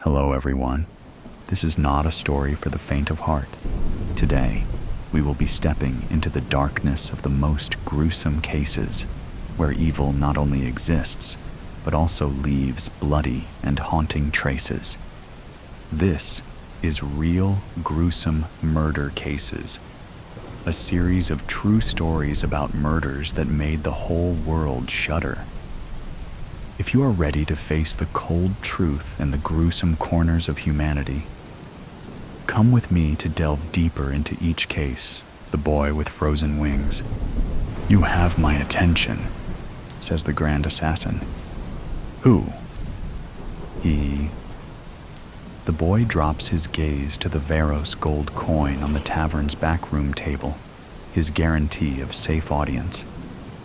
Hello everyone. This is not a story for the faint of heart. Today, we will be stepping into the darkness of the most gruesome cases, where evil not only exists, but also leaves bloody and haunting traces. This is Real Gruesome Murder Cases, a series of true stories about murders that made the whole world shudder. If you are ready to face the cold truth and the gruesome corners of humanity, come with me to delve deeper into each case. The boy with frozen wings. "You have my attention," says the grand assassin. "Who?" "He." The boy drops his gaze to the Varos gold coin on the tavern's backroom table, his guarantee of safe audience,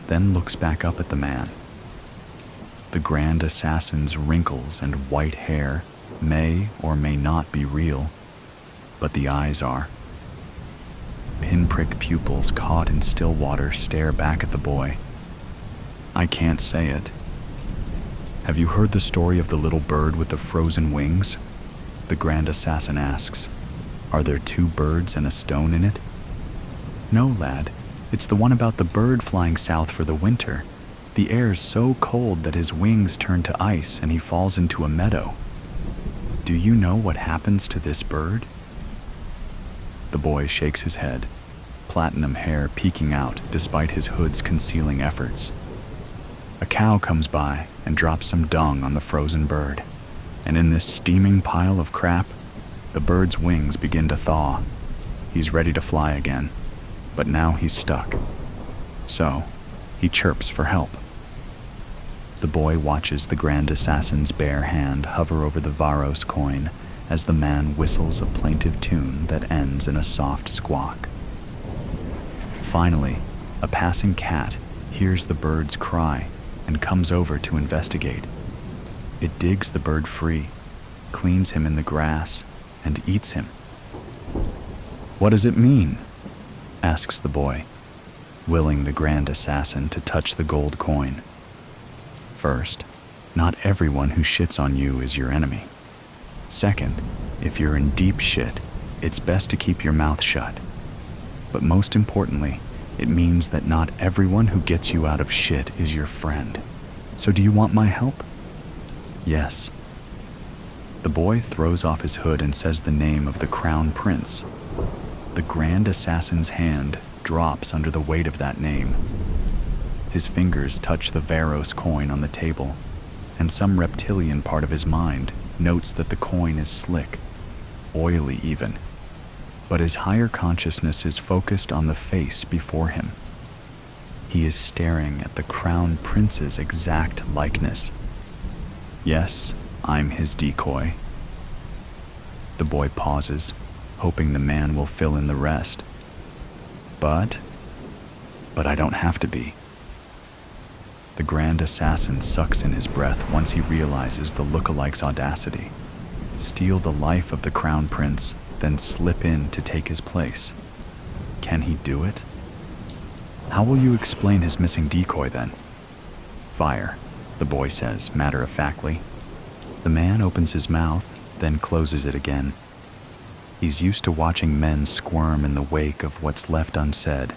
then looks back up at the man. The grand assassin's wrinkles and white hair may or may not be real, but the eyes are. Pinprick pupils caught in still water stare back at the boy. "I can't say it." "Have you heard the story of the little bird with the frozen wings?" The grand assassin asks. "Are there two birds and a stone in it?" "No, lad. It's the one about the bird flying south for the winter. The air's so cold that his wings turn to ice and he falls into a meadow." "Do you know what happens to this bird?" The boy shakes his head, platinum hair peeking out despite his hood's concealing efforts. A cow comes by and drops some dung on the frozen bird, and in this steaming pile of crap, the bird's wings begin to thaw. He's ready to fly again, but now he's stuck. So, he chirps for help. The boy watches the grand assassin's bare hand hover over the Varos coin as the man whistles a plaintive tune that ends in a soft squawk. Finally, a passing cat hears the bird's cry and comes over to investigate. It digs the bird free, cleans him in the grass, and eats him. "What does it mean?" asks the boy, willing the grand assassin to touch the gold coin. "First, not everyone who shits on you is your enemy. Second, if you're in deep shit, it's best to keep your mouth shut. But most importantly, it means that not everyone who gets you out of shit is your friend. So do you want my help?" "Yes." The boy throws off his hood and says the name of the crown prince. The grand assassin's hand drops under the weight of that name. His fingers touch the Varos coin on the table, and some reptilian part of his mind notes that the coin is slick, oily even, but his higher consciousness is focused on the face before him. He is staring at the crown prince's exact likeness. "Yes, I'm his decoy." The boy pauses, hoping the man will fill in the rest. But I don't have to be." The grand assassin sucks in his breath once he realizes the lookalike's audacity. Steal the life of the crown prince, then slip in to take his place. Can he do it? "How will you explain his missing decoy then?" "Fire," the boy says matter-of-factly. The man opens his mouth, then closes it again. He's used to watching men squirm in the wake of what's left unsaid,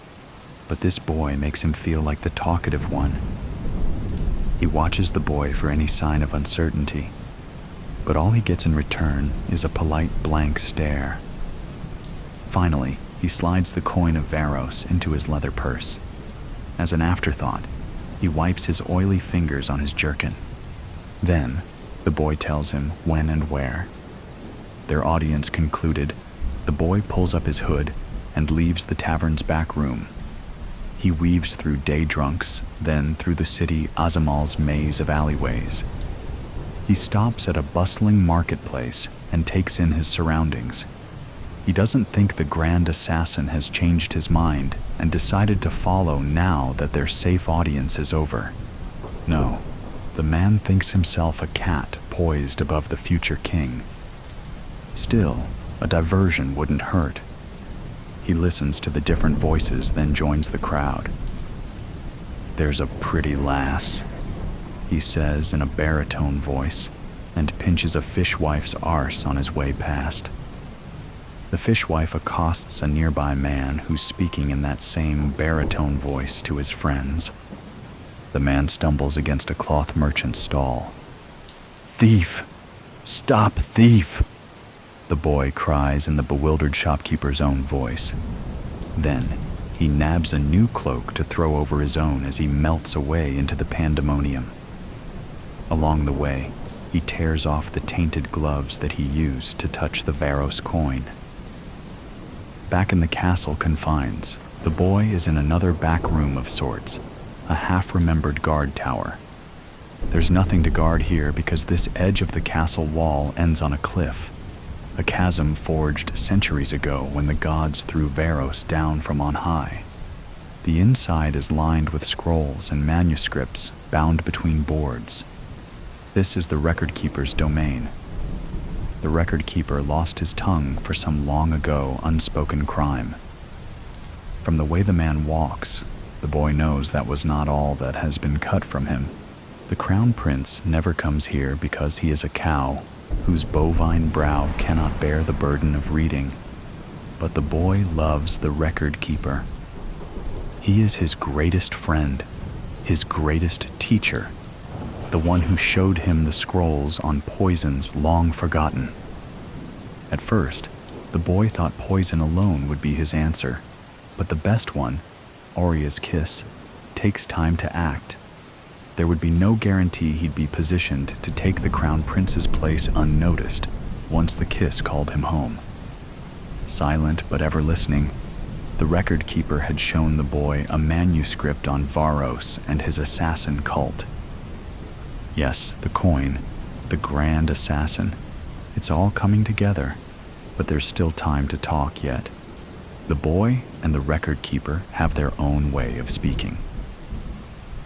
but this boy makes him feel like the talkative one. He watches the boy for any sign of uncertainty, but all he gets in return is a polite blank stare. Finally, he slides the coin of Varos into his leather purse. As an afterthought, he wipes his oily fingers on his jerkin. Then, the boy tells him when and where. Their audience concluded, the boy pulls up his hood and leaves the tavern's back room. He weaves through day drunks, then through the city Azamal's maze of alleyways. He stops at a bustling marketplace and takes in his surroundings. He doesn't think the grand assassin has changed his mind and decided to follow now that their safe audience is over. No, the man thinks himself a cat poised above the future king. Still, a diversion wouldn't hurt. He listens to the different voices, then joins the crowd. "There's a pretty lass," he says in a baritone voice, and pinches a fishwife's arse on his way past. The fishwife accosts a nearby man who's speaking in that same baritone voice to his friends. The man stumbles against a cloth merchant's stall. "Thief! Stop, thief!" the boy cries in the bewildered shopkeeper's own voice. Then, he nabs a new cloak to throw over his own as he melts away into the pandemonium. Along the way, he tears off the tainted gloves that he used to touch the Varos coin. Back in the castle confines, the boy is in another back room of sorts, a half-remembered guard tower. There's nothing to guard here because this edge of the castle wall ends on a cliff, a chasm forged centuries ago when the gods threw Varos down from on high. The inside is lined with scrolls and manuscripts bound between boards. This is the record-keeper's domain. The record-keeper lost his tongue for some long-ago unspoken crime. From the way the man walks, the boy knows that was not all that has been cut from him. The crown prince never comes here because he is a cow whose bovine brow cannot bear the burden of reading. But the boy loves the record-keeper. He is his greatest friend, his greatest teacher, the one who showed him the scrolls on poisons long forgotten. At first, the boy thought poison alone would be his answer, but the best one, Auria's kiss, takes time to act. There would be no guarantee he'd be positioned to take the crown prince's place unnoticed once the kiss called him home. Silent but ever listening, the record-keeper had shown the boy a manuscript on Varos and his assassin cult. Yes, the coin, the grand assassin, it's all coming together, but there's still time to talk yet. The boy and the record-keeper have their own way of speaking.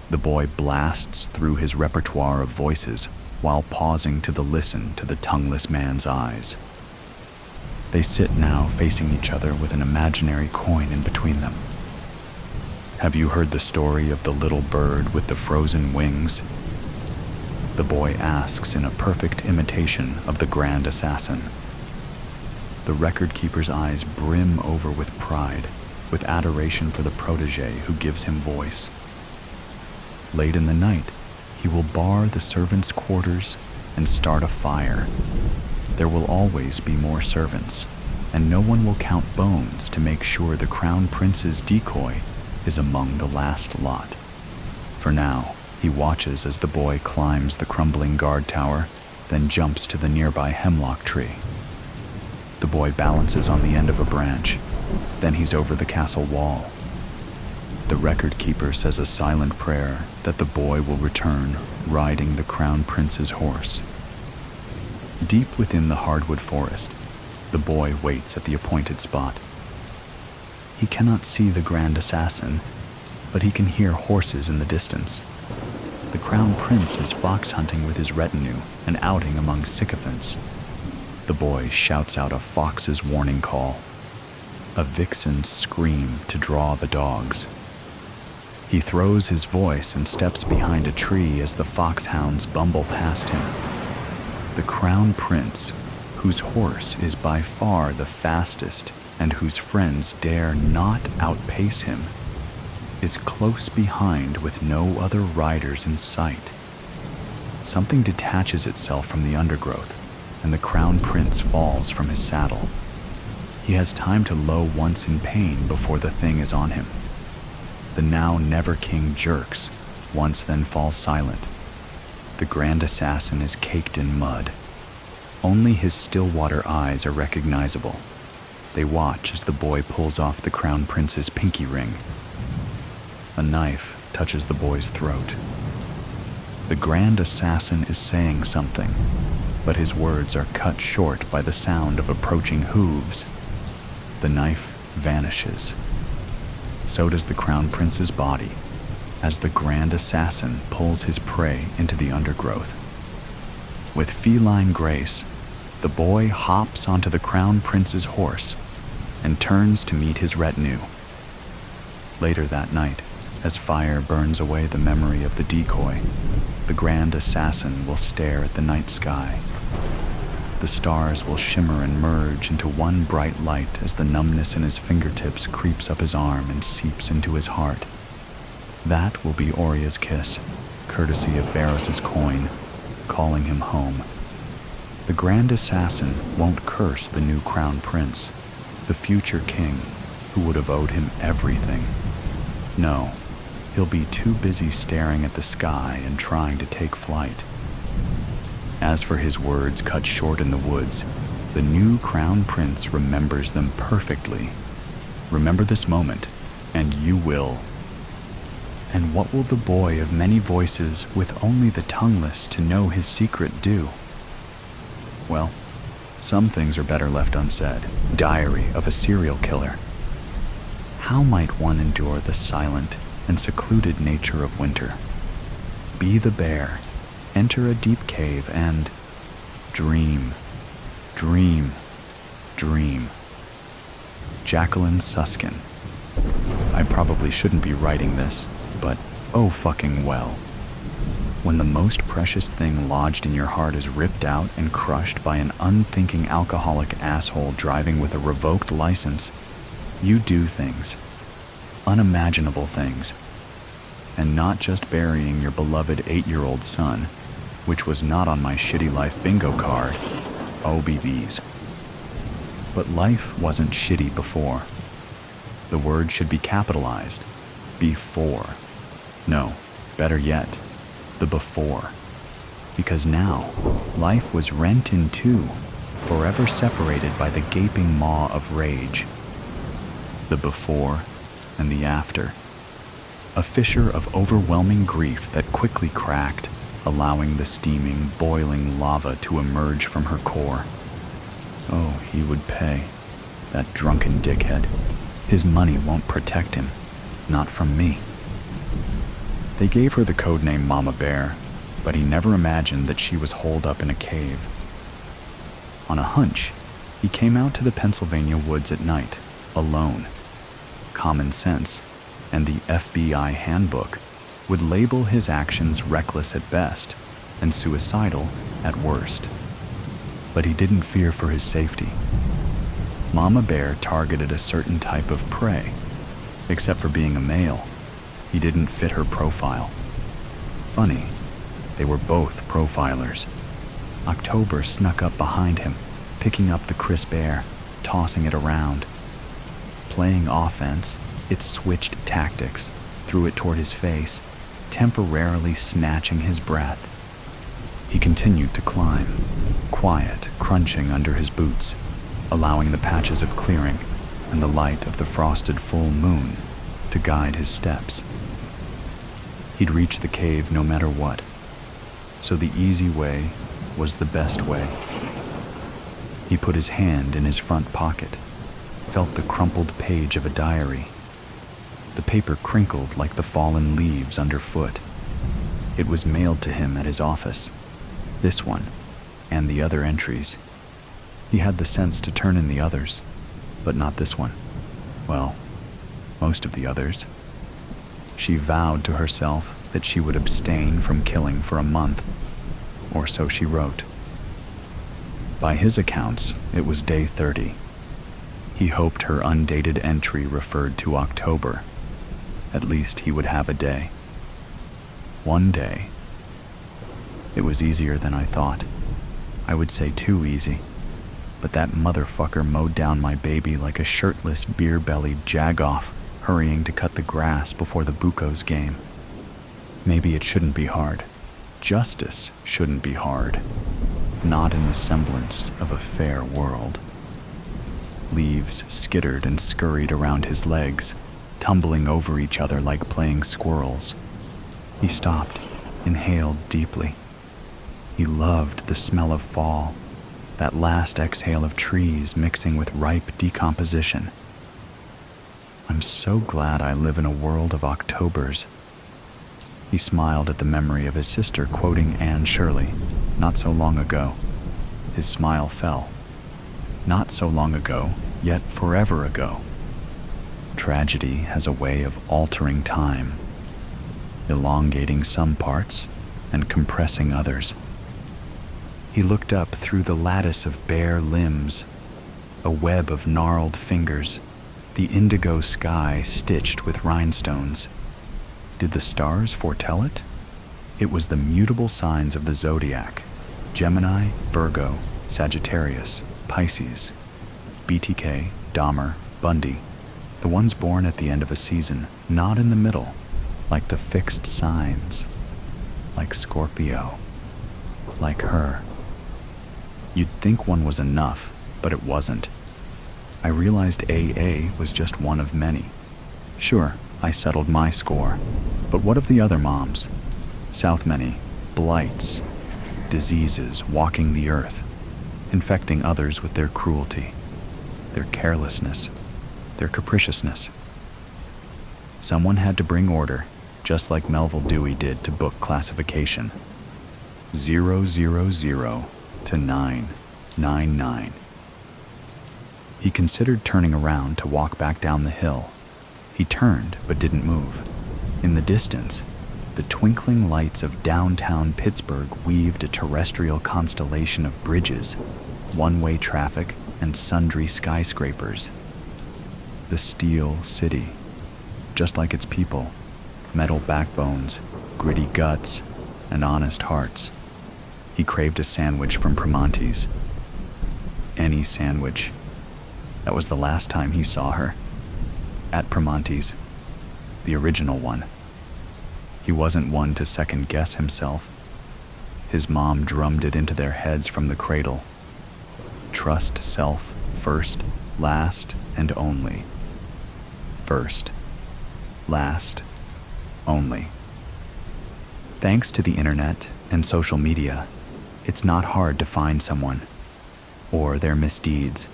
The boy blasts through his repertoire of voices while pausing to listen to the tongueless man's eyes. They sit now facing each other with an imaginary coin in between them. Have you heard the story of the little bird with the frozen wings? The boy asks in a perfect imitation of the grand assassin. The record-keeper's eyes brim over with pride, with adoration for the protege who gives him voice. Late in the night, he will bar the servants' quarters and start a fire. There will always be more servants, and no one will count bones to make sure the crown prince's decoy is among the last lot. For now, he watches as the boy climbs the crumbling guard tower, then jumps to the nearby hemlock tree. The boy balances on the end of a branch, then he's over the castle wall. The record-keeper says a silent prayer that the boy will return riding the crown prince's horse. Deep within the hardwood forest, the boy waits at the appointed spot. He cannot see the grand assassin, but he can hear horses in the distance. The crown prince is fox hunting with his retinue and outing among sycophants. The boy shouts out a fox's warning call, a vixen's scream to draw the dogs. He throws his voice and steps behind a tree as the foxhounds bumble past him. The crown prince, whose horse is by far the fastest and whose friends dare not outpace him, is close behind with no other riders in sight. Something detaches itself from the undergrowth, and the crown prince falls from his saddle. He has time to low once in pain before the thing is on him. The now never king jerks, once then falls silent. The grand assassin is caked in mud. Only his still-water eyes are recognizable. They watch as the boy pulls off the crown prince's pinky ring. A knife touches the boy's throat. The grand assassin is saying something, but his words are cut short by the sound of approaching hooves. The knife vanishes. So does the crown prince's body, as the grand assassin pulls his prey into the undergrowth. With feline grace, the boy hops onto the crown prince's horse and turns to meet his retinue. Later that night, As fire burns away the memory of the decoy, the grand assassin will stare at the night sky. The stars will shimmer and merge into one bright light as the numbness in his fingertips creeps up his arm and seeps into his heart. That will be Oria's kiss, courtesy of Varos's coin, calling him home. The grand assassin won't curse the new crown prince, the future king, who would have owed him everything. No, he'll be too busy staring at the sky and trying to take flight. As for his words cut short in the woods, the new crown prince remembers them perfectly. Remember this moment, and you will. And what will the boy of many voices with only the tongueless to know his secret do? Well, some things are better left unsaid. Diary of a serial killer. How might one endure the silent and secluded nature of winter? Be the bear, enter a deep cave, and dream, dream, dream. Jacqueline Suskin. I probably shouldn't be writing this, but oh fucking well. When the most precious thing lodged in your heart is ripped out and crushed by an unthinking alcoholic asshole driving with a revoked license, you do things, unimaginable things, and not just burying your beloved 8-year-old son, which was not on my shitty life bingo card, OBVs. But life wasn't shitty before. The word should be capitalized, before. No, better yet, the before. Because now, life was rent in two, forever separated by the gaping maw of rage. The before and the after. A fissure of overwhelming grief that quickly cracked, allowing the steaming, boiling lava to emerge from her core. Oh, he would pay. That drunken dickhead. His money won't protect him. Not from me. They gave her the codename Mama Bear, but he never imagined that she was holed up in a cave. On a hunch, he came out to the Pennsylvania woods at night, alone. Common sense, and the FBI handbook, would label his actions reckless at best and suicidal at worst. But he didn't fear for his safety. Mama Bear targeted a certain type of prey. Except for being a male, he didn't fit her profile. Funny, they were both profilers. October snuck up behind him, picking up the crisp air, tossing it around. Playing offense, it switched tactics, threw it toward his face, temporarily snatching his breath. He continued to climb, quiet, crunching under his boots, allowing the patches of clearing and the light of the frosted full moon to guide his steps. He'd reach the cave no matter what, so the easy way was the best way. He put his hand in his front pocket, felt the crumpled page of a diary. The paper crinkled like the fallen leaves underfoot. It was mailed to him at his office. This one, and the other entries. He had the sense to turn in the others, but not this one. Well, most of the others. She vowed to herself that she would abstain from killing for a month, or so she wrote. By his accounts, it was day 30. He hoped her undated entry referred to October. At least he would have a day. One day. It was easier than I thought. I would say too easy. But that motherfucker mowed down my baby like a shirtless, beer-bellied jagoff, hurrying to cut the grass before the Buccos game. Maybe it shouldn't be hard. Justice shouldn't be hard. Not in the semblance of a fair world. Leaves skittered and scurried around his legs, tumbling over each other like playing squirrels. He stopped, inhaled deeply. He loved the smell of fall, that last exhale of trees mixing with ripe decomposition. I'm so glad I live in a world of Octobers. He smiled at the memory of his sister quoting Anne Shirley, not so long ago. His smile fell. Not so long ago, yet forever ago. Tragedy has a way of altering time, elongating some parts and compressing others. He looked up through the lattice of bare limbs, a web of gnarled fingers, the indigo sky stitched with rhinestones. Did the stars foretell it? It was the mutable signs of the zodiac: Gemini, Virgo, Sagittarius, Pisces, BTK, Dahmer, Bundy, the ones born at the end of a season, not in the middle, like the fixed signs, like Scorpio, like her. You'd think one was enough, but it wasn't. I realized AA was just one of many. Sure, I settled my score, but what of the other moms? Southmany, blights, diseases walking the earth, infecting others with their cruelty, their carelessness, their capriciousness. Someone had to bring order, just like Melville Dewey did to book classification. 000 to 999. He considered turning around to walk back down the hill. He turned but didn't move. In the distance, the twinkling lights of downtown Pittsburgh weaved a terrestrial constellation of bridges, one-way traffic, and sundry skyscrapers. The Steel City, just like its people, metal backbones, gritty guts, and honest hearts. He craved a sandwich from Primanti's. Any sandwich. That was the last time he saw her. At Primanti's. The original one. He wasn't one to second-guess himself. His mom drummed it into their heads from the cradle. Trust self first, last, and only. First, last, only. Thanks to the internet and social media, it's not hard to find someone, or their misdeeds.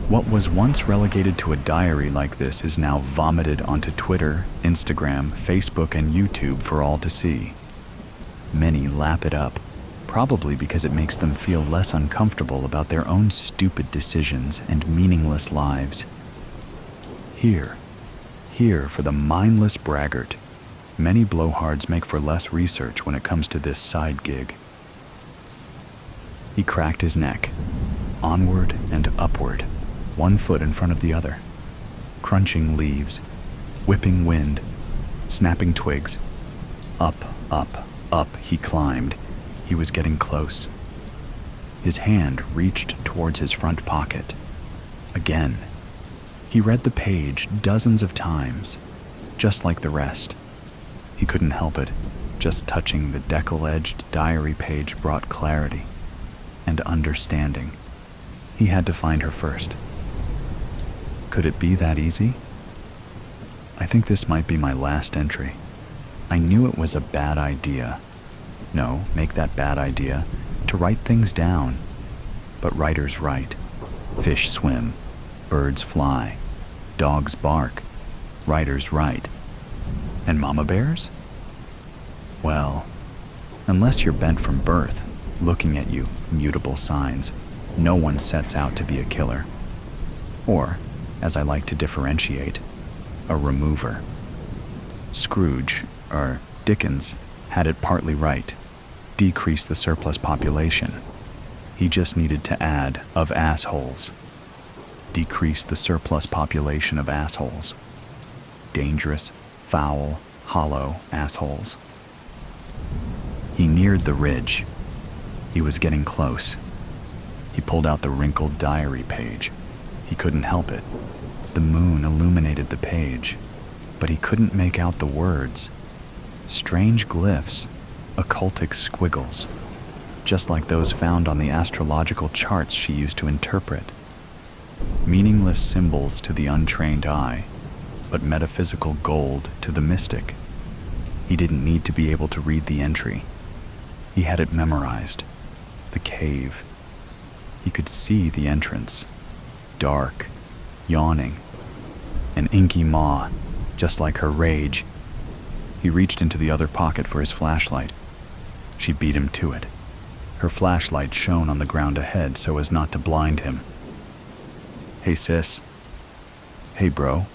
What was once relegated to a diary like this is now vomited onto Twitter, Instagram, Facebook, and YouTube for all to see. Many lap it up, probably because it makes them feel less uncomfortable about their own stupid decisions and meaningless lives. Here for the mindless braggart. Many blowhards make for less research when it comes to this side gig. He cracked his neck, onward and upward, one foot in front of the other, crunching leaves, whipping wind, snapping twigs. Up, up, up he climbed. He was getting close. His hand reached towards his front pocket. Again. He read the page dozens of times, just like the rest. He couldn't help it. Just touching the decal-edged diary page brought clarity and understanding. He had to find her first. Could it be that easy? I think this might be my last entry. I knew it was a bad idea. No, make that bad idea. To write things down. But writers write. Fish swim. Birds fly. Dogs bark. Writers write. And mama bears? Well, unless you're bent from birth, looking at you, mutable signs, no one sets out to be a killer. Or, as I like to differentiate, a remover. Scrooge, or Dickens, had it partly right. Decrease the surplus population. He just needed to add of assholes. Decrease the surplus population of assholes. Dangerous, foul, hollow assholes. He neared the ridge. He was getting close. He pulled out the wrinkled diary page. He couldn't help it. The moon illuminated the page, but he couldn't make out the words. Strange glyphs, occultic squiggles, just like those found on the astrological charts she used to interpret. Meaningless symbols to the untrained eye, but metaphysical gold to the mystic. He didn't need to be able to read the entry. He had it memorized. The cave. He could see the entrance. Dark, yawning. An inky maw, just like her rage. He reached into the other pocket for his flashlight. She beat him to it. Her flashlight shone on the ground ahead so as not to blind him. Hey sis. Hey bro.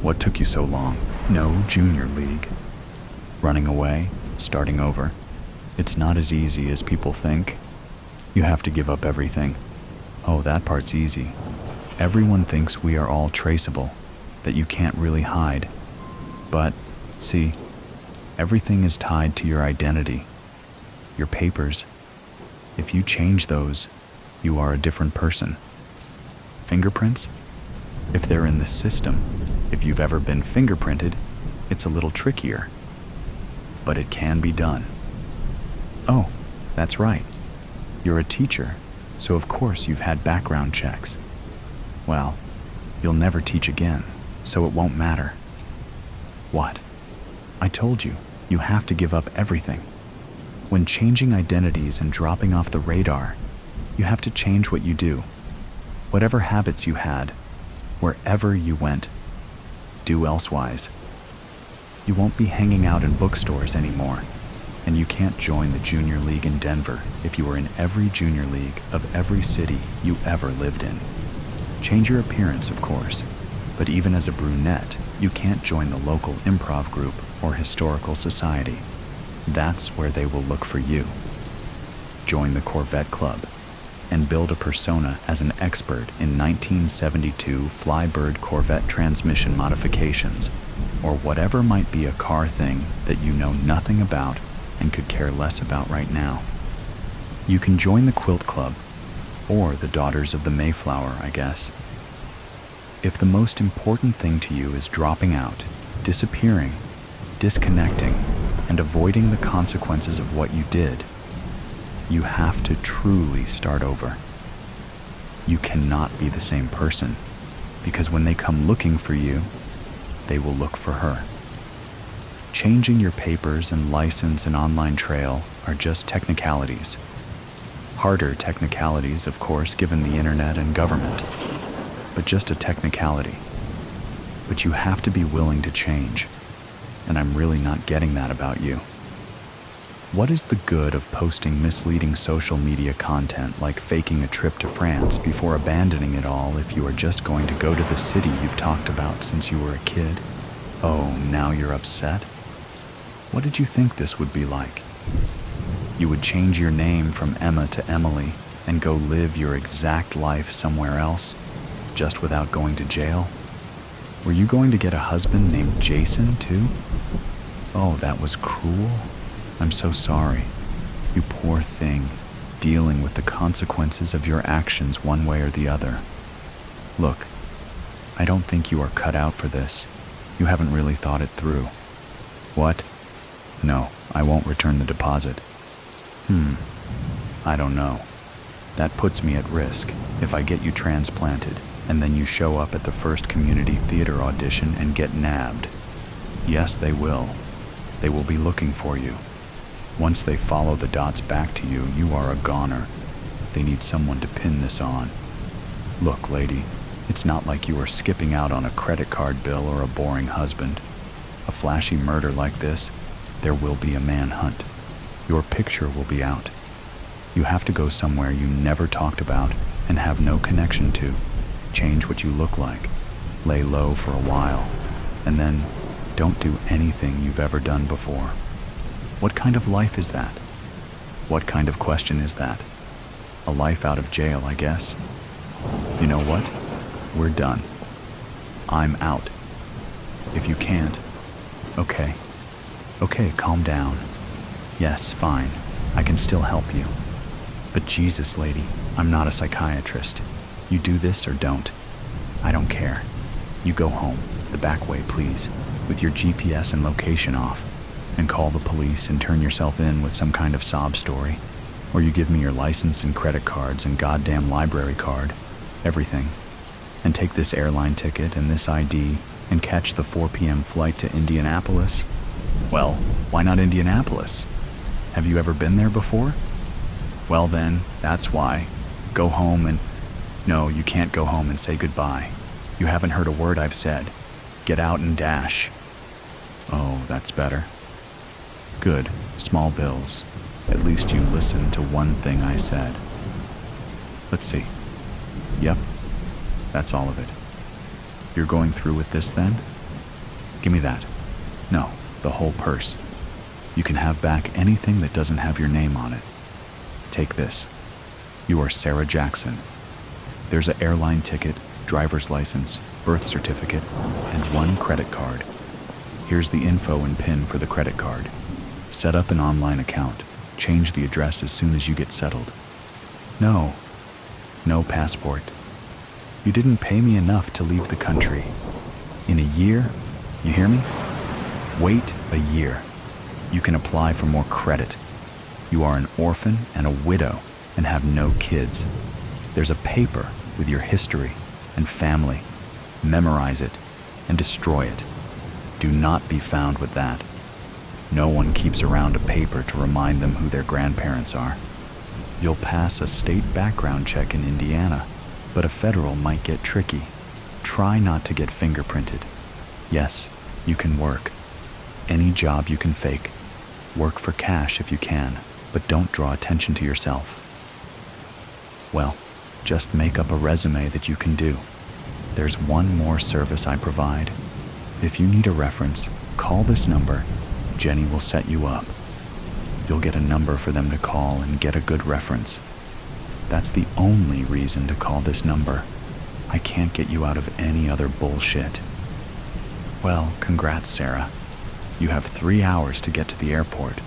What took you so long? No Junior League. Running away, starting over. It's not as easy as people think. You have to give up everything. Oh, that part's easy. Everyone thinks we are all traceable, that you can't really hide. But, see, everything is tied to your identity. Your papers. If you change those, you are a different person. Fingerprints? If they're in the system, if you've ever been fingerprinted, it's a little trickier. But it can be done. Oh, that's right. You're a teacher, so of course you've had background checks. Well, you'll never teach again, so it won't matter. What? I told you, you have to give up everything. When changing identities and dropping off the radar, you have to change what you do. Whatever habits you had, wherever you went, do elsewise. You won't be hanging out in bookstores anymore, and you can't join the junior league in Denver if you were in every junior league of every city you ever lived in. Change your appearance, of course, but even as a brunette, you can't join the local improv group or historical society. That's where they will look for you. Join the Corvette Club and build a persona as an expert in 1972 Flybird Corvette transmission modifications, or whatever might be a car thing that you know nothing about and could care less about right now. You can join the Quilt Club, or the Daughters of the Mayflower, I guess. If the most important thing to you is dropping out, disappearing, disconnecting, and avoiding the consequences of what you did, you have to truly start over. You cannot be the same person, because when they come looking for you, they will look for her. Changing your papers and license and online trail are just technicalities. Harder technicalities, of course, given the internet and government, but just a technicality. But you have to be willing to change, and I'm really not getting that about you. What is the good of posting misleading social media content like faking a trip to France before abandoning it all if you are just going to go to the city you've talked about since you were a kid? Oh, now you're upset? What did you think this would be like? You would change your name from Emma to Emily and go live your exact life somewhere else, just without going to jail? Were you going to get a husband named Jason, too? Oh, that was cruel. I'm so sorry. You poor thing, dealing with the consequences of your actions one way or the other. Look, I don't think you are cut out for this. You haven't really thought it through. What? No, I won't return the deposit. I don't know. That puts me at risk if I get you transplanted and then you show up at the first community theater audition and get nabbed. Yes, they will. They will be looking for you. Once they follow the dots back to you, you are a goner. They need someone to pin this on. Look, lady, it's not like you are skipping out on a credit card bill or a boring husband. A flashy murder like this, there will be a manhunt. Your picture will be out. You have to go somewhere you never talked about and have no connection to. Change what you look like. Lay low for a while. And then don't do anything you've ever done before. What kind of life is that? What kind of question is that? A life out of jail, I guess. You know what? We're done. I'm out. If you can't, okay. Okay, calm down. Yes, fine. I can still help you. But Jesus, lady, I'm not a psychiatrist. You do this or don't. I don't care. You go home, the back way, please, with your GPS and location off, and call the police and turn yourself in with some kind of sob story. Or you give me your license and credit cards and goddamn library card, everything, and take this airline ticket and this ID and catch the 4 p.m. flight to Indianapolis. Well, why not Indianapolis? Have you ever been there before? Well then, that's why. Go home and... No, you can't go home and say goodbye. You haven't heard a word I've said. Get out and dash. Oh, that's better. Good, small bills. At least you listened to one thing I said. Let's see. Yep, that's all of it. You're going through with this then? Give me that. No, the whole purse. You can have back anything that doesn't have your name on it. Take this. You are Sarah Jackson. There's an airline ticket, driver's license, birth certificate, and 1 credit card. Here's the info and PIN for the credit card. Set up an online account. Change the address as soon as you get settled. No passport. You didn't pay me enough to leave the country. In a year, you hear me? Wait a year. You can apply for more credit. You are an orphan and a widow and have no kids. There's a paper with your history and family. Memorize it and destroy it. Do not be found with that. No one keeps around a paper to remind them who their grandparents are. You'll pass a state background check in Indiana, but a federal might get tricky. Try not to get fingerprinted. Yes, you can work. Any job you can fake. Work for cash if you can, but don't draw attention to yourself. Well, just make up a resume that you can do. There's one more service I provide. If you need a reference, call this number. Jenny will set you up. You'll get a number for them to call and get a good reference. That's the only reason to call this number. I can't get you out of any other bullshit. Well, congrats, Sarah. You have 3 hours to get to the airport.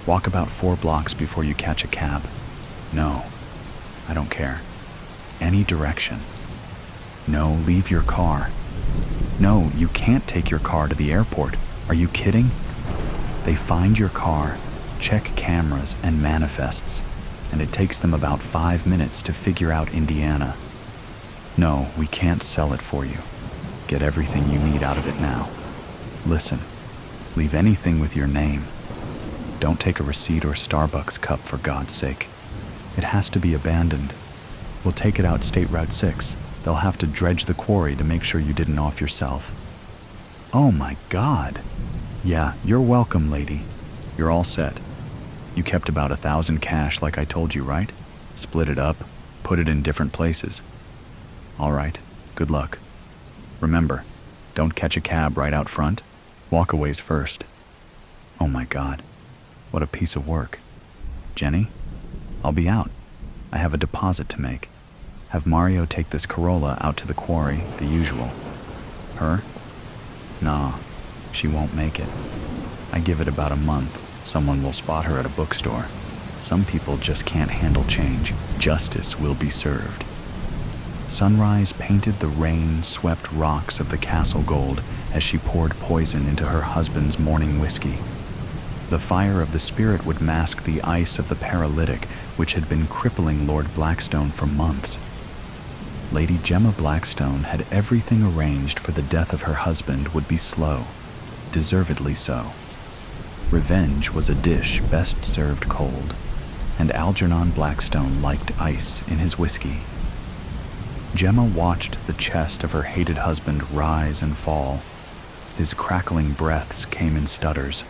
Walk about 4 blocks before you catch a cab. No, I don't care. Any direction. No, leave your car. No, you can't take your car to the airport. Are you kidding? They find your car, check cameras and manifests, and it takes them about 5 minutes to figure out Indiana. No, we can't sell it for you. Get everything you need out of it now. Listen, leave anything with your name. Don't take a receipt or Starbucks cup, for God's sake. It has to be abandoned. We'll take it out State Route 6. They'll have to dredge the quarry to make sure you didn't off yourself. Oh my God. Yeah, you're welcome, lady. You're all set. You kept about 1,000 cash like I told you, right? Split it up, put it in different places. All right, good luck. Remember, don't catch a cab right out front. Walkaways first. Oh my God, what a piece of work. Jenny, I'll be out. I have a deposit to make. Have Mario take this Corolla out to the quarry, the usual. Her? Nah, she won't make it. I give it about a month. Someone will spot her at a bookstore. Some people just can't handle change. Justice will be served. Sunrise painted the rain-swept rocks of the castle gold as she poured poison into her husband's morning whiskey. The fire of the spirit would mask the ice of the paralytic, which had been crippling Lord Blackstone for months. Lady Gemma Blackstone had everything arranged for the death of her husband would be slow, deservedly so. Revenge was a dish best served cold, and Algernon Blackstone liked ice in his whiskey. Gemma watched the chest of her hated husband rise and fall. His crackling breaths came in stutters.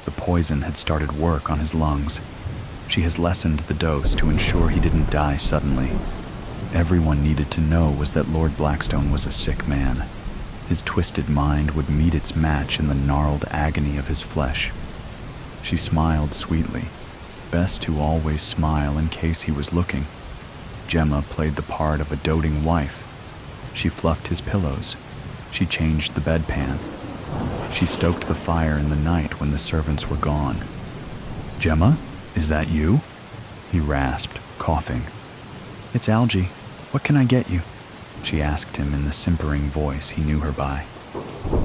The poison had started work on his lungs. She has lessened the dose to ensure he didn't die suddenly. Everyone needed to know was that Lord Blackstone was a sick man. His twisted mind would meet its match in the gnarled agony of his flesh. She smiled sweetly. Best to always smile in case he was looking. Gemma played the part of a doting wife. She fluffed his pillows. She changed the bedpan. She stoked the fire in the night when the servants were gone. "Gemma, is that you?" he rasped, coughing. "It's Algie. What can I get you?" she asked him in the simpering voice he knew her by.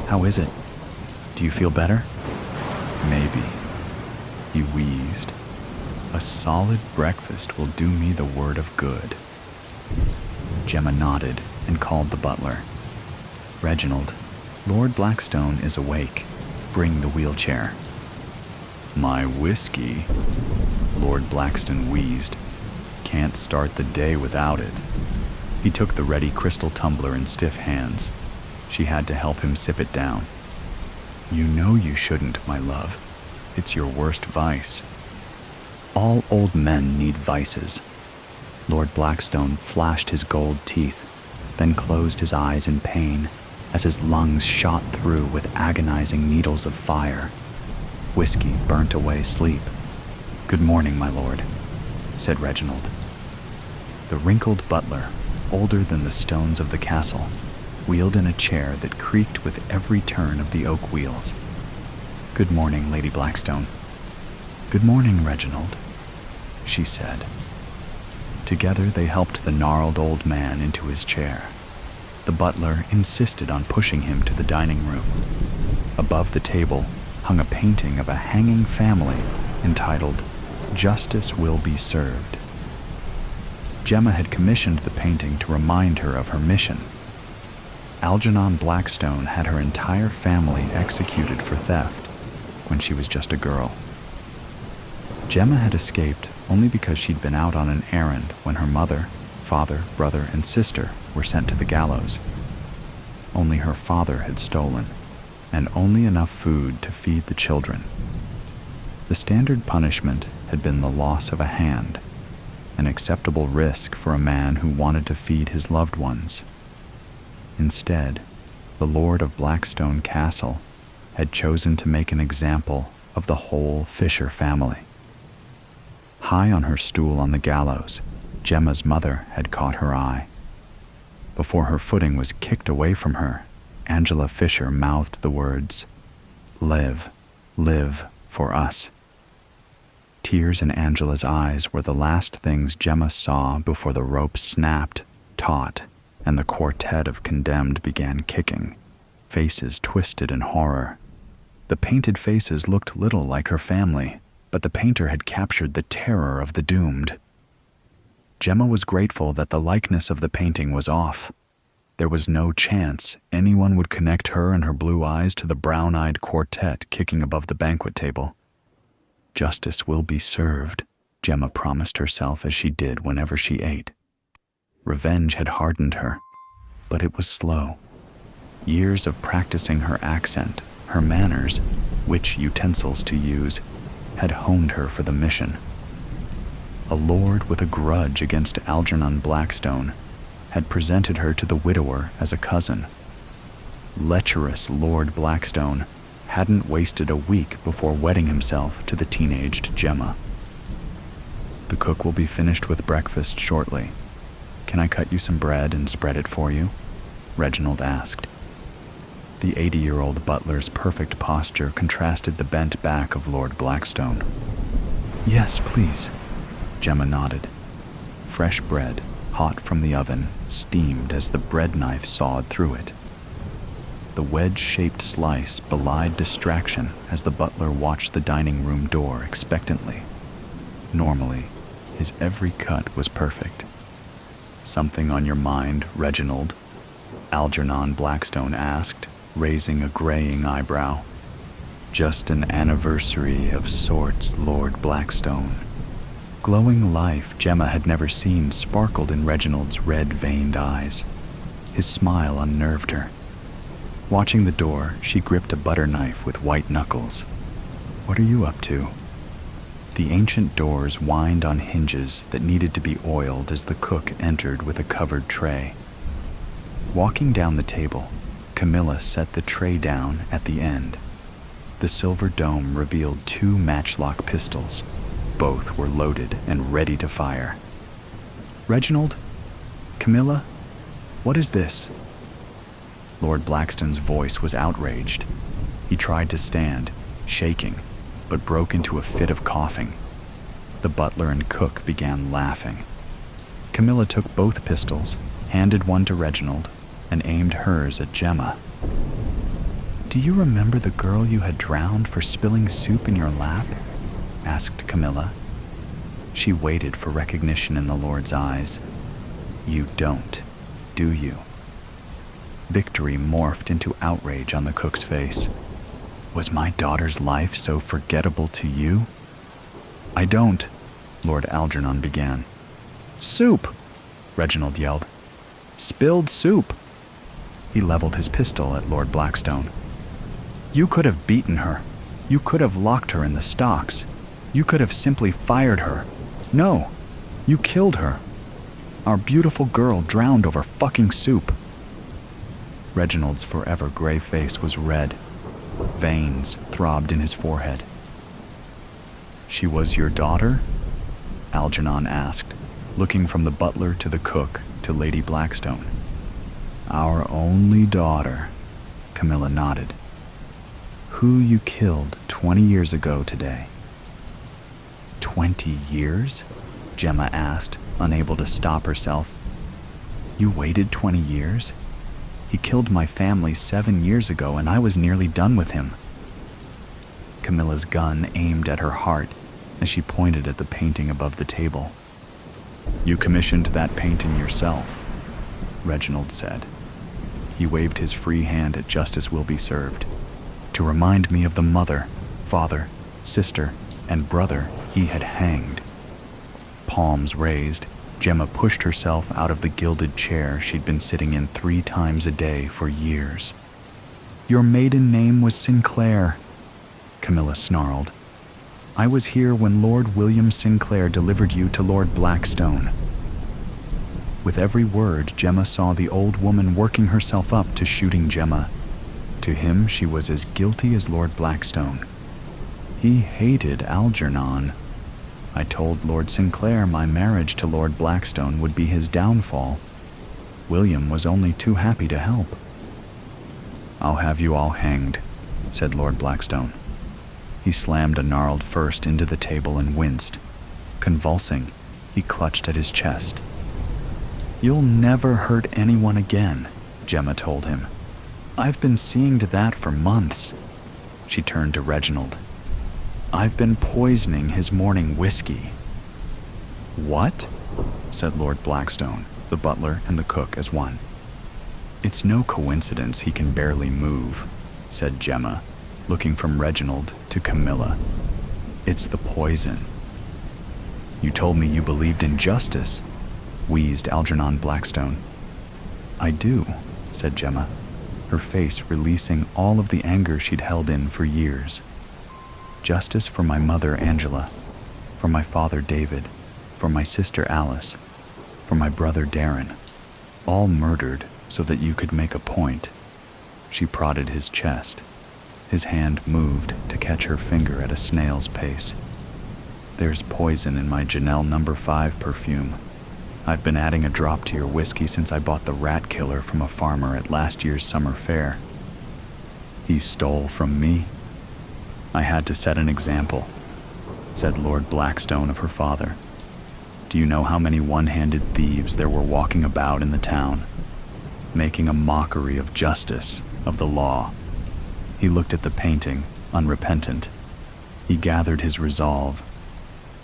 "How is it? Do you feel better?" "Maybe," he wheezed. "A solid breakfast will do me the word of good." Gemma nodded and called the butler. "Reginald, Lord Blackstone is awake. Bring the wheelchair." "My whiskey," Lord Blackstone wheezed. "Can't start the day without it." He took the ready crystal tumbler in stiff hands. She had to help him sip it down. "You know you shouldn't, my love. It's your worst vice." All old men need vices. Lord Blackstone flashed his gold teeth, then closed his eyes in pain as his lungs shot through with agonizing needles of fire. Whiskey burnt away sleep. "Good morning, my lord," said Reginald. The wrinkled butler, older than the stones of the castle, wheeled in a chair that creaked with every turn of the oak wheels. "Good morning, Lady Blackstone." "Good morning, Reginald," she said. Together they helped the gnarled old man into his chair. The butler insisted on pushing him to the dining room. Above the table hung a painting of a hanging family entitled "Justice Will Be Served." Gemma had commissioned the painting to remind her of her mission. Algernon Blackstone had her entire family executed for theft when she was just a girl. Gemma had escaped only because she'd been out on an errand when her mother, father, brother, and sister were sent to the gallows. Only her father had stolen, and only enough food to feed the children. The standard punishment had been the loss of a hand, an acceptable risk for a man who wanted to feed his loved ones. Instead, the Lord of Blackstone Castle had chosen to make an example of the whole Fisher family. High on her stool on the gallows, Gemma's mother had caught her eye. Before her footing was kicked away from her, Angela Fisher mouthed the words, "Live, live for us." Tears in Angela's eyes were the last things Gemma saw before the rope snapped, taut, and the quartet of condemned began kicking, faces twisted in horror. The painted faces looked little like her family, but the painter had captured the terror of the doomed. Gemma was grateful that the likeness of the painting was off. There was no chance anyone would connect her and her blue eyes to the brown-eyed quartet kicking above the banquet table. Justice will be served, Gemma promised herself as she did whenever she ate. Revenge had hardened her, but it was slow. Years of practicing her accent, her manners, which utensils to use, had honed her for the mission. A lord with a grudge against Algernon Blackstone had presented her to the widower as a cousin. Lecherous Lord Blackstone hadn't wasted a week before wedding himself to the teenaged Gemma. "The cook will be finished with breakfast shortly. Can I cut you some bread and spread it for you?" Reginald asked. The 80-year-old butler's perfect posture contrasted the bent back of Lord Blackstone. "Yes, please," Gemma nodded. Fresh bread, hot from the oven, steamed as the bread knife sawed through it. The wedge-shaped slice belied distraction as the butler watched the dining room door expectantly. Normally, his every cut was perfect. "Something on your mind, Reginald?" Algernon Blackstone asked, raising a graying eyebrow. "Just an anniversary of sorts, Lord Blackstone." Glowing life Gemma had never seen sparkled in Reginald's red-veined eyes. His smile unnerved her. Watching the door, she gripped a butter knife with white knuckles. "What are you up to?" The ancient doors whined on hinges that needed to be oiled as the cook entered with a covered tray. Walking down the table, Camilla set the tray down at the end. The silver dome revealed 2 matchlock pistols. Both were loaded and ready to fire. "Reginald? Camilla? What is this?" Lord Blackstone's voice was outraged. He tried to stand, shaking, but broke into a fit of coughing. The butler and cook began laughing. Camilla took both pistols, handed one to Reginald, and aimed hers at Gemma. "Do you remember the girl you had drowned for spilling soup in your lap?" asked Camilla. She waited for recognition in the Lord's eyes. "You don't, do you?" Victory morphed into outrage on the cook's face. "Was my daughter's life so forgettable to you?" "I don't," Lord Algernon began. "Soup!" Reginald yelled. "Spilled soup!" He leveled his pistol at Lord Blackstone. "You could have beaten her. You could have locked her in the stocks. You could have simply fired her. No, you killed her. Our beautiful girl drowned over fucking soup." Reginald's forever gray face was red. Veins throbbed in his forehead. She was your daughter? Algernon asked, looking from the butler to the cook to Lady Blackstone. Our only daughter, Camilla nodded. Who you killed 20 years ago today. 20 years? Gemma asked, unable to stop herself. You waited 20 years? He killed my family 7 years ago and I was nearly done with him. Camilla's gun aimed at her heart as she pointed at the painting above the table. You commissioned that painting yourself, Reginald said. He waved his free hand at Justice Will Be Served, to remind me of the mother, father, sister, and brother he had hanged. Palms raised, Gemma pushed herself out of the gilded chair she'd been sitting in 3 times a day for years. Your maiden name was Sinclair, Camilla snarled. I was here when Lord William Sinclair delivered you to Lord Blackstone. With every word, Gemma saw the old woman working herself up to shooting Gemma. To him, she was as guilty as Lord Blackstone. He hated Algernon. I told Lord Sinclair my marriage to Lord Blackstone would be his downfall. William was only too happy to help. I'll have you all hanged, said Lord Blackstone. He slammed a gnarled fist into the table and winced. Convulsing, he clutched at his chest. You'll never hurt anyone again, Gemma told him. I've been seeing to that for months. She turned to Reginald. I've been poisoning his morning whiskey. What? Said Lord Blackstone, the butler and the cook as one. It's no coincidence he can barely move, said Gemma, looking from Reginald to Camilla. It's the poison. You told me you believed in justice, wheezed Algernon Blackstone. I do, said Gemma, her face releasing all of the anger she'd held in for years. Justice for my mother Angela, for my father David, for my sister Alice, for my brother Darren, all murdered so that you could make a point. She prodded his chest. His hand moved to catch her finger at a snail's pace. There's poison in my Janelle No. 5 perfume. I've been adding a drop to your whiskey since I bought the rat killer from a farmer at last year's summer fair. He stole from me. I had to set an example, said Lord Blackstone of her father. Do you know how many one-handed thieves there were walking about in the town, making a mockery of justice, of the law? He looked at the painting, unrepentant. He gathered his resolve.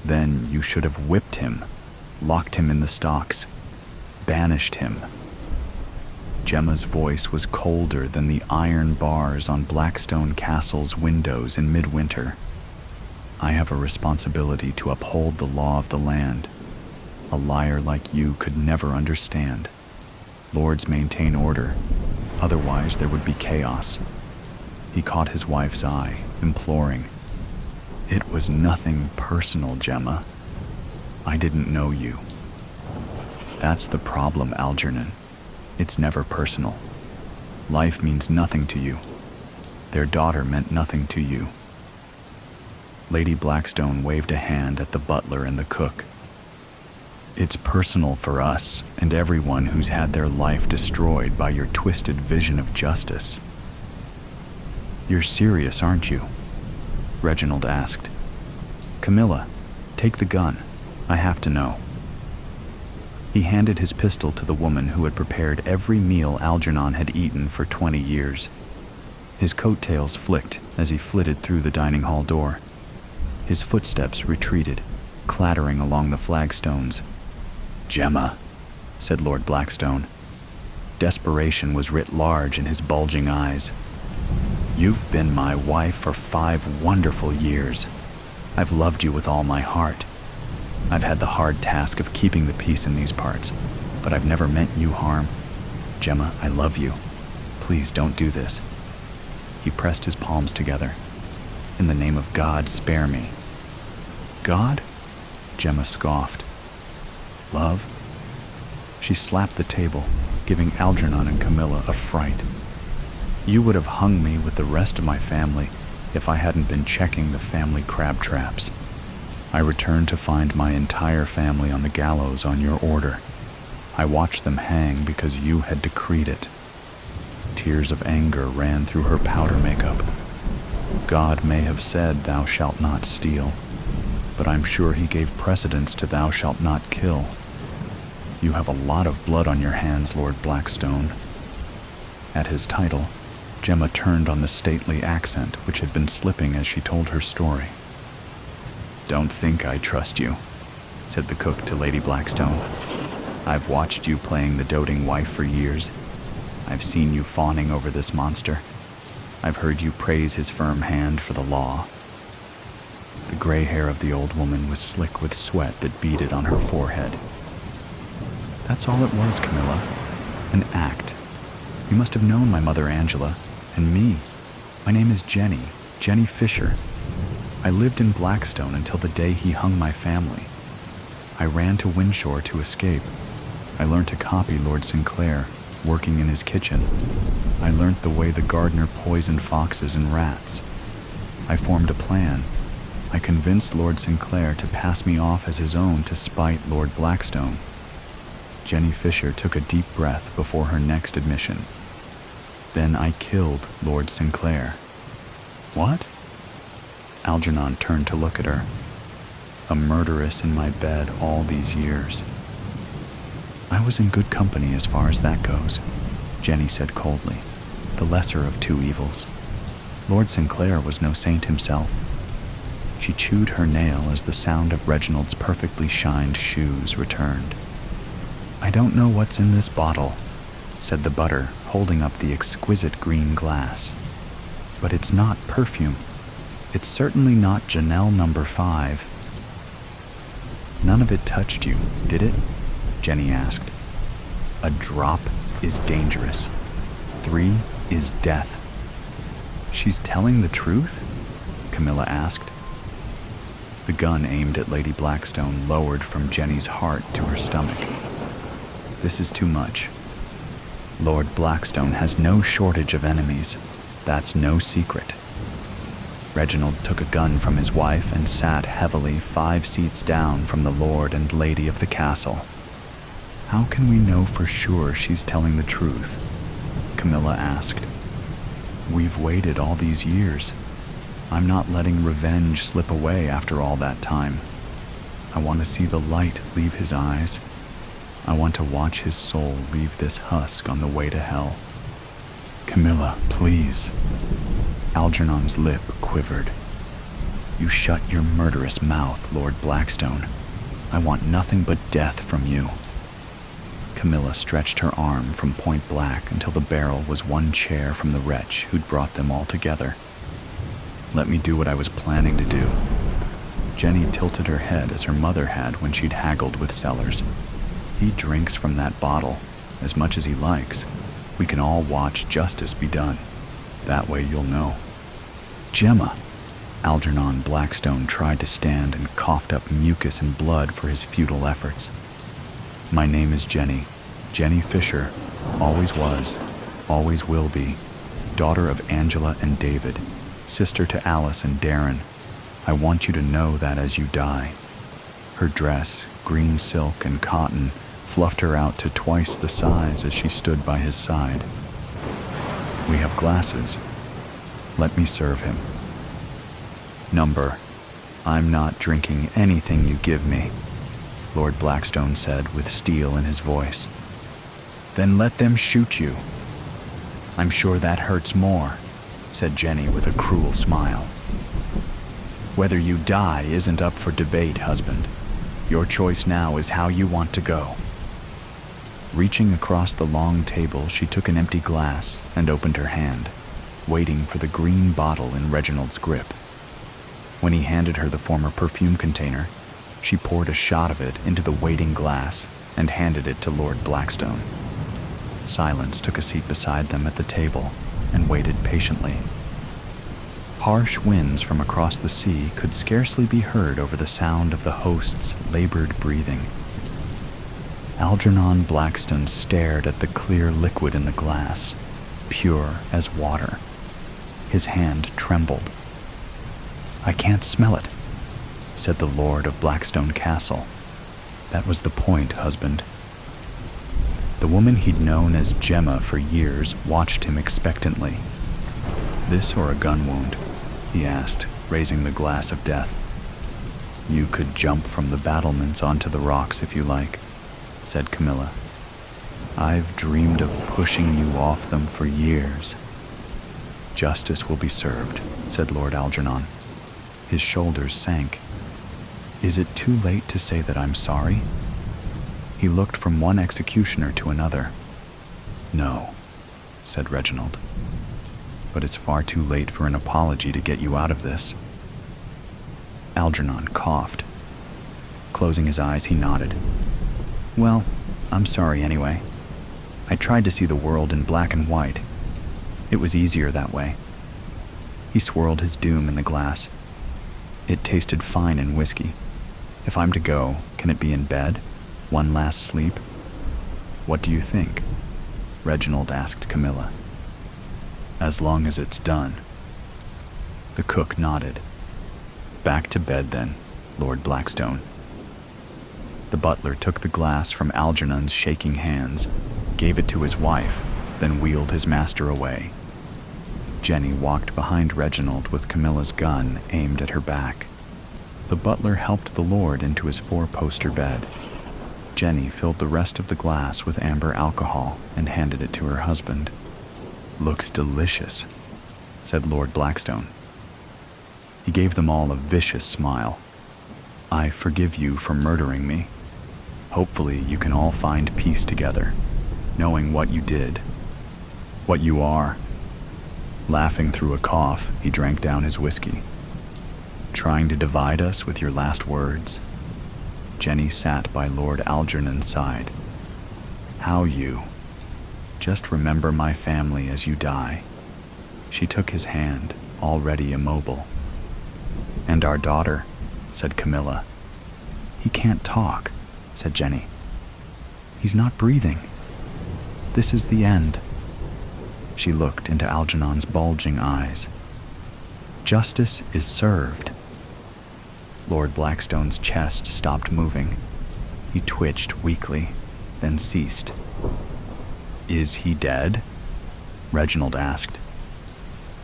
Then you should have whipped him, locked him in the stocks, banished him. Gemma's voice was colder than the iron bars on Blackstone Castle's windows in midwinter. I have a responsibility to uphold the law of the land. A liar like you could never understand. Lords maintain order, otherwise there would be chaos. He caught his wife's eye, imploring. It was nothing personal, Gemma. I didn't know you. That's the problem, Algernon. It's never personal. Life means nothing to you. Their daughter meant nothing to you. Lady Blackstone waved a hand at the butler and the cook. It's personal for us and everyone who's had their life destroyed by your twisted vision of justice. You're serious, aren't you? Reginald asked. Camilla, take the gun. I have to know. He handed his pistol to the woman who had prepared every meal Algernon had eaten for 20 years. His coattails flicked as he flitted through the dining hall door. His footsteps retreated, clattering along the flagstones. Gemma, said Lord Blackstone. Desperation was writ large in his bulging eyes. You've been my wife for 5 wonderful years. I've loved you with all my heart. I've had the hard task of keeping the peace in these parts, but I've never meant you harm. Gemma, I love you. Please don't do this. He pressed his palms together. In the name of God, spare me. God? Gemma scoffed. Love? She slapped the table, giving Algernon and Camilla a fright. You would have hung me with the rest of my family if I hadn't been checking the family crab traps. I returned to find my entire family on the gallows on your order. I watched them hang because you had decreed it. Tears of anger ran through her powder makeup. God may have said, "Thou shalt not steal," but I'm sure he gave precedence to "Thou shalt not kill." You have a lot of blood on your hands, Lord Blackstone. At his title, Gemma turned on the stately accent which had been slipping as she told her story. "Don't think I trust you," said the cook to Lady Blackstone. "I've watched you playing the doting wife for years. I've seen you fawning over this monster. I've heard you praise his firm hand for the law." The gray hair of the old woman was slick with sweat that beaded on her forehead. "That's all it was, Camilla. An act. You must have known my mother Angela, and me. My name is Jenny Fisher. I lived in Blackstone until the day he hung my family. I ran to Winshore to escape. I learned to copy Lord Sinclair, working in his kitchen. I learned the way the gardener poisoned foxes and rats. I formed a plan. I convinced Lord Sinclair to pass me off as his own to spite Lord Blackstone." Jenny Fisher took a deep breath before her next admission. "Then I killed Lord Sinclair." "What?" Algernon turned to look at her. "A murderess in my bed all these years." "I was in good company as far as that goes," Jenny said coldly, "the lesser of two evils. Lord Sinclair was no saint himself." She chewed her nail as the sound of Reginald's perfectly shined shoes returned. "I don't know what's in this bottle," said the butter, holding up the exquisite green glass. "But it's not perfume. It's certainly not Janelle number 5. "None of it touched you, did it?" Jenny asked. "A drop is dangerous. 3 is death." "She's telling the truth?" Camilla asked. The gun aimed at Lady Blackstone lowered from Jenny's heart to her stomach. "This is too much. Lord Blackstone has no shortage of enemies. That's no secret." Reginald took a gun from his wife and sat heavily 5 seats down from the lord and lady of the castle. "How can we know for sure she's telling the truth?" Camilla asked. "We've waited all these years. I'm not letting revenge slip away after all that time. I want to see the light leave his eyes. I want to watch his soul leave this husk on the way to hell." "Camilla, please." Algernon's lip quivered. "You shut your murderous mouth, Lord Blackstone. I want nothing but death from you." Camilla stretched her arm from point blank until the barrel was 1 chair from the wretch who'd brought them all together. "Let me do what I was planning to do." Jenny tilted her head as her mother had when she'd haggled with Sellers. "He drinks from that bottle, as much as he likes. We can all watch justice be done. That way you'll know." "Gemma!" Algernon Blackstone tried to stand and coughed up mucus and blood for his futile efforts. "My name is Jenny Fisher. Always was, always will be. Daughter of Angela and David. Sister to Alice and Darren. I want you to know that as you die." Her dress, green silk and cotton, fluffed her out to twice the size as she stood by his side. "We have glasses. Let me serve him." "Number, I'm not drinking anything you give me," Lord Blackstone said with steel in his voice. "Then let them shoot you." "I'm sure that hurts more," said Jenny with a cruel smile. "Whether you die isn't up for debate, husband. Your choice now is how you want to go." Reaching across the long table, she took an empty glass and opened her hand, waiting for the green bottle in Reginald's grip. When he handed her the former perfume container, she poured a shot of it into the waiting glass and handed it to Lord Blackstone. Silence took a seat beside them at the table and waited patiently. Harsh winds from across the sea could scarcely be heard over the sound of the host's labored breathing. Algernon Blackstone stared at the clear liquid in the glass, pure as water. His hand trembled. "I can't smell it." said the Lord of Blackstone Castle. That was the point, husband. The woman he'd known as Gemma for years watched him expectantly. This or a gun wound? He asked, raising the glass of death. You could jump from the battlements onto the rocks if you like, said Camilla. I've dreamed of pushing you off them for years. Justice will be served, said Lord Algernon. His shoulders sank. Is it too late to say that I'm sorry? He looked from one executioner to another. No, said Reginald. But it's far too late for an apology to get you out of this. Algernon coughed. Closing his eyes, he nodded. Well, I'm sorry anyway. I tried to see the world in black and white. It was easier that way. He swirled his doom in the glass. It tasted fine in whiskey. If I'm to go, can it be in bed? One last sleep? What do you think? Reginald asked Camilla. As long as it's done. The cook nodded. Back to bed then, Lord Blackstone. The butler took the glass from Algernon's shaking hands, gave it to his wife, then wheeled his master away. Jenny walked behind Reginald with Camilla's gun aimed at her back. The butler helped the lord into his four-poster bed. Jenny filled the rest of the glass with amber alcohol and handed it to her husband. Looks delicious, said Lord Blackstone. He gave them all a vicious smile. I forgive you for murdering me. Hopefully you can all find peace together, knowing what you did, what you are. Laughing through a cough, he drank down his whiskey. Trying to divide us with your last words? Jenny sat by Lord Algernon's side. How you? Just remember my family as you die. She took his hand, already immobile. And our daughter, said Camilla. He can't talk, said Jenny. He's not breathing. This is the end. She looked into Algernon's bulging eyes. Justice is served. Lord Blackstone's chest stopped moving. He twitched weakly, then ceased. Is he dead? Reginald asked.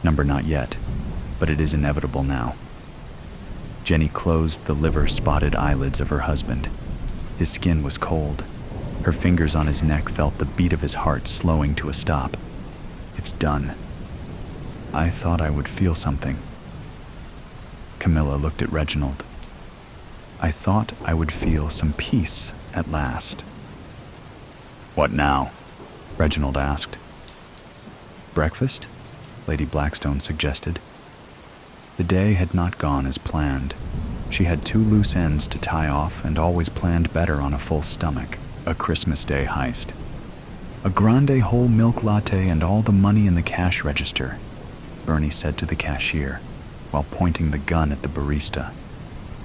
Number not yet, but it is inevitable now. Jenny closed the liver-spotted eyelids of her husband. His skin was cold. Her fingers on his neck felt the beat of his heart slowing to a stop. It's done. I thought I would feel something. Camilla looked at Reginald. I thought I would feel some peace at last. What now? Reginald asked. Breakfast? Lady Blackstone suggested. The day had not gone as planned. She had 2 loose ends to tie off and always planned better on a full stomach. A Christmas Day Heist. A grande whole milk latte and all the money in the cash register, Bernie said to the cashier, while pointing the gun at the barista.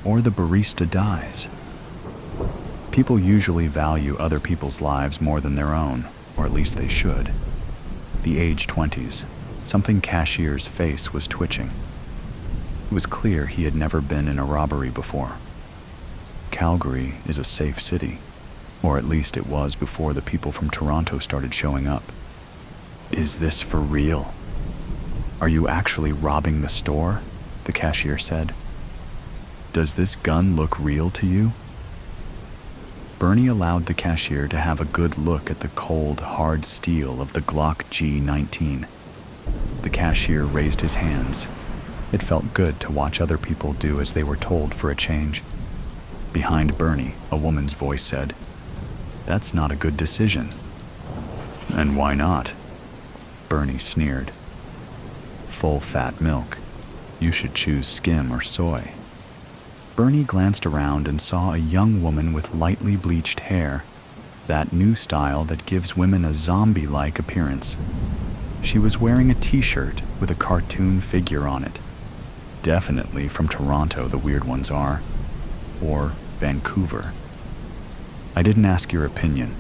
Or the barista dies. People usually value other people's lives more than their own, or at least they should. The age 20s, something cashier's face was twitching. It was clear he had never been in a robbery before. Calgary is a safe city, or at least it was before the people from Toronto started showing up. Is this for real? Are you actually robbing the store? The cashier said. Does this gun look real to you? Bernie allowed the cashier to have a good look at the cold, hard steel of the Glock G19. The cashier raised his hands. It felt good to watch other people do as they were told for a change. Behind Bernie, a woman's voice said, That's not a good decision. And why not? Bernie sneered. Full-fat milk. You should choose skim or soy. Bernie glanced around and saw a young woman with lightly bleached hair, that new style that gives women a zombie-like appearance. She was wearing a t-shirt with a cartoon figure on it. Definitely from Toronto, the weird ones are. Or Vancouver. I didn't ask your opinion.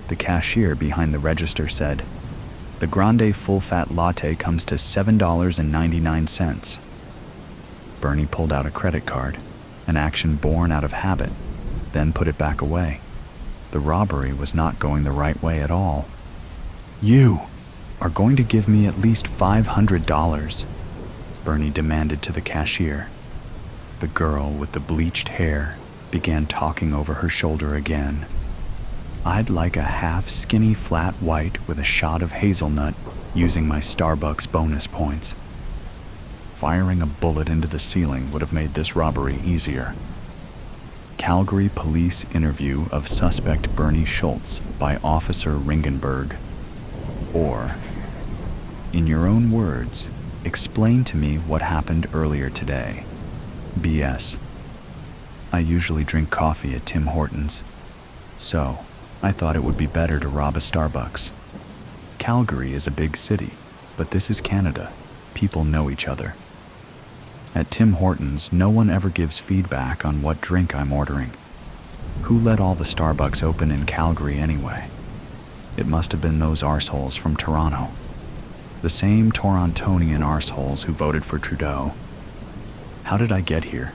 The cashier behind the register said, The grande full-fat latte comes to $7.99. Bernie pulled out a credit card, an action born out of habit, then put it back away. The robbery was not going the right way at all. "You are going to give me at least $500, Bernie demanded to the cashier. The girl with the bleached hair began talking over her shoulder again. "I'd like a half skinny flat white with a shot of hazelnut using my Starbucks bonus points." Firing a bullet into the ceiling would have made this robbery easier. Calgary police interview of suspect Bernie Schultz by Officer Ringenberg. Or, in your own words, explain to me what happened earlier today. BS. I usually drink coffee at Tim Hortons, so I thought it would be better to rob a Starbucks. Calgary is a big city, but this is Canada. People know each other. At Tim Hortons, no one ever gives feedback on what drink I'm ordering. Who let all the Starbucks open in Calgary anyway? It must have been those arseholes from Toronto. The same Torontonian arseholes who voted for Trudeau. How did I get here?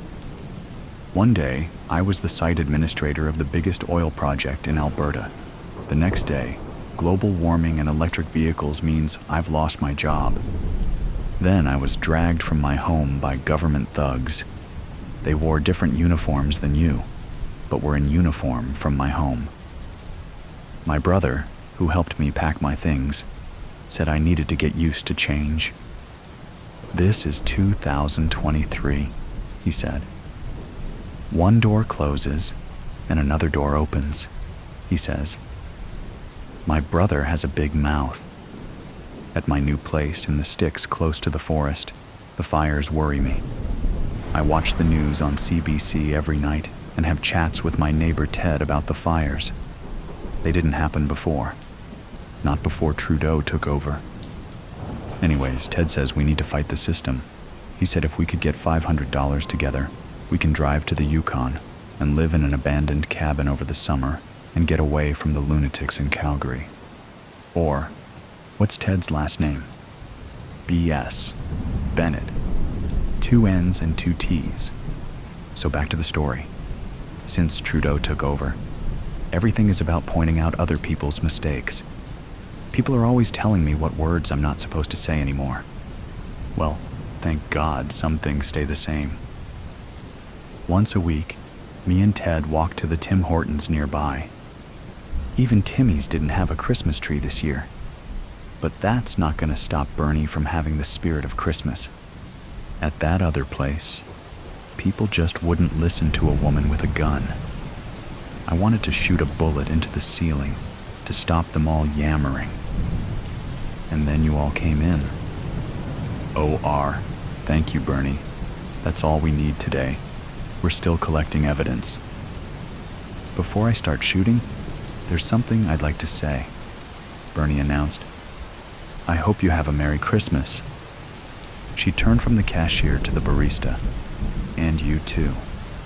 One day, I was the site administrator of the biggest oil project in Alberta. The next day, global warming and electric vehicles means I've lost my job. Then I was dragged from my home by government thugs. They wore different uniforms than you, but were in uniform from my home. My brother, who helped me pack my things, said I needed to get used to change. "This is 2023, he said. "One door closes and another door opens," he says. My brother has a big mouth. At my new place in the sticks close to the forest, the fires worry me. I watch the news on CBC every night and have chats with my neighbor Ted about the fires. They didn't happen before. Not before Trudeau took over. Anyways, Ted says we need to fight the system. He said if we could get $500 together, we can drive to the Yukon and live in an abandoned cabin over the summer and get away from the lunatics in Calgary. Or, what's Ted's last name? BS. Bennett. 2 N's and 2 T's. So back to the story. Since Trudeau took over, everything is about pointing out other people's mistakes. People are always telling me what words I'm not supposed to say anymore. Well, thank God some things stay the same. Once a week, me and Ted walk to the Tim Hortons nearby. Even Timmy's didn't have a Christmas tree this year. But that's not going to stop Bernie from having the spirit of Christmas. At that other place, people just wouldn't listen to a woman with a gun. I wanted to shoot a bullet into the ceiling to stop them all yammering. And then you all came in. OR. Thank you, Bernie. That's all we need today. We're still collecting evidence. Before I start shooting, there's something I'd like to say, Bernie announced. I hope you have a Merry Christmas. She turned from the cashier to the barista. And you too.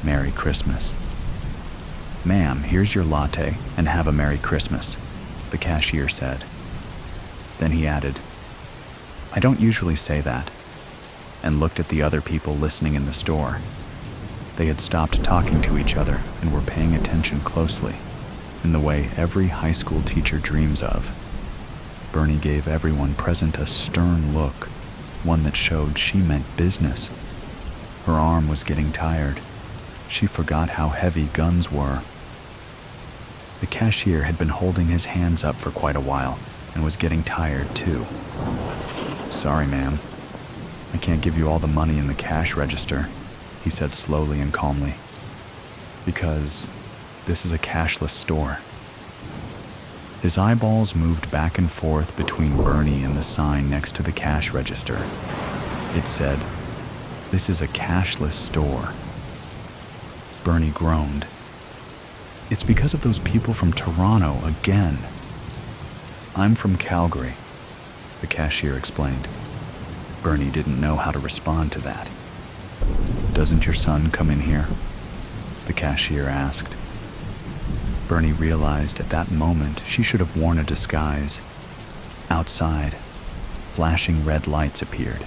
Merry Christmas. Ma'am, here's your latte and have a Merry Christmas, the cashier said. Then he added, I don't usually say that, and looked at the other people listening in the store. They had stopped talking to each other and were paying attention closely, in the way every high school teacher dreams of. Bernie gave everyone present a stern look, one that showed she meant business. Her arm was getting tired. She forgot how heavy guns were. The cashier had been holding his hands up for quite a while and was getting tired too. Sorry, ma'am. I can't give you all the money in the cash register, he said slowly and calmly, because this is a cashless store. His eyeballs moved back and forth between Bernie and the sign next to the cash register. It said, "This is a cashless store." Bernie groaned. It's because of those people from Toronto again. I'm from Calgary, the cashier explained. Bernie didn't know how to respond to that. Doesn't your son come in here? The cashier asked. Bernie realized at that moment she should have worn a disguise. Outside, flashing red lights appeared.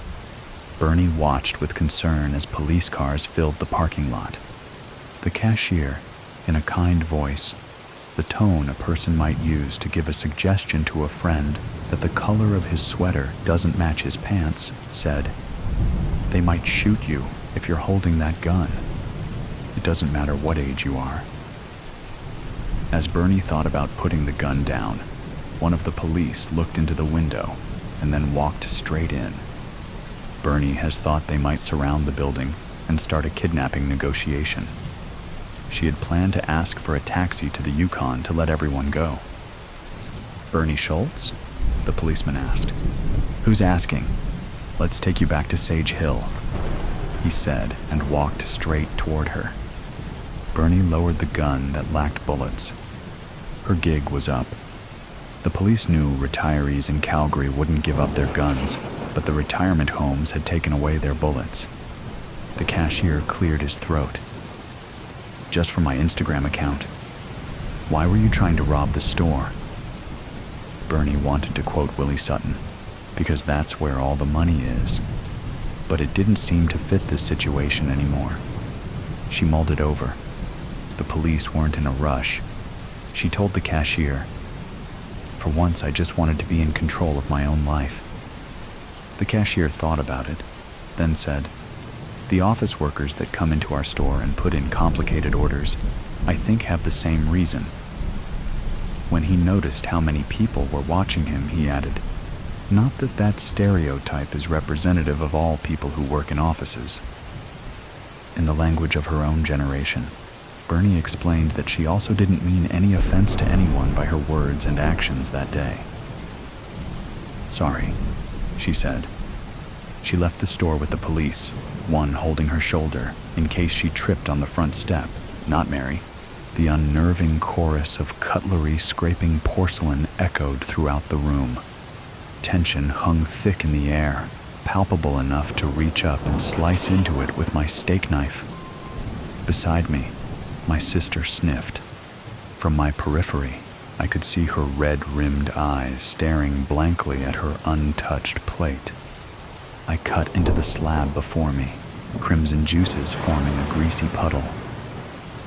Bernie watched with concern as police cars filled the parking lot. The cashier, in a kind voice, the tone a person might use to give a suggestion to a friend that the color of his sweater doesn't match his pants, said, "They might shoot you if you're holding that gun. It doesn't matter what age you are." As Bernie thought about putting the gun down, one of the police looked into the window and then walked straight in. Bernie has thought they might surround the building and start a kidnapping negotiation. She had planned to ask for a taxi to the Yukon to let everyone go. "Bernie Schultz?" the policeman asked. "Who's asking? Let's take you back to Sage Hill," he said and walked straight toward her. Bernie lowered the gun that lacked bullets. Her gig was up. The police knew retirees in Calgary wouldn't give up their guns, but the retirement homes had taken away their bullets. The cashier cleared his throat. "Just for my Instagram account. Why were you trying to rob the store?" Bernie wanted to quote Willie Sutton, because that's where all the money is. But it didn't seem to fit this situation anymore. She mulled it over. The police weren't in a rush. She told the cashier, "For once, I just wanted to be in control of my own life." The cashier thought about it, then said, "The office workers that come into our store and put in complicated orders, I think have the same reason." When he noticed how many people were watching him, he added, "Not that that stereotype is representative of all people who work in offices." In the language of her own generation, Bernie explained that she also didn't mean any offense to anyone by her words and actions that day. "Sorry," she said. She left the store with the police, one holding her shoulder in case she tripped on the front step, not Mary. The unnerving chorus of cutlery scraping porcelain echoed throughout the room. Tension hung thick in the air, palpable enough to reach up and slice into it with my steak knife. Beside me, my sister sniffed. From my periphery, I could see her red-rimmed eyes staring blankly at her untouched plate. I cut into the slab before me, crimson juices forming a greasy puddle.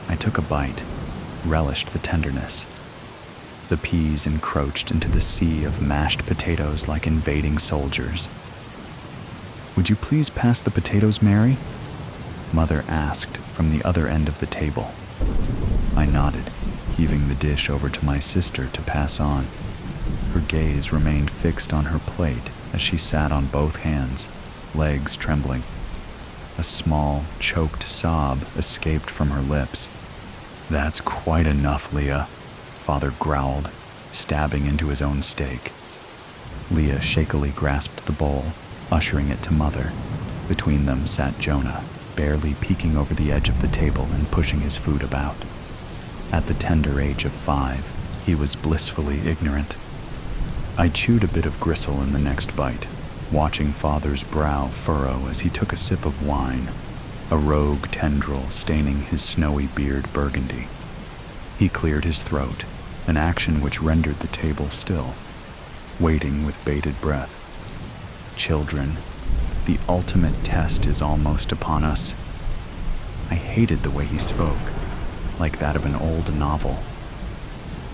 I took a bite, relished the tenderness. The peas encroached into the sea of mashed potatoes like invading soldiers. "Would you please pass the potatoes, Mary?" Mother asked from the other end of the table. I nodded, heaving the dish over to my sister to pass on. Her gaze remained fixed on her plate as she sat on both hands, legs trembling. A small, choked sob escaped from her lips. "That's quite enough, Leah," Father growled, stabbing into his own steak. Leah shakily grasped the bowl, ushering it to Mother. Between them sat Jonah, barely peeking over the edge of the table and pushing his food about. At the tender age of 5, he was blissfully ignorant. I chewed a bit of gristle in the next bite, watching Father's brow furrow as he took a sip of wine, a rogue tendril staining his snowy beard burgundy. He cleared his throat, an action which rendered the table still, waiting with bated breath. Children, the ultimate test is almost upon us. I hated the way he spoke, like that of an old novel.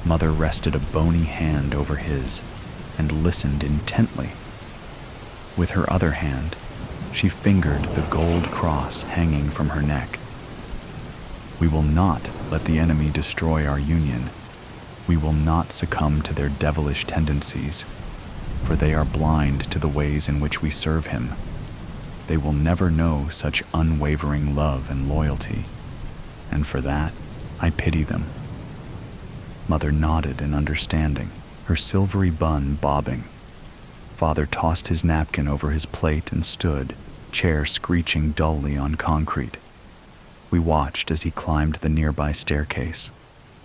Mother rested a bony hand over his and listened intently. With her other hand, she fingered the gold cross hanging from her neck. "We will not let the enemy destroy our union. We will not succumb to their devilish tendencies, for they are blind to the ways in which we serve him. They will never know such unwavering love and loyalty, and for that, I pity them." Mother nodded in understanding, her silvery bun bobbing. Father tossed his napkin over his plate and stood, chair screeching dully on concrete. We watched as he climbed the nearby staircase.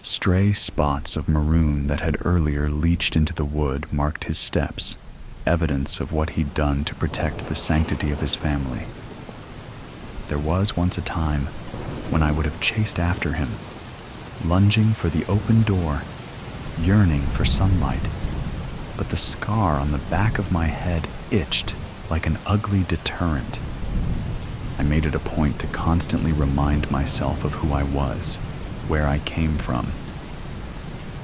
Stray spots of maroon that had earlier leached into the wood marked his steps, evidence of what he'd done to protect the sanctity of his family. There was once a time when I would have chased after him, lunging for the open door, yearning for sunlight, but the scar on the back of my head itched like an ugly deterrent. I made it a point to constantly remind myself of who I was, where I came from.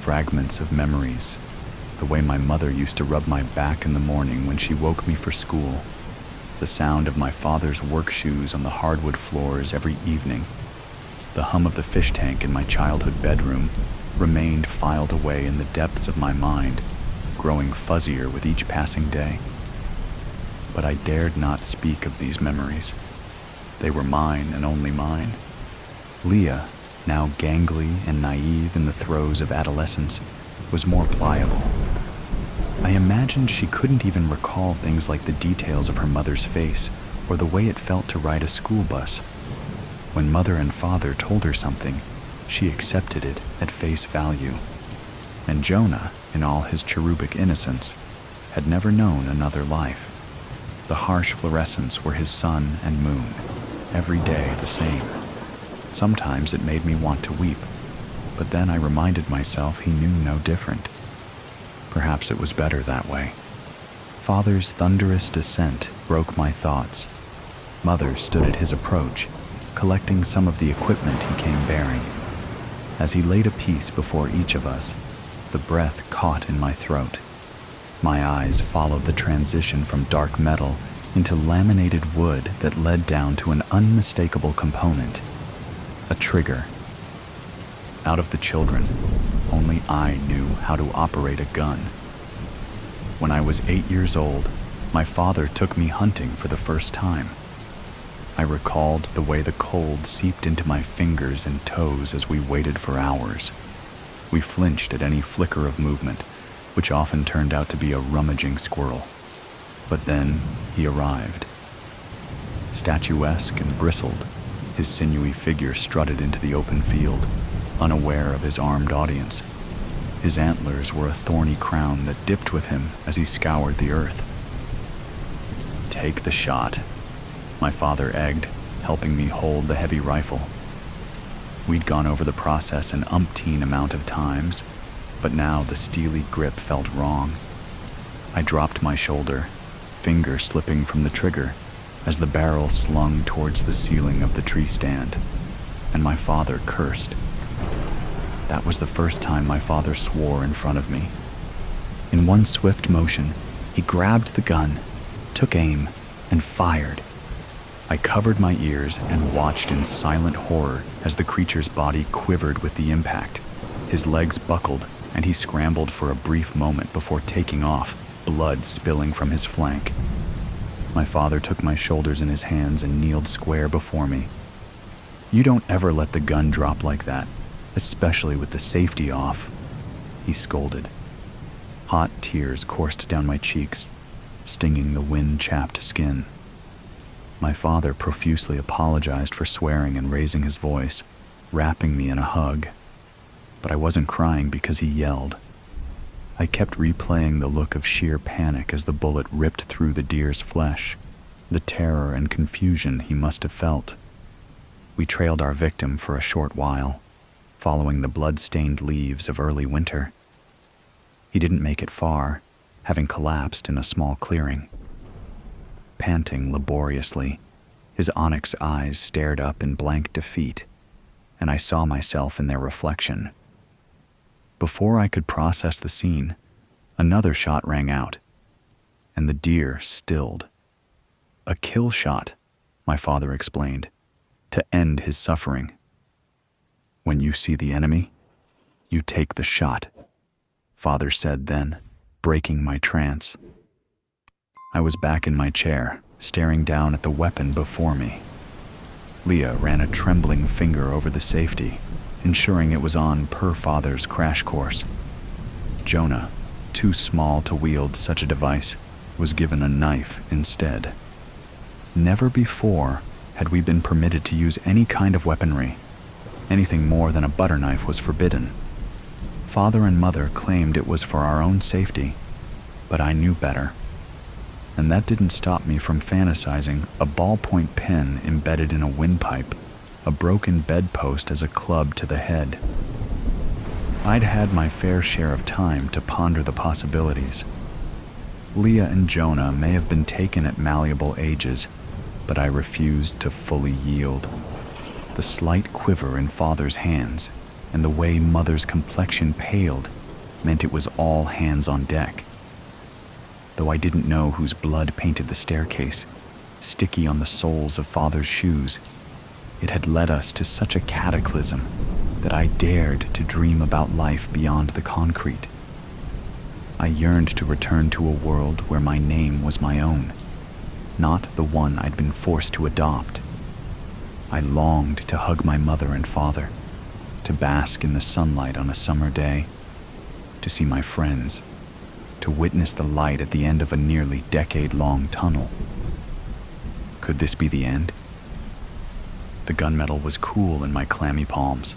Fragments of memories, the way my mother used to rub my back in the morning when she woke me for school, the sound of my father's work shoes on the hardwood floors every evening, the hum of the fish tank in my childhood bedroom remained filed away in the depths of my mind, growing fuzzier with each passing day. But I dared not speak of these memories. They were mine and only mine. Leah, now gangly and naive in the throes of adolescence, was more pliable. I imagined she couldn't even recall things like the details of her mother's face or the way it felt to ride a school bus. When mother and father told her something, she accepted it at face value. And Jonah, in all his cherubic innocence, had never known another life. The harsh fluorescents were his sun and moon, every day the same. Sometimes it made me want to weep, but then I reminded myself he knew no different. Perhaps it was better that way. Father's thunderous descent broke my thoughts. Mother stood at his approach, collecting some of the equipment he came bearing. As he laid a piece before each of us, the breath caught in my throat. My eyes followed the transition from dark metal into laminated wood that led down to an unmistakable component, a trigger. Out of the children, only I knew how to operate a gun. When I was 8 years old, my father took me hunting for the first time. I recalled the way the cold seeped into my fingers and toes as we waited for hours. We flinched at any flicker of movement, which often turned out to be a rummaging squirrel. But then he arrived. Statuesque and bristled, his sinewy figure strutted into the open field, unaware of his armed audience. His antlers were a thorny crown that dipped with him as he scoured the earth. "Take the shot," my father egged, helping me hold the heavy rifle. We'd gone over the process an umpteen amount of times, but now the steely grip felt wrong. I dropped my shoulder, finger slipping from the trigger as the barrel slung towards the ceiling of the tree stand, and my father cursed. That was the first time my father swore in front of me. In one swift motion, he grabbed the gun, took aim, and fired. I covered my ears and watched in silent horror as the creature's body quivered with the impact. His legs buckled, and he scrambled for a brief moment before taking off, blood spilling from his flank. My father took my shoulders in his hands and kneeled square before me. "You don't ever let the gun drop like that, especially with the safety off," he scolded. Hot tears coursed down my cheeks, stinging the wind-chapped skin. My father profusely apologized for swearing and raising his voice, wrapping me in a hug. But I wasn't crying because he yelled. I kept replaying the look of sheer panic as the bullet ripped through the deer's flesh, the terror and confusion he must have felt. We trailed our victim for a short while, following the blood-stained leaves of early winter. He didn't make it far, having collapsed in a small clearing. Panting laboriously, his onyx eyes stared up in blank defeat, and I saw myself in their reflection. Before I could process the scene, another shot rang out, and the deer stilled. "A kill shot," my father explained, "to end his suffering. When you see the enemy, you take the shot," Father said then, breaking my trance. I was back in my chair, staring down at the weapon before me. Leah ran a trembling finger over the safety, ensuring it was on per Father's crash course. Jonah, too small to wield such a device, was given a knife instead. Never before had we been permitted to use any kind of weaponry. Anything more than a butter knife was forbidden. Father and Mother claimed it was for our own safety, but I knew better. And that didn't stop me from fantasizing a ballpoint pen embedded in a windpipe, a broken bedpost as a club to the head. I'd had my fair share of time to ponder the possibilities. Leah and Jonah may have been taken at malleable ages, but I refused to fully yield. The slight quiver in Father's hands and the way Mother's complexion paled meant it was all hands on deck. Though I didn't know whose blood painted the staircase, sticky on the soles of Father's shoes, it had led us to such a cataclysm that I dared to dream about life beyond the concrete. I yearned to return to a world where my name was my own, not the one I'd been forced to adopt. I longed to hug my mother and father, to bask in the sunlight on a summer day, to see my friends, to witness the light at the end of a nearly decade-long tunnel. Could this be the end? The gunmetal was cool in my clammy palms.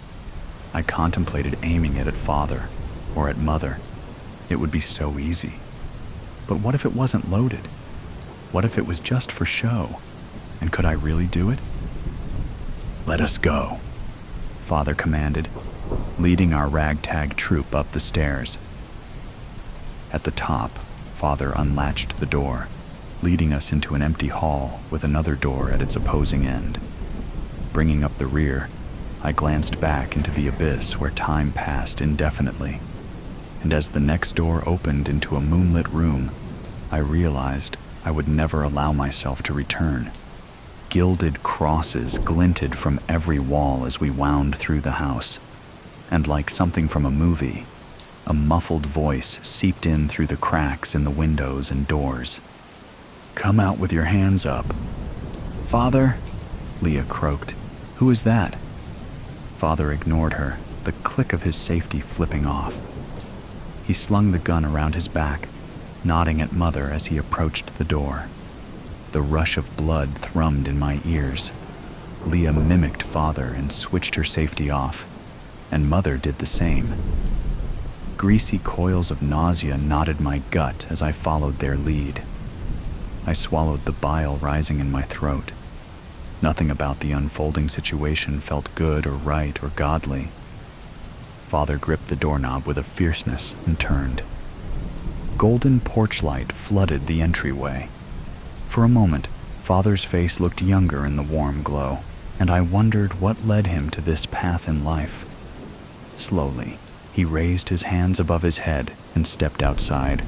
I contemplated aiming it at Father or at Mother. It would be so easy. But what if it wasn't loaded? What if it was just for show? And could I really do it? "Let us go," Father commanded, leading our ragtag troop up the stairs. At the top, Father unlatched the door, leading us into an empty hall with another door at its opposing end. Bringing up the rear, I glanced back into the abyss where time passed indefinitely. And as the next door opened into a moonlit room, I realized I would never allow myself to return. Gilded crosses glinted from every wall as we wound through the house, and like something from a movie, a muffled voice seeped in through the cracks in the windows and doors. "Come out with your hands up." "Father," Leah croaked. "Who is that?" Father ignored her, the click of his safety flipping off. He slung the gun around his back, nodding at Mother as he approached the door. The rush of blood thrummed in my ears. Leah mimicked Father and switched her safety off, and Mother did the same. Greasy coils of nausea knotted my gut as I followed their lead. I swallowed the bile rising in my throat. Nothing about the unfolding situation felt good or right or godly. Father gripped the doorknob with a fierceness and turned. Golden porch light flooded the entryway. For a moment, Father's face looked younger in the warm glow, and I wondered what led him to this path in life. Slowly, he raised his hands above his head and stepped outside.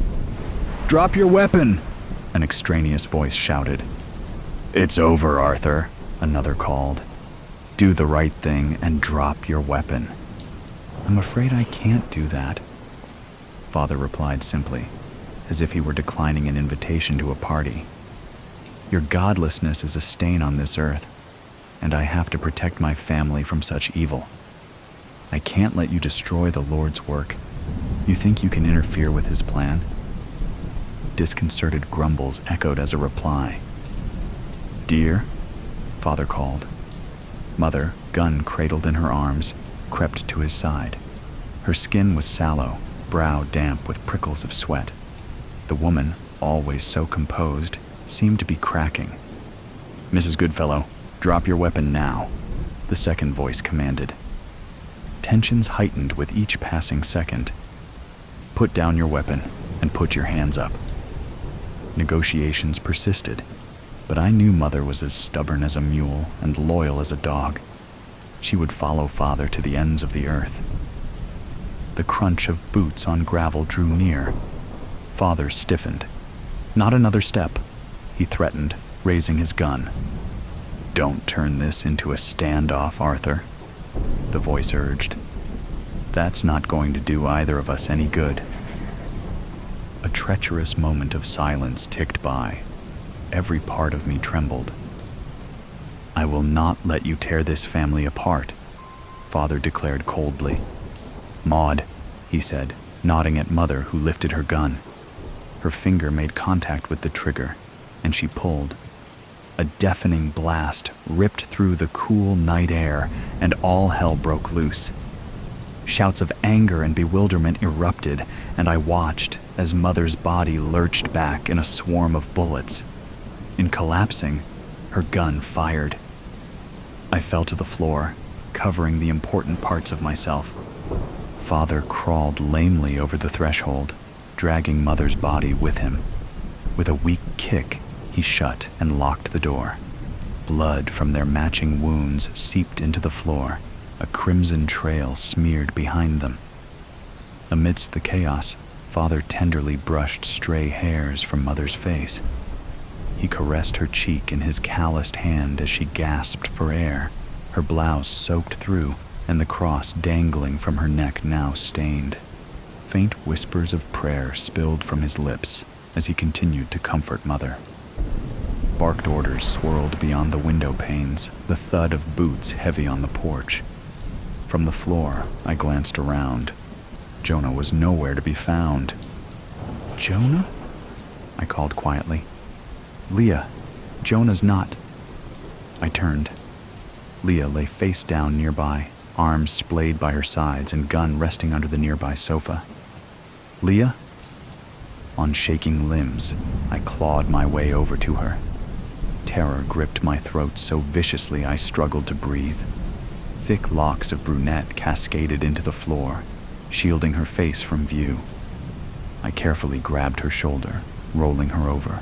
"Drop your weapon!" an extraneous voice shouted. "It's over, Arthur," another called. "Do the right thing and drop your weapon." "I'm afraid I can't do that," Father replied simply, as if he were declining an invitation to a party. "Your godlessness is a stain on this earth, and I have to protect my family from such evil. I can't let you destroy the Lord's work. You think you can interfere with his plan?" Disconcerted grumbles echoed as a reply. "Dear?" Father called. Mother, gun cradled in her arms, crept to his side. Her skin was sallow, brow damp with prickles of sweat. The woman, always so composed, seemed to be cracking. "Mrs. Goodfellow, drop your weapon now," the second voice commanded. Tensions heightened with each passing second. "Put down your weapon and put your hands up." Negotiations persisted, but I knew Mother was as stubborn as a mule and loyal as a dog. She would follow Father to the ends of the earth. The crunch of boots on gravel drew near. Father stiffened. "Not another step," he threatened, raising his gun. "Don't turn this into a standoff, Arthur," the voice urged. "That's not going to do either of us any good." A treacherous moment of silence ticked by. Every part of me trembled. "I will not let you tear this family apart," Father declared coldly. "Maud," he said, nodding at Mother, who lifted her gun. Her finger made contact with the trigger, and she pulled. A deafening blast ripped through the cool night air, and all hell broke loose. Shouts of anger and bewilderment erupted, and I watched as Mother's body lurched back in a swarm of bullets. In collapsing, her gun fired. I fell to the floor, covering the important parts of myself. Father crawled lamely over the threshold, dragging Mother's body with him. With a weak kick, he shut and locked the door. Blood from their matching wounds seeped into the floor, a crimson trail smeared behind them. Amidst the chaos, Father tenderly brushed stray hairs from Mother's face. He caressed her cheek in his calloused hand as she gasped for air, her blouse soaked through and the cross dangling from her neck now stained. Faint whispers of prayer spilled from his lips as he continued to comfort Mother. Barked orders swirled beyond the window panes, the thud of boots heavy on the porch. From the floor, I glanced around. Jonah was nowhere to be found. "Jonah?" I called quietly. "Leah, Jonah's not." I turned. Leah lay face down nearby, arms splayed by her sides and gun resting under the nearby sofa. "Leah?" On shaking limbs, I clawed my way over to her. Terror gripped my throat so viciously I struggled to breathe. Thick locks of brunette cascaded into the floor, shielding her face from view. I carefully grabbed her shoulder, rolling her over.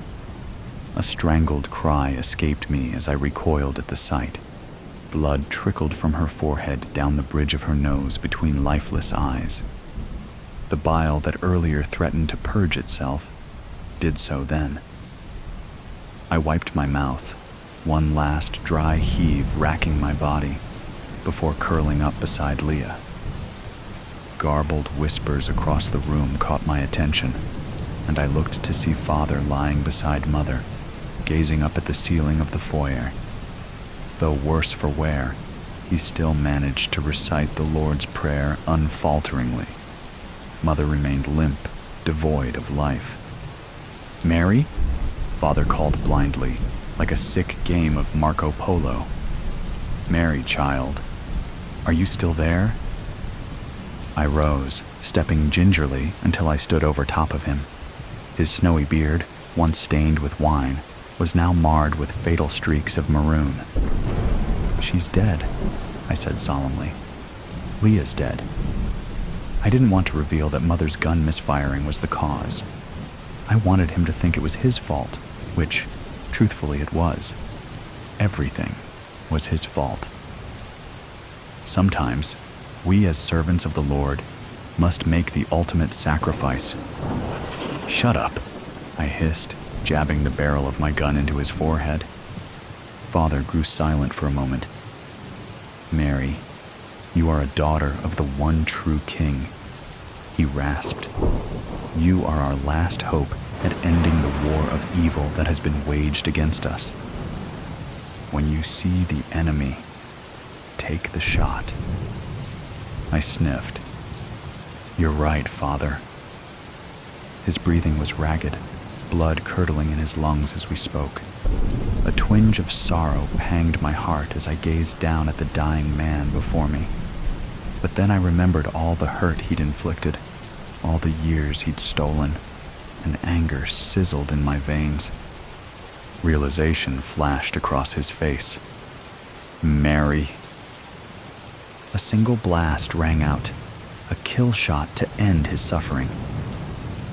A strangled cry escaped me as I recoiled at the sight. Blood trickled from her forehead down the bridge of her nose between lifeless eyes. The bile that earlier threatened to purge itself did so then. I wiped my mouth, one last dry heave racking my body, before curling up beside Leah. Garbled whispers across the room caught my attention, and I looked to see Father lying beside Mother, gazing up at the ceiling of the foyer. Though worse for wear, he still managed to recite the Lord's Prayer unfalteringly. Mother remained limp, devoid of life. "Mary?" Father called blindly, like a sick game of Marco Polo. "Mary, child, are you still there?" I rose, stepping gingerly until I stood over top of him. His snowy beard, once stained with wine, was now marred with fatal streaks of maroon. "She's dead," I said solemnly. "Leah's dead." I didn't want to reveal that Mother's gun misfiring was the cause. I wanted him to think it was his fault, which, truthfully, it was. Everything was his fault. Sometimes, we as servants of the Lord must make the ultimate sacrifice. "Shut up," I hissed, jabbing the barrel of my gun into his forehead. Father grew silent for a moment. "Mary, you are a daughter of the one true King," he rasped. "You are our last hope at ending the war of evil that has been waged against us. When you see the enemy, take the shot." I sniffed. "You're right, Father." His breathing was ragged, blood curdling in his lungs as we spoke. A twinge of sorrow panged my heart as I gazed down at the dying man before me. But then I remembered all the hurt he'd inflicted, all the years he'd stolen, and anger sizzled in my veins. Realization flashed across his face. "Mary." A single blast rang out, a kill shot to end his suffering.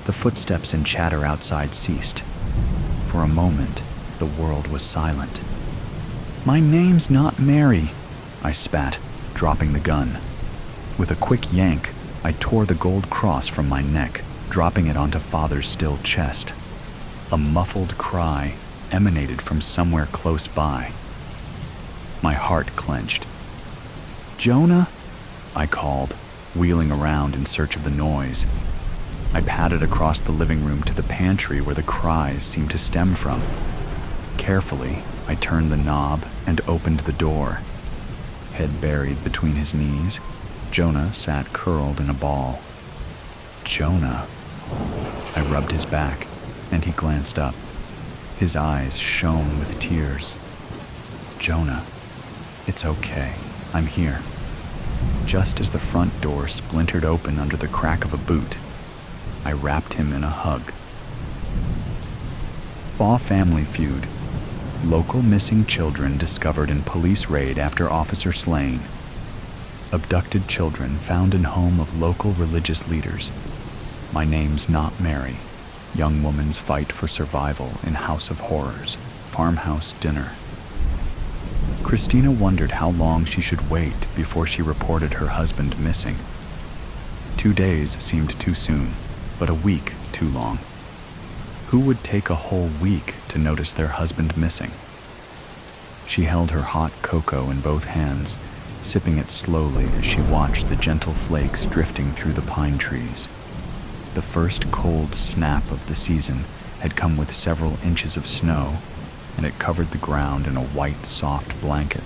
The footsteps and chatter outside ceased. For a moment, the world was silent. "My name's not Mary," I spat, dropping the gun. With a quick yank, I tore the gold cross from my neck, dropping it onto Father's still chest. A muffled cry emanated from somewhere close by. My heart clenched. "Jonah?" I called, wheeling around in search of the noise. I padded across the living room to the pantry where the cries seemed to stem from. Carefully, I turned the knob and opened the door. Head buried between his knees, Jonah sat curled in a ball. "Jonah?" I rubbed his back, and he glanced up. His eyes shone with tears. "Jonah, it's okay. I'm here." Just as the front door splintered open under the crack of a boot, I wrapped him in a hug. Fall family feud. Local missing children discovered in police raid after officer slain. Abducted children found in home of local religious leaders. My name's not Mary. Young woman's fight for survival in House of Horrors, Farmhouse Dinner. Christina wondered how long she should wait before she reported her husband missing. 2 days seemed too soon, but a week too long. Who would take a whole week to notice their husband missing? She held her hot cocoa in both hands, sipping it slowly as she watched the gentle flakes drifting through the pine trees. The first cold snap of the season had come with several inches of snow, and it covered the ground in a white, soft blanket.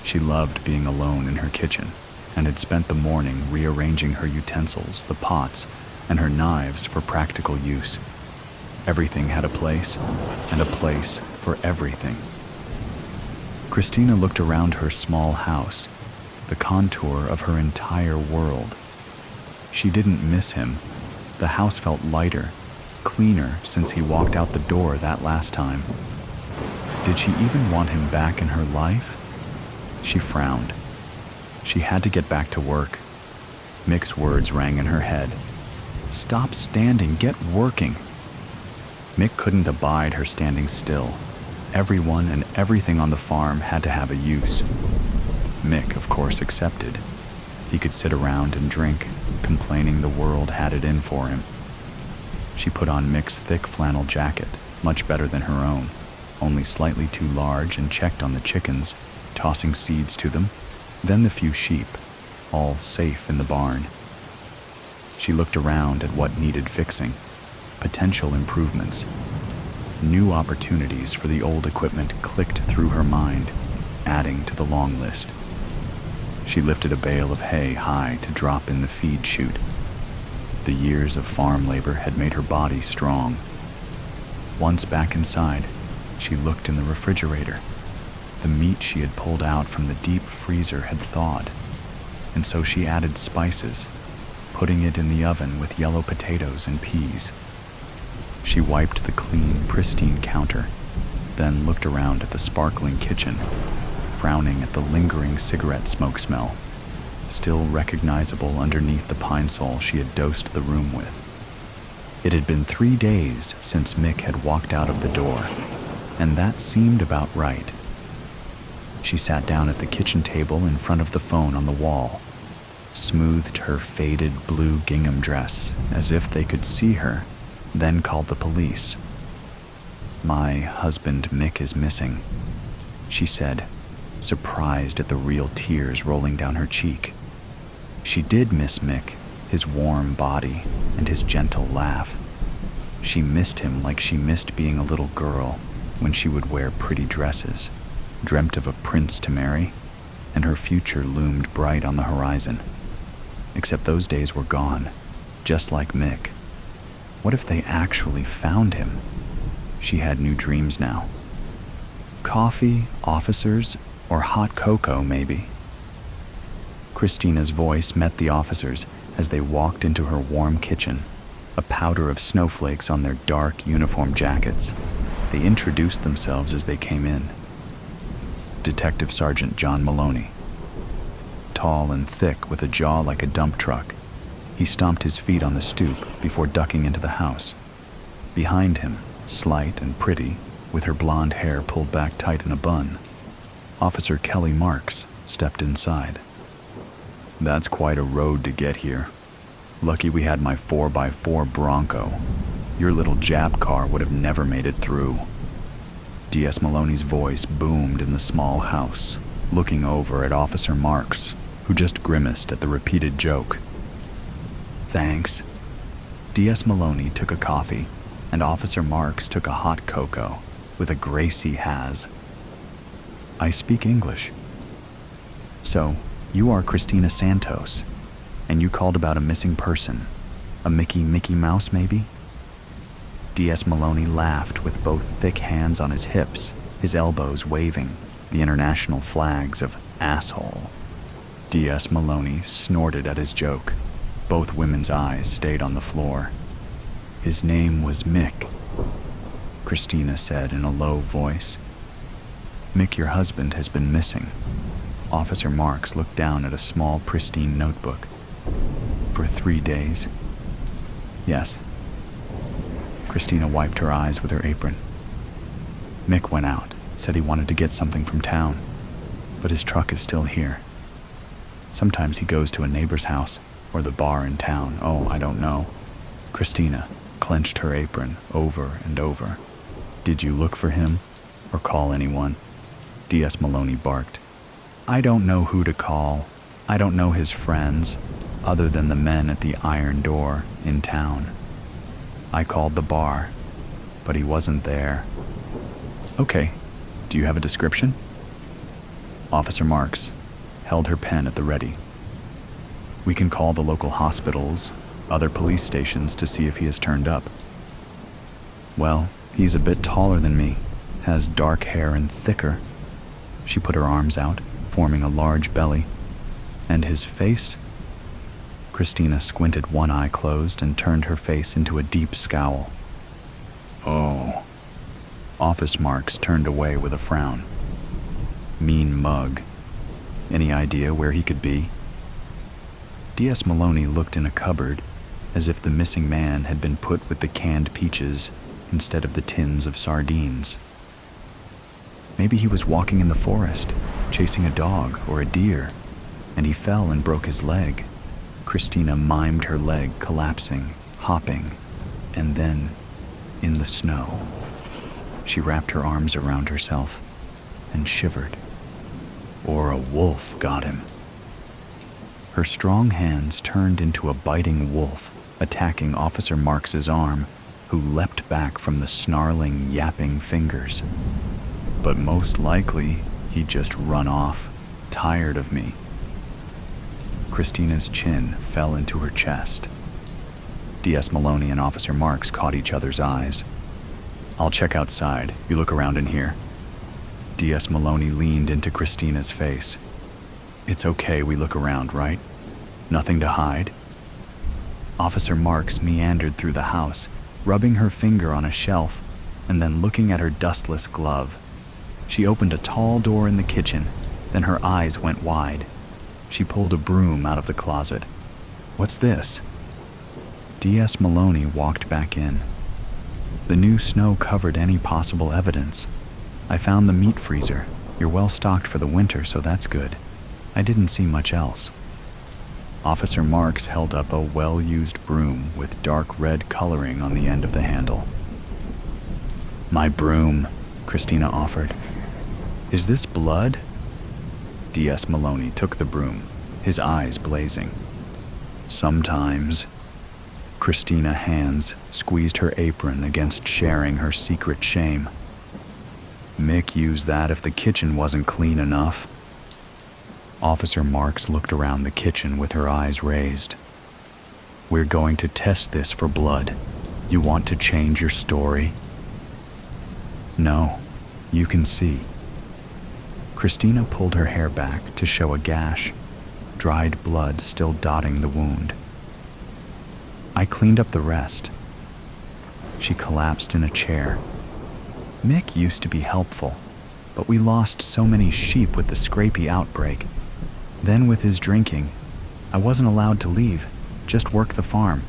She loved being alone in her kitchen, and had spent the morning rearranging her utensils, the pots, and her knives for practical use. Everything had a place, and a place for everything. Christina looked around her small house, the contour of her entire world. She didn't miss him. The house felt lighter, cleaner since he walked out the door that last time. Did she even want him back in her life? She frowned. She had to get back to work. Mick's words rang in her head. "Stop standing, get working." Mick couldn't abide her standing still. Everyone and everything on the farm had to have a use. Mick, of course, accepted. He could sit around and drink, complaining the world had it in for him. She put on Mick's thick flannel jacket, much better than her own, only slightly too large, and checked on the chickens, tossing seeds to them, then the few sheep, all safe in the barn. She looked around at what needed fixing, potential improvements. New opportunities for the old equipment clicked through her mind, adding to the long list. She lifted a bale of hay high to drop in the feed chute. The years of farm labor had made her body strong. Once back inside, she looked in the refrigerator. The meat she had pulled out from the deep freezer had thawed, and so she added spices, putting it in the oven with yellow potatoes and peas. She wiped the clean, pristine counter, then looked around at the sparkling kitchen, frowning at the lingering cigarette smoke smell, still recognizable underneath the pine sol she had dosed the room with. It had been 3 days since Mick had walked out of the door, and that seemed about right. She sat down at the kitchen table in front of the phone on the wall, smoothed her faded blue gingham dress as if they could see her, then called the police. "My husband Mick is missing," she said, surprised at the real tears rolling down her cheek. She did miss Mick, his warm body and his gentle laugh. She missed him like she missed being a little girl when she would wear pretty dresses, dreamt of a prince to marry, and her future loomed bright on the horizon. Except those days were gone, just like Mick. What if they actually found him? She had new dreams now. Coffee, officers, or hot cocoa, maybe. Christina's voice met the officers as they walked into her warm kitchen, a powder of snowflakes on their dark uniform jackets. They introduced themselves as they came in. Detective Sergeant John Maloney. Tall and thick with a jaw like a dump truck, he stomped his feet on the stoop before ducking into the house. Behind him, slight and pretty, with her blonde hair pulled back tight in a bun, Officer Kelly Marks stepped inside. "That's quite a road to get here. Lucky we had my 4x4 Bronco. Your little Jap car would have never made it through." D.S. Maloney's voice boomed in the small house, looking over at Officer Marks, who just grimaced at the repeated joke. "Thanks." D.S. Maloney took a coffee, and Officer Marks took a hot cocoa, with a Gracie has. "I speak English." "So, you are Christina Santos, and you called about a missing person. A Mickey Mouse, maybe?" D.S. Maloney laughed with both thick hands on his hips, his elbows waving, the international flags of asshole. D.S. Maloney snorted at his joke. Both women's eyes stayed on the floor. "His name was Mick," Christina said in a low voice. "Mick, your husband, has been missing." Officer Marks looked down at a small, pristine notebook. "For 3 days?" "Yes." Christina wiped her eyes with her apron. Mick went out, said he wanted to get something from town, but his truck is still here. Sometimes he goes to a neighbor's house or the bar in town. Oh, I don't know. Christina clenched her apron over and over. Did you look for him or call anyone? D.S. Maloney barked. I don't know who to call. I don't know his friends, other than the men at the Iron Door in town. I called the bar, but he wasn't there. Okay, do you have a description? Officer Marks held her pen at the ready. We can call the local hospitals, other police stations to see if he has turned up. Well, he's a bit taller than me, has dark hair and thicker. She put her arms out, forming a large belly. And his face? Christina squinted one eye closed and turned her face into a deep scowl. Oh. Office Marks turned away with a frown. Mean mug. Any idea where he could be? D.S. Maloney looked in a cupboard, as if the missing man had been put with the canned peaches instead of the tins of sardines. Maybe he was walking in the forest, chasing a dog or a deer, and he fell and broke his leg. Christina mimed her leg collapsing, hopping, and then in the snow. She wrapped her arms around herself and shivered. Or a wolf got him. Her strong hands turned into a biting wolf, attacking Officer Marks's arm, who leapt back from the snarling, yapping fingers. But most likely, he'd just run off, tired of me. Christina's chin fell into her chest. D.S. Maloney and Officer Marks caught each other's eyes. I'll check outside. You look around in here. D.S. Maloney leaned into Christina's face. It's okay we look around, right? Nothing to hide? Officer Marks meandered through the house, rubbing her finger on a shelf, and then looking at her dustless glove. She opened a tall door in the kitchen, then her eyes went wide. She pulled a broom out of the closet. What's this? D.S. Maloney walked back in. The new snow covered any possible evidence. I found the meat freezer. You're well stocked for the winter, so that's good. I didn't see much else. Officer Marks held up a well-used broom with dark red coloring on the end of the handle. My broom, Christina offered. Is this blood? D.S. Maloney took the broom, his eyes blazing. Sometimes. Christina's hands squeezed her apron against sharing her secret shame. Mick used that if the kitchen wasn't clean enough. Officer Marks looked around the kitchen with her eyes raised. We're going to test this for blood. You want to change your story? No, you can see. Christina pulled her hair back to show a gash, dried blood still dotting the wound. I cleaned up the rest. She collapsed in a chair. Mick used to be helpful, but we lost so many sheep with the scrapie outbreak. Then with his drinking, I wasn't allowed to leave, just work the farm.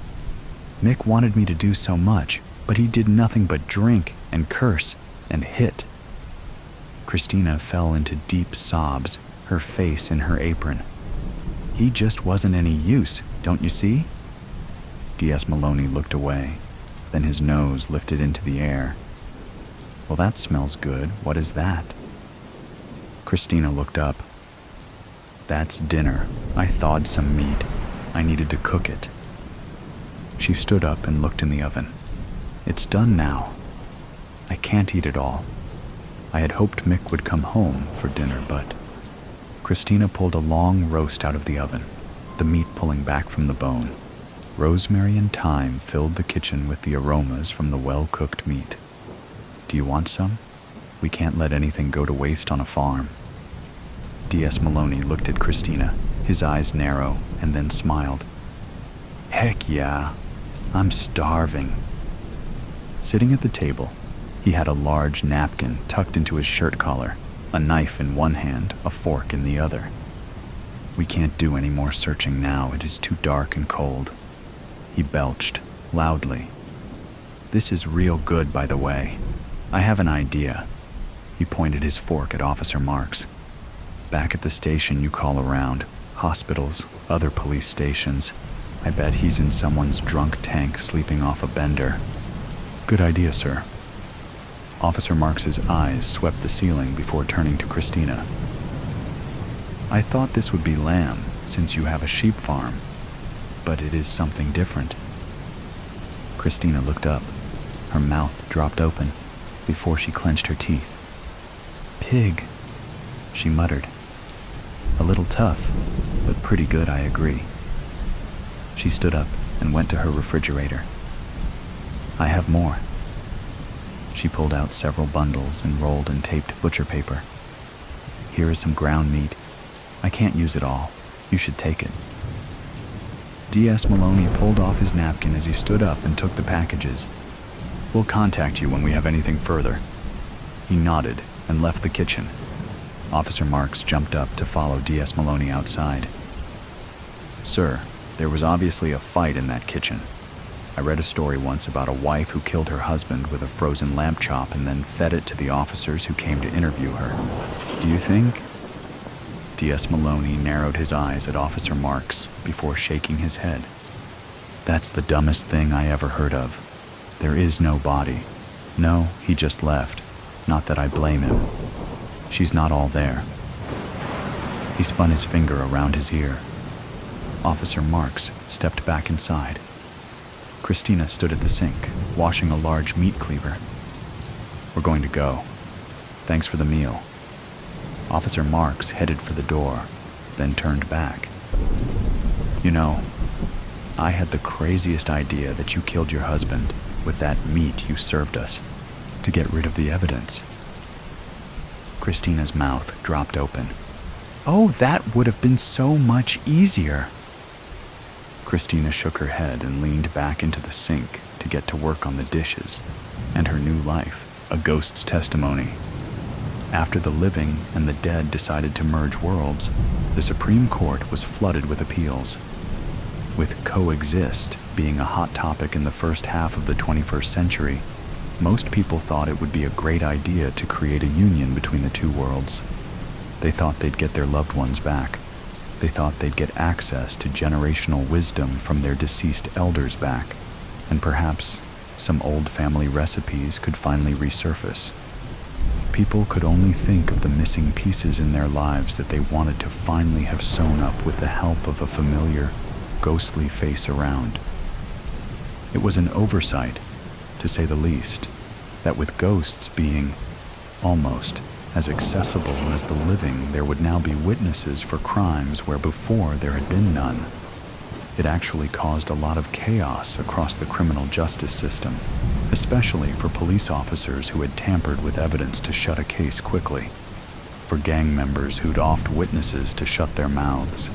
Mick wanted me to do so much, but he did nothing but drink and curse and hit. Christina fell into deep sobs, her face in her apron. He just wasn't any use, don't you see? D.S. Maloney looked away, then his nose lifted into the air. Well, that smells good. What is that? Christina looked up. That's dinner. I thawed some meat. I needed to cook it. She stood up and looked in the oven. It's done now. I can't eat it all. I had hoped Mick would come home for dinner, but... Christina pulled a long roast out of the oven, the meat pulling back from the bone. Rosemary and thyme filled the kitchen with the aromas from the well-cooked meat. Do you want some? We can't let anything go to waste on a farm. D.S. Maloney looked at Christina, his eyes narrow, and then smiled. Heck yeah, I'm starving. Sitting at the table, he had a large napkin tucked into his shirt collar, a knife in one hand, a fork in the other. We can't do any more searching now. It is too dark and cold. He belched, loudly. This is real good, by the way. I have an idea." He pointed his fork at Officer Marks. "Back at the station you call around, hospitals, other police stations. I bet he's in someone's drunk tank sleeping off a bender." "Good idea, sir." Officer Marks's eyes swept the ceiling before turning to Christina. "I thought this would be lamb, since you have a sheep farm, but it is something different." Christina looked up. Her mouth dropped open before she clenched her teeth. "Pig," she muttered. "A little tough, but pretty good, I agree." She stood up and went to her refrigerator. "I have more." She pulled out several bundles and rolled and taped butcher paper. "Here is some ground meat. I can't use it all. You should take it." D.S. Maloney pulled off his napkin as he stood up and took the packages. "We'll contact you when we have anything further." He nodded and left the kitchen. Officer Marks jumped up to follow D.S. Maloney outside. "Sir, there was obviously a fight in that kitchen. I read a story once about a wife who killed her husband with a frozen lamb chop and then fed it to the officers who came to interview her. Do you think?" D.S. Maloney narrowed his eyes at Officer Marks before shaking his head. "That's the dumbest thing I ever heard of. There is no body. No, he just left. Not that I blame him. She's not all there." He spun his finger around his ear. Officer Marks stepped back inside. Christina stood at the sink, washing a large meat cleaver. "We're going to go. Thanks for the meal." Officer Marks headed for the door, then turned back. "You know, I had the craziest idea that you killed your husband with that meat you served us, to get rid of the evidence." Christina's mouth dropped open. "Oh, that would have been so much easier." Christina shook her head and leaned back into the sink to get to work on the dishes and her new life, a ghost's testimony. After the living and the dead decided to merge worlds, the Supreme Court was flooded with appeals. With coexist being a hot topic in the first half of the 21st century, most people thought it would be a great idea to create a union between the two worlds. They thought they'd get their loved ones back. They thought they'd get access to generational wisdom from their deceased elders back, and perhaps some old family recipes could finally resurface. People could only think of the missing pieces in their lives that they wanted to finally have sewn up with the help of a familiar, ghostly face around. It was an oversight, to say the least, that with ghosts being almost as accessible as the living, there would now be witnesses for crimes where before there had been none. It actually caused a lot of chaos across the criminal justice system, especially for police officers who had tampered with evidence to shut a case quickly, for gang members who'd offed witnesses to shut their mouths.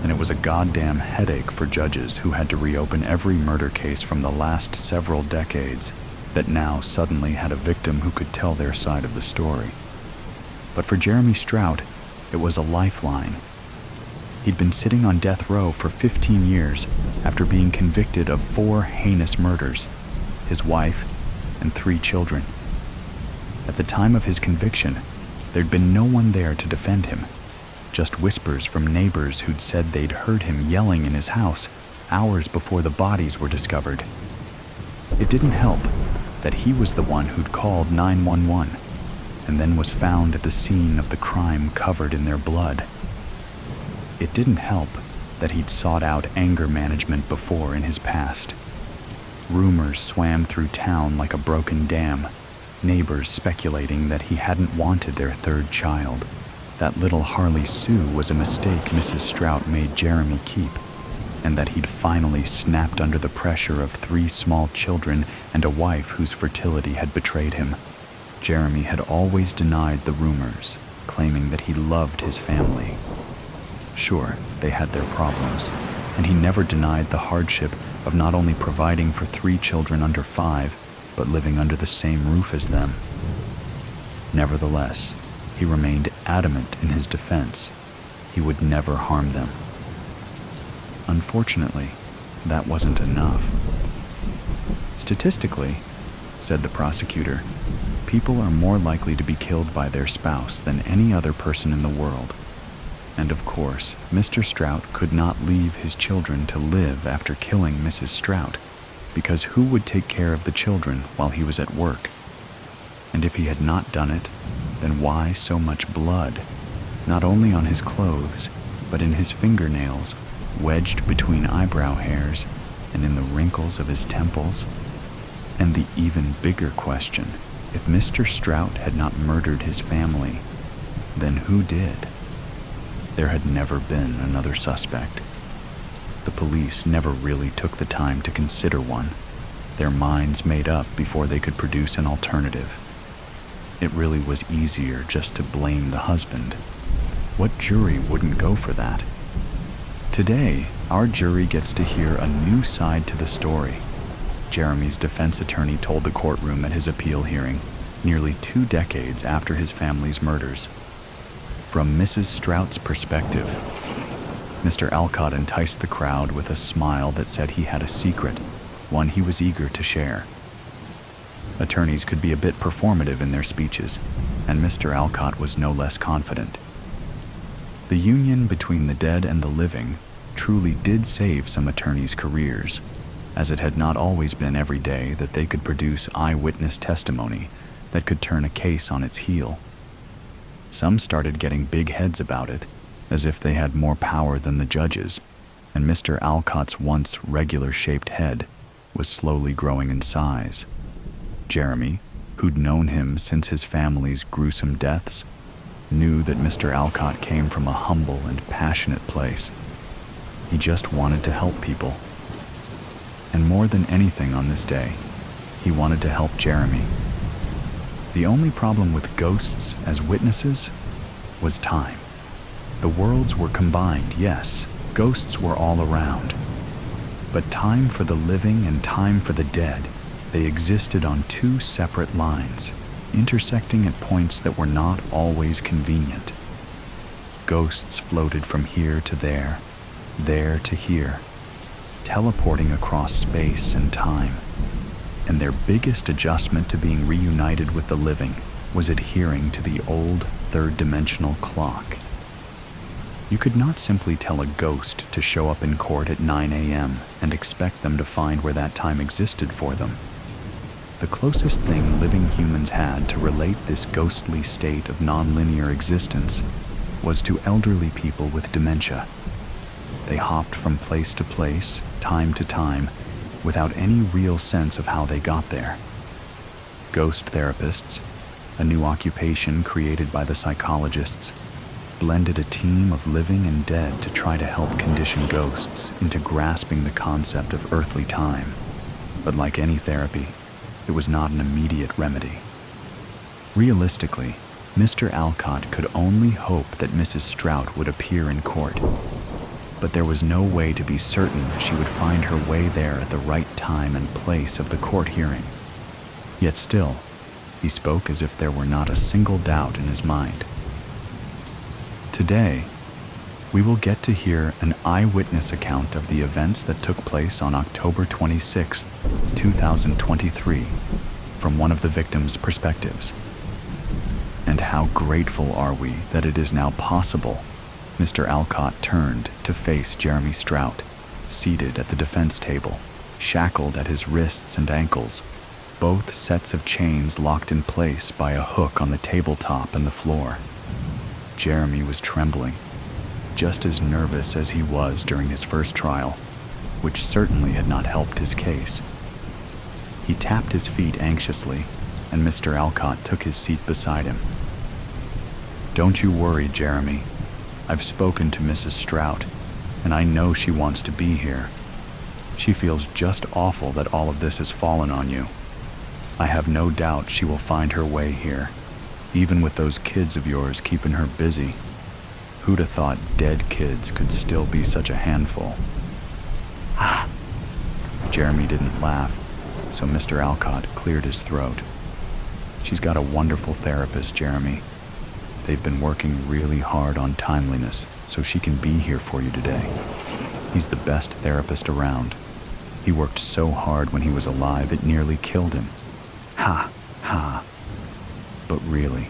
And it was a goddamn headache for judges who had to reopen every murder case from the last several decades that now suddenly had a victim who could tell their side of the story. But for Jeremy Strout, it was a lifeline. He'd been sitting on death row for 15 years after being convicted of 4 heinous murders, his wife, and 3 children. At the time of his conviction, there'd been no one there to defend him, just whispers from neighbors who'd said they'd heard him yelling in his house hours before the bodies were discovered. It didn't help that he was the one who'd called 911 and then was found at the scene of the crime covered in their blood. It didn't help that he'd sought out anger management before in his past. Rumors swam through town like a broken dam, neighbors speculating that he hadn't wanted their 3rd child. That little Harley Sue was a mistake Mrs. Strout made Jeremy keep, and that he'd finally snapped under the pressure of 3 small children and a wife whose fertility had betrayed him. Jeremy had always denied the rumors, claiming that he loved his family. Sure, they had their problems, and he never denied the hardship of not only providing for 3 children under 5, but living under the same roof as them. Nevertheless, he remained adamant in his defense. He would never harm them. Unfortunately, that wasn't enough. Statistically, said the prosecutor, people are more likely to be killed by their spouse than any other person in the world. And of course, Mr. Strout could not leave his children to live after killing Mrs. Strout, because who would take care of the children while he was at work? And if he had not done it, then why so much blood, not only on his clothes, but in his fingernails, wedged between eyebrow hairs, and in the wrinkles of his temples? And the even bigger question, if Mr. Strout had not murdered his family, then who did? There had never been another suspect. The police never really took the time to consider one, their minds made up before they could produce an alternative. It really was easier just to blame the husband. What jury wouldn't go for that? Today, our jury gets to hear a new side to the story. Jeremy's defense attorney told the courtroom at his appeal hearing, nearly 2 decades after his family's murders. From Mrs. Strout's perspective, Mr. Alcott enticed the crowd with a smile that said he had a secret, one he was eager to share. Attorneys could be a bit performative in their speeches, and Mr. Alcott was no less confident. The union between the dead and the living truly did save some attorneys' careers, as it had not always been every day that they could produce eyewitness testimony that could turn a case on its heel. Some started getting big heads about it, as if they had more power than the judges, and Mr. Alcott's once regular-shaped head was slowly growing in size. Jeremy, who'd known him since his family's gruesome deaths, knew that Mr. Alcott came from a humble and passionate place. He just wanted to help people. And more than anything on this day, he wanted to help Jeremy. The only problem with ghosts as witnesses was time. The worlds were combined, yes, ghosts were all around. But time for the living and time for the dead, they existed on 2 separate lines, intersecting at points that were not always convenient. Ghosts floated from here to there to here, teleporting across space and time. And their biggest adjustment to being reunited with the living was adhering to the old third-dimensional clock. You could not simply tell a ghost to show up in court at 9 a.m. and expect them to find where that time existed for them. The closest thing living humans had to relate this ghostly state of nonlinear existence was to elderly people with dementia. They hopped from place to place, time to time, without any real sense of how they got there. Ghost therapists, a new occupation created by the psychologists, blended a team of living and dead to try to help condition ghosts into grasping the concept of earthly time. But like any therapy, it was not an immediate remedy. Realistically, Mr. Alcott could only hope that Mrs. Strout would appear in court. But there was no way to be certain she would find her way there at the right time and place of the court hearing. Yet still, he spoke as if there were not a single doubt in his mind. Today, we will get to hear an eyewitness account of the events that took place on October 26, 2023, from one of the victims' perspectives. And how grateful are we that it is now possible. Mr. Alcott turned to face Jeremy Strout, seated at the defense table, shackled at his wrists and ankles, both sets of chains locked in place by a hook on the tabletop and the floor. Jeremy was trembling, just as nervous as he was during his first trial, which certainly had not helped his case. He tapped his feet anxiously, and Mr. Alcott took his seat beside him. "Don't you worry, Jeremy. I've spoken to Mrs. Strout, and I know she wants to be here. She feels just awful that all of this has fallen on you. I have no doubt she will find her way here, even with those kids of yours keeping her busy. Who'd have thought dead kids could still be such a handful?" Jeremy didn't laugh, so Mr. Alcott cleared his throat. "She's got a wonderful therapist, Jeremy. They've been working really hard on timeliness so she can be here for you today. He's the best therapist around. He worked so hard when he was alive it nearly killed him. Ha, ha. But really,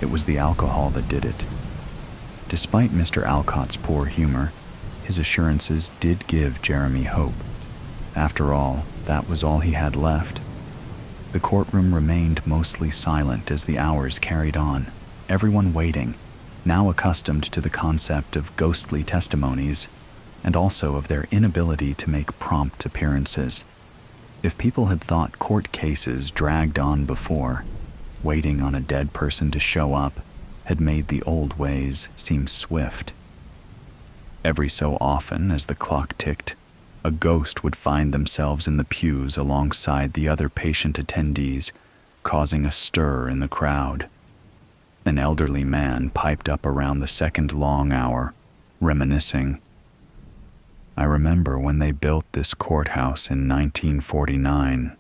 it was the alcohol that did it. Despite Mr. Alcott's poor humor, his assurances did give Jeremy hope. After all, that was all he had left. The courtroom remained mostly silent as the hours carried on, everyone waiting, now accustomed to the concept of ghostly testimonies, and also of their inability to make prompt appearances. If people had thought court cases dragged on before, waiting on a dead person to show up had made the old ways seem swift. Every so often, as the clock ticked, a ghost would find themselves in the pews alongside the other patient attendees, causing a stir in the crowd. An elderly man piped up around the second long hour, reminiscing. I remember when they built this courthouse in 1949.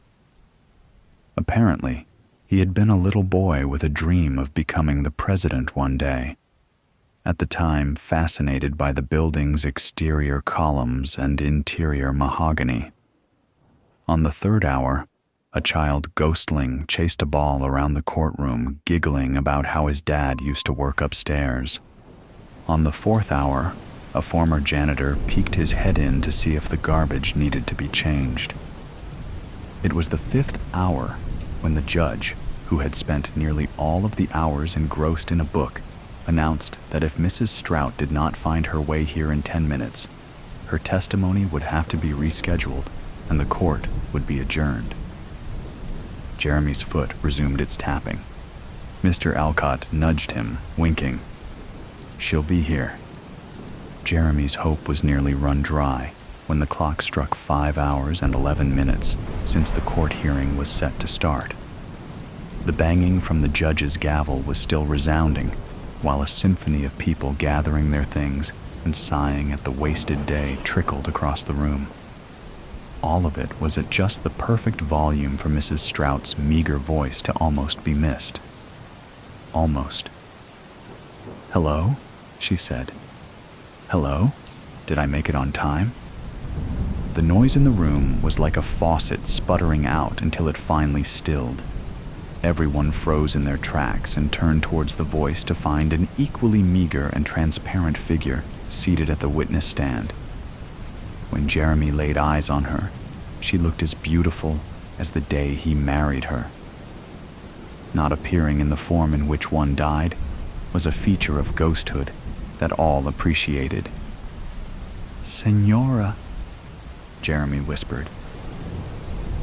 Apparently, he had been a little boy with a dream of becoming the president one day. At the time, fascinated by the building's exterior columns and interior mahogany. On the third hour, a child ghostling chased a ball around the courtroom, giggling about how his dad used to work upstairs. On the fourth hour, a former janitor peeked his head in to see if the garbage needed to be changed. It was the fifth hour when the judge, who had spent nearly all of the hours engrossed in a book, announced that if Mrs. Strout did not find her way here in 10 minutes, her testimony would have to be rescheduled and the court would be adjourned. Jeremy's foot resumed its tapping. Mr. Alcott nudged him, winking. She'll be here. Jeremy's hope was nearly run dry when the clock struck 5 hours and 11 minutes since the court hearing was set to start. The banging from the judge's gavel was still resounding, while a symphony of people gathering their things and sighing at the wasted day trickled across the room. All of it was at just the perfect volume for Mrs. Strout's meager voice to almost be missed. Almost. "Hello?" she said. "Hello? Did I make it on time?" The noise in the room was like a faucet sputtering out until it finally stilled. Everyone froze in their tracks and turned towards the voice to find an equally meager and transparent figure seated at the witness stand. When Jeremy laid eyes on her, she looked as beautiful as the day he married her. Not appearing in the form in which one died was a feature of ghosthood that all appreciated. "Senora," Jeremy whispered.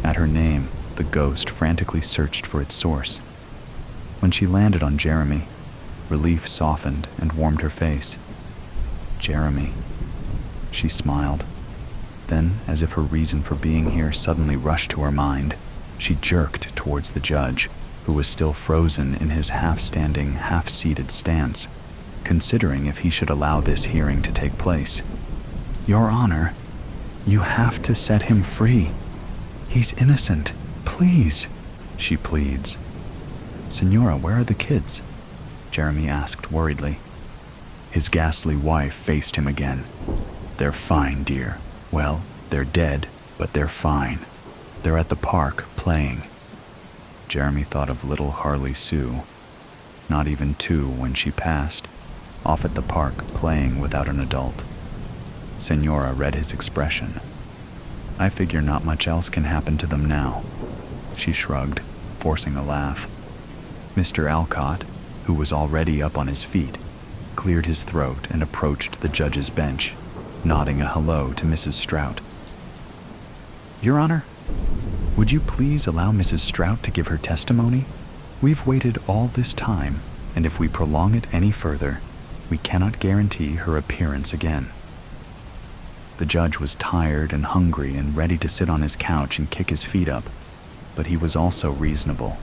At her name, the ghost frantically searched for its source. When she landed on Jeremy, relief softened and warmed her face. "Jeremy," she smiled. Then, as if her reason for being here suddenly rushed to her mind, she jerked towards the judge, who was still frozen in his half-standing, half-seated stance, considering if he should allow this hearing to take place. "Your Honor, you have to set him free. He's innocent. Please," she pleads. "Senora, where are the kids?" Jeremy asked worriedly. His ghastly wife faced him again. "They're fine, dear. Well, they're dead, but they're fine. They're at the park, playing." Jeremy thought of little Harley Sue, not even 2 when she passed, off at the park playing without an adult. Senora read his expression. "I figure not much else can happen to them now." She shrugged, forcing a laugh. Mr. Alcott, who was already up on his feet, cleared his throat and approached the judge's bench, nodding a hello to Mrs. Strout. "Your Honor, would you please allow Mrs. Strout to give her testimony? We've waited all this time, and if we prolong it any further, we cannot guarantee her appearance again." The judge was tired and hungry and ready to sit on his couch and kick his feet up, but he was also reasonable.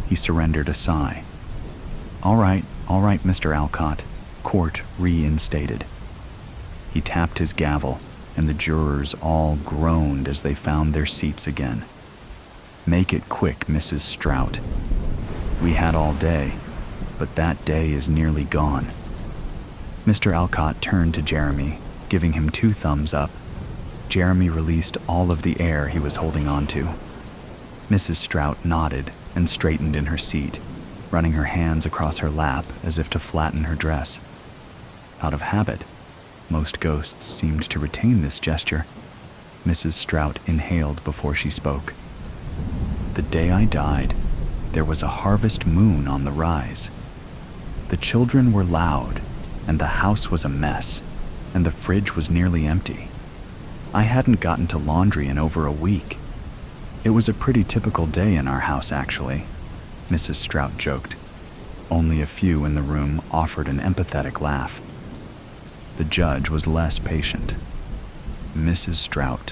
He surrendered a sigh. All right, Mr. Alcott. Court reinstated." He tapped his gavel, and the jurors all groaned as they found their seats again. "Make it quick, Mrs. Strout. We had all day, but that day is nearly gone." Mr. Alcott turned to Jeremy, giving him 2 thumbs up. Jeremy released all of the air he was holding on to. Mrs. Strout nodded and straightened in her seat, running her hands across her lap as if to flatten her dress. Out of habit, most ghosts seemed to retain this gesture. Mrs. Strout inhaled before she spoke. The day I died, there was a harvest moon on the rise. The children were loud, and the house was a mess, and the fridge was nearly empty. I hadn't gotten to laundry in over a week. It was a pretty typical day in our house, actually, Mrs. Strout joked. Only a few in the room offered an empathetic laugh. The judge was less patient. Mrs. Strout,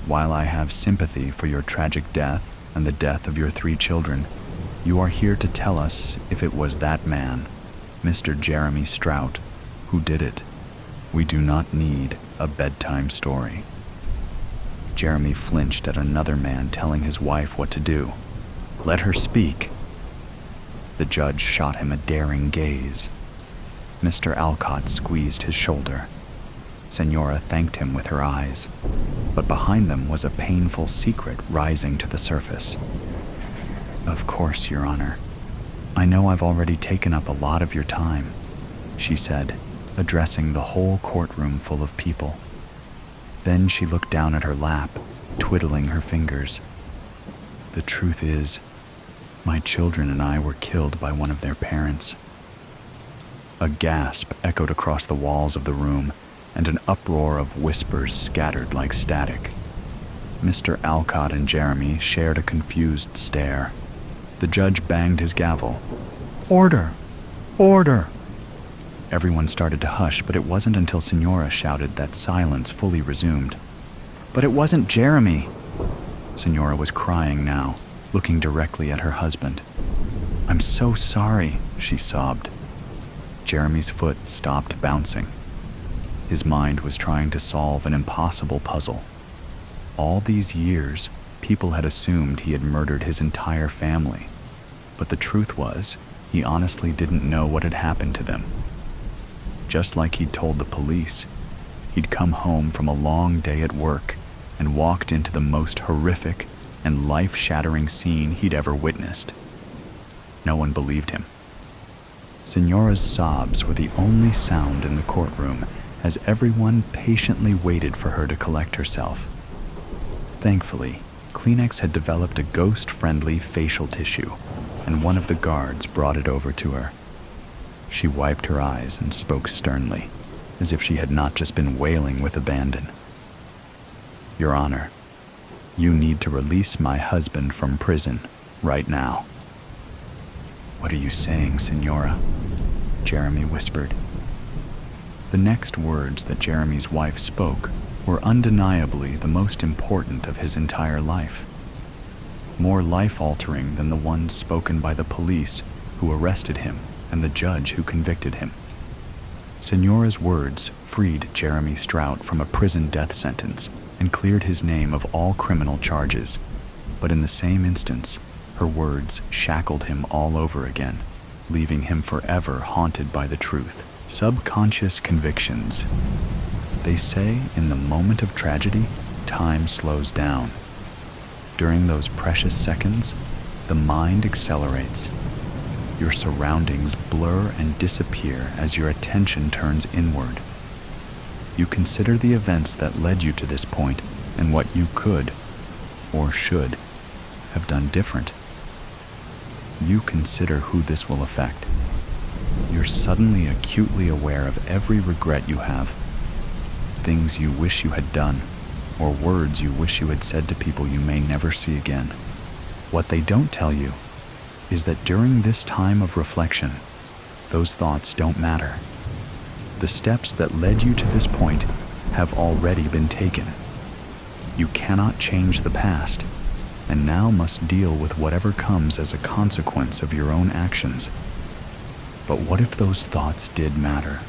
while I have sympathy for your tragic death and the death of your 3 children, you are here to tell us if it was that man, Mr. Jeremy Strout, who did it. We do not need a bedtime story. Jeremy flinched at another man telling his wife what to do. Let her speak. The judge shot him a daring gaze. Mr. Alcott squeezed his shoulder. Senora thanked him with her eyes, but behind them was a painful secret rising to the surface. Of course, Your Honor. I know I've already taken up a lot of your time, she said, addressing the whole courtroom full of people. Then she looked down at her lap, twiddling her fingers. The truth is, my children and I were killed by one of their parents. A gasp echoed across the walls of the room, and an uproar of whispers scattered like static. Mr. Alcott and Jeremy shared a confused stare. The judge banged his gavel. Order! Order! Everyone started to hush, but it wasn't until Senora shouted that silence fully resumed. But it wasn't Jeremy! Senora was crying now, looking directly at her husband. I'm so sorry, she sobbed. Jeremy's foot stopped bouncing. His mind was trying to solve an impossible puzzle. All these years, people had assumed he had murdered his entire family. But the truth was, he honestly didn't know what had happened to them. Just like he'd told the police, he'd come home from a long day at work and walked into the most horrific and life-shattering scene he'd ever witnessed. No one believed him. Senora's sobs were the only sound in the courtroom as everyone patiently waited for her to collect herself. Thankfully, Kleenex had developed a ghost-friendly facial tissue, and one of the guards brought it over to her. She wiped her eyes and spoke sternly, as if she had not just been wailing with abandon. Your Honor, you need to release my husband from prison right now. What are you saying, Senora? Jeremy whispered. The next words that Jeremy's wife spoke were undeniably the most important of his entire life. More life-altering than the ones spoken by the police who arrested him and the judge who convicted him. Senora's words freed Jeremy Strout from a prison death sentence and cleared his name of all criminal charges. But in the same instance, her words shackled him all over again, leaving him forever haunted by the truth. Subconcious convictions. They say in the moment of tragedy, time slows down. During those precious seconds, the mind accelerates. Your surroundings blur and disappear as your attention turns inward. You consider the events that led you to this point and what you could, or should, have done different. You consider who this will affect. You're suddenly acutely aware of every regret you have, things you wish you had done, or words you wish you had said to people you may never see again. What they don't tell you is that during this time of reflection, those thoughts don't matter. The steps that led you to this point have already been taken. You cannot change the past, and now must deal with whatever comes as a consequence of your own actions. But what if those thoughts did matter?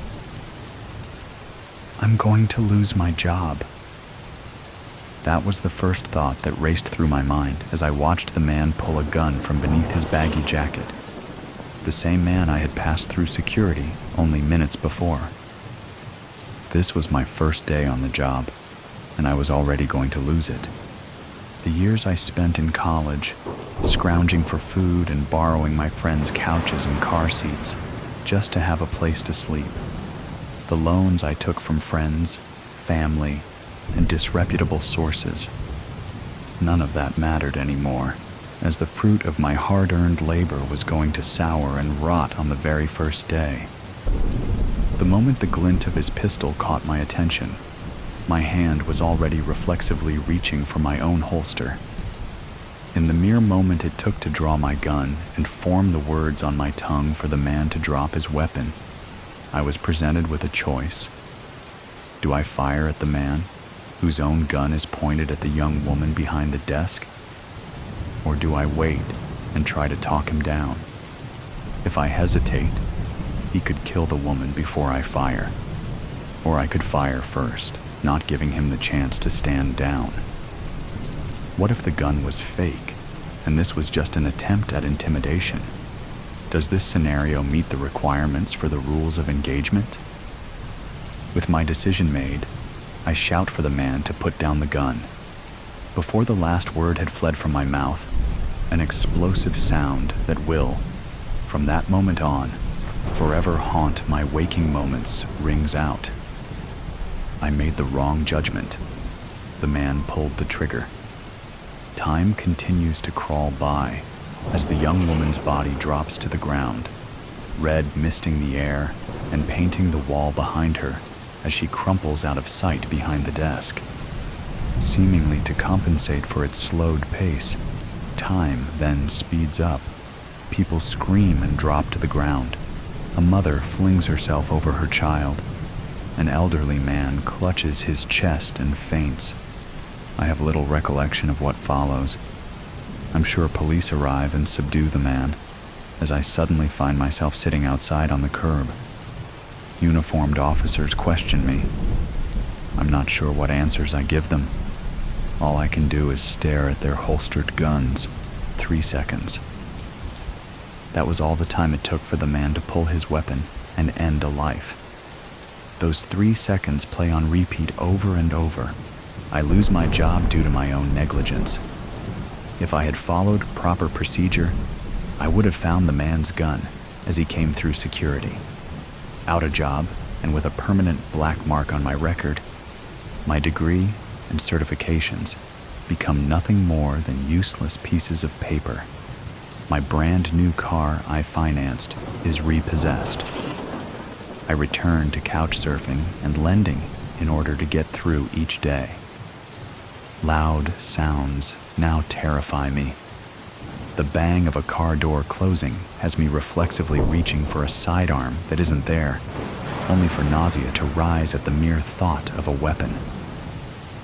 I'm going to lose my job. That was the first thought that raced through my mind as I watched the man pull a gun from beneath his baggy jacket. The same man I had passed through security only minutes before. This was my first day on the job, and I was already going to lose it. The years I spent in college, scrounging for food and borrowing my friends' couches and car seats just to have a place to sleep. The loans I took from friends, family, and disreputable sources. None of that mattered anymore, as the fruit of my hard-earned labor was going to sour and rot on the very first day. The moment the glint of his pistol caught my attention, my hand was already reflexively reaching for my own holster. In the mere moment it took to draw my gun and form the words on my tongue for the man to drop his weapon, I was presented with a choice. Do I fire at the man, whose own gun is pointed at the young woman behind the desk? Or do I wait and try to talk him down? If I hesitate, he could kill the woman before I fire. Or I could fire first, not giving him the chance to stand down. What if the gun was fake, and this was just an attempt at intimidation? Does this scenario meet the requirements for the rules of engagement? With my decision made, I shout for the man to put down the gun. Before the last word had fled from my mouth, an explosive sound that will, from that moment on, forever haunt my waking moments rings out. I made the wrong judgment. The man pulled the trigger. Time continues to crawl by as the young woman's body drops to the ground, red misting the air and painting the wall behind her as she crumples out of sight behind the desk. Seemingly to compensate for its slowed pace, time then speeds up. People scream and drop to the ground. A mother flings herself over her child. An elderly man clutches his chest and faints. I have little recollection of what follows. I'm sure police arrive and subdue the man, as I suddenly find myself sitting outside on the curb. Uniformed officers question me. I'm not sure what answers I give them. All I can do is stare at their holstered guns. 3 seconds. That was all the time it took for the man to pull his weapon and end a life. Those 3 seconds play on repeat over and over. I lose my job due to my own negligence. If I had followed proper procedure, I would have found the man's gun as he came through security. Out a job, and with a permanent black mark on my record, my degree and certifications become nothing more than useless pieces of paper. My brand new car I financed is repossessed. I return to couch surfing and lending in order to get through each day. Loud sounds now terrify me. The bang of a car door closing has me reflexively reaching for a sidearm that isn't there, only for nausea to rise at the mere thought of a weapon.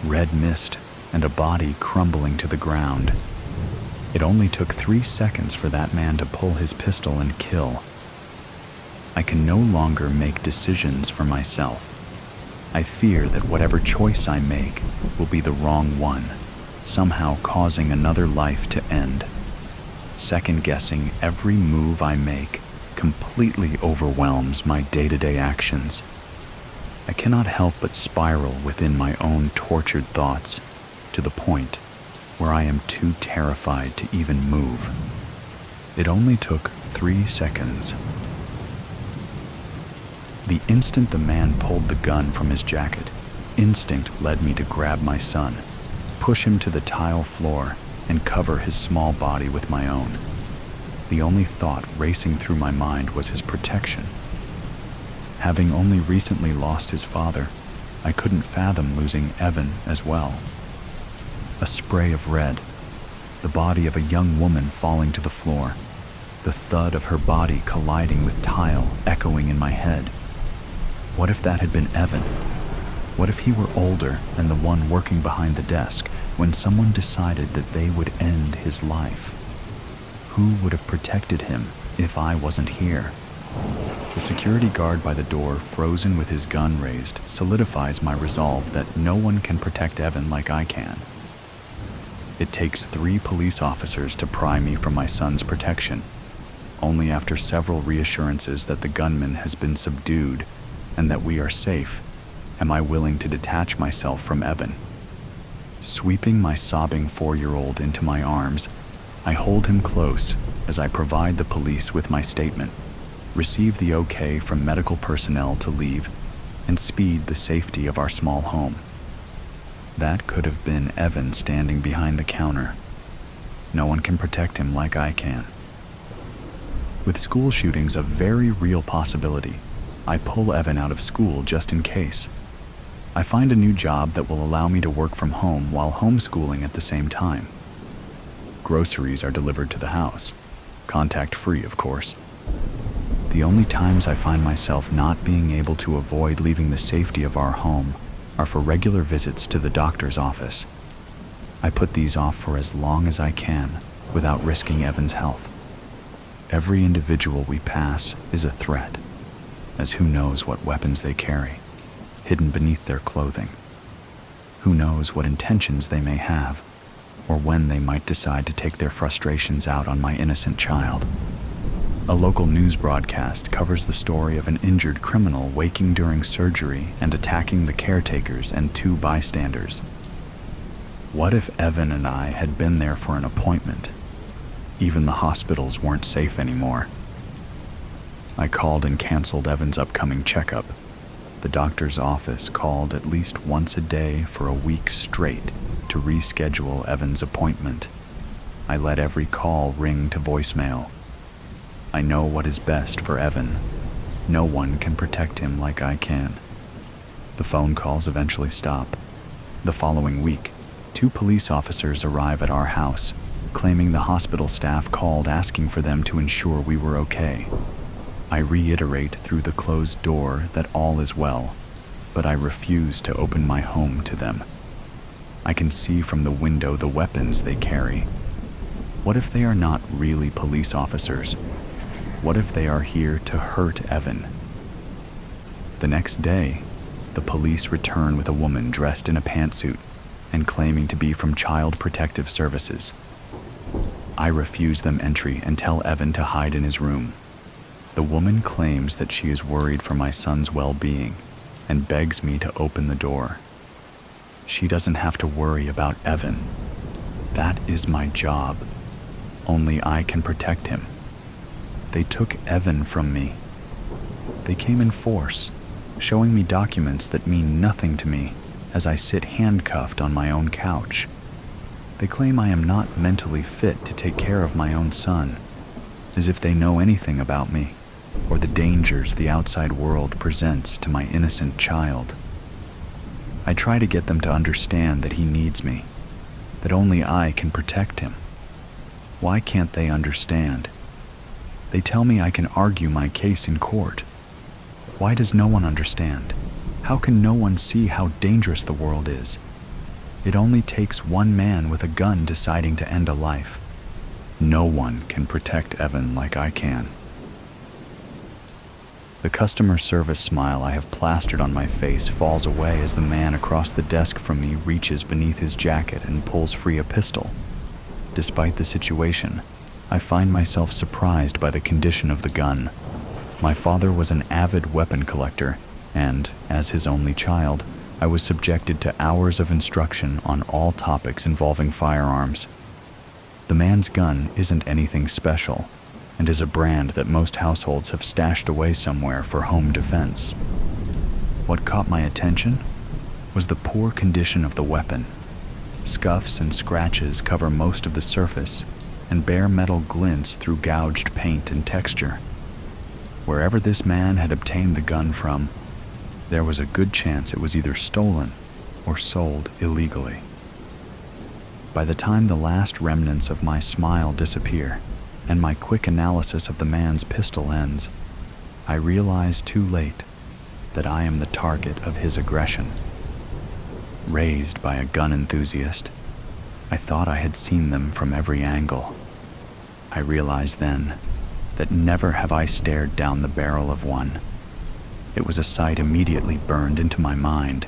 Red mist and a body crumbling to the ground. It only took 3 seconds for that man to pull his pistol and kill. I can no longer make decisions for myself. I fear that whatever choice I make will be the wrong one, somehow causing another life to end. Second-guessing every move I make completely overwhelms my day-to-day actions. I cannot help but spiral within my own tortured thoughts to the point where I am too terrified to even move. It only took 3 seconds. The instant the man pulled the gun from his jacket, instinct led me to grab my son, push him to the tile floor, and cover his small body with my own. The only thought racing through my mind was his protection. Having only recently lost his father, I couldn't fathom losing Evan as well. A spray of red, the body of a young woman falling to the floor, the thud of her body colliding with tile echoing in my head. What if that had been Evan? What if he were older than the one working behind the desk when someone decided that they would end his life? Who would have protected him if I wasn't here? The security guard by the door, frozen with his gun raised, solidifies my resolve that no one can protect Evan like I can. It takes 3 police officers to pry me from my son's protection. Only after several reassurances that the gunman has been subdued and that we are safe am I willing to detach myself from Evan Sweeping my sobbing 4-year-old into my arms, I hold him close as I provide the police with my statement, receive the okay from medical personnel to leave, and speed the safety of our small home. That could have been Evan standing behind the counter. No one can protect him like I can. With school shootings a very real possibility, I pull Evan out of school just in case. I find a new job that will allow me to work from home while homeschooling at the same time. Groceries are delivered to the house. Contact-free, of course. The only times I find myself not being able to avoid leaving the safety of our home are for regular visits to the doctor's office. I put these off for as long as I can without risking Evan's health. Every individual we pass is a threat, as who knows what weapons they carry, hidden beneath their clothing. Who knows what intentions they may have, or when they might decide to take their frustrations out on my innocent child. A local news broadcast covers the story of an injured criminal waking during surgery and attacking the caretakers and 2 bystanders. What if Evan and I had been there for an appointment? Even the hospitals weren't safe anymore. I called and canceled Evan's upcoming checkup. The doctor's office called at least once a day for a week straight to reschedule Evan's appointment. I let every call ring to voicemail. I know what is best for Evan. No one can protect him like I can. The phone calls eventually stop. The following week, 2 police officers arrive at our house, claiming the hospital staff called asking for them to ensure we were okay. I reiterate through the closed door that all is well, but I refuse to open my home to them. I can see from the window the weapons they carry. What if they are not really police officers? What if they are here to hurt Evan? The next day, the police return with a woman dressed in a pantsuit and claiming to be from Child Protective Services. I refuse them entry and tell Evan to hide in his room. The woman claims that she is worried for my son's well-being and begs me to open the door. She doesn't have to worry about Evan. That is my job. Only I can protect him. They took Evan from me. They came in force, showing me documents that mean nothing to me as I sit handcuffed on my own couch. They claim I am not mentally fit to take care of my own son, as if they know anything about me or the dangers the outside world presents to my innocent child. I try to get them to understand that he needs me, that only I can protect him. Why can't they understand? They tell me I can argue my case in court. Why does no one understand? How can no one see how dangerous the world is? It only takes one man with a gun deciding to end a life. No one can protect Evan like I can. The customer service smile I have plastered on my face falls away as the man across the desk from me reaches beneath his jacket and pulls free a pistol. Despite the situation, I find myself surprised by the condition of the gun. My father was an avid weapon collector, and, as his only child, I was subjected to hours of instruction on all topics involving firearms. The man's gun isn't anything special, and is a brand that most households have stashed away somewhere for home defense. What caught my attention was the poor condition of the weapon. Scuffs and scratches cover most of the surface, and bare metal glints through gouged paint and texture. Wherever this man had obtained the gun from, there was a good chance it was either stolen or sold illegally. By the time the last remnants of my smile disappear, and my quick analysis of the man's pistol ends, I realize too late that I am the target of his aggression. Raised by a gun enthusiast, I thought I had seen them from every angle. I realized then that never have I stared down the barrel of one. It was a sight immediately burned into my mind,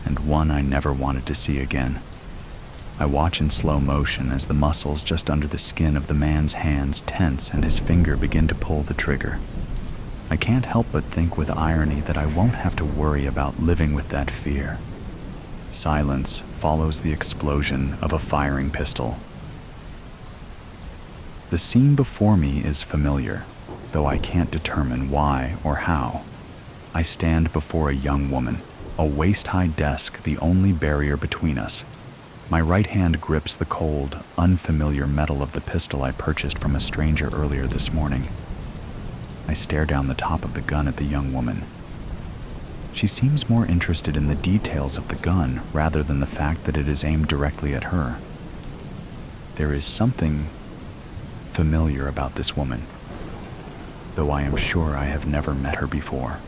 and one I never wanted to see again. I watch in slow motion as the muscles just under the skin of the man's hands tense and his finger begin to pull the trigger. I can't help but think with irony that I won't have to worry about living with that fear. Silence follows the explosion of a firing pistol. The scene before me is familiar, though I can't determine why or how. I stand before a young woman, a waist-high desk the only barrier between us. My right hand grips the cold, unfamiliar metal of the pistol I purchased from a stranger earlier this morning. I stare down the top of the gun at the young woman. She seems more interested in the details of the gun rather than the fact that it is aimed directly at her. There is something familiar about this woman, though I am sure I have never met her before.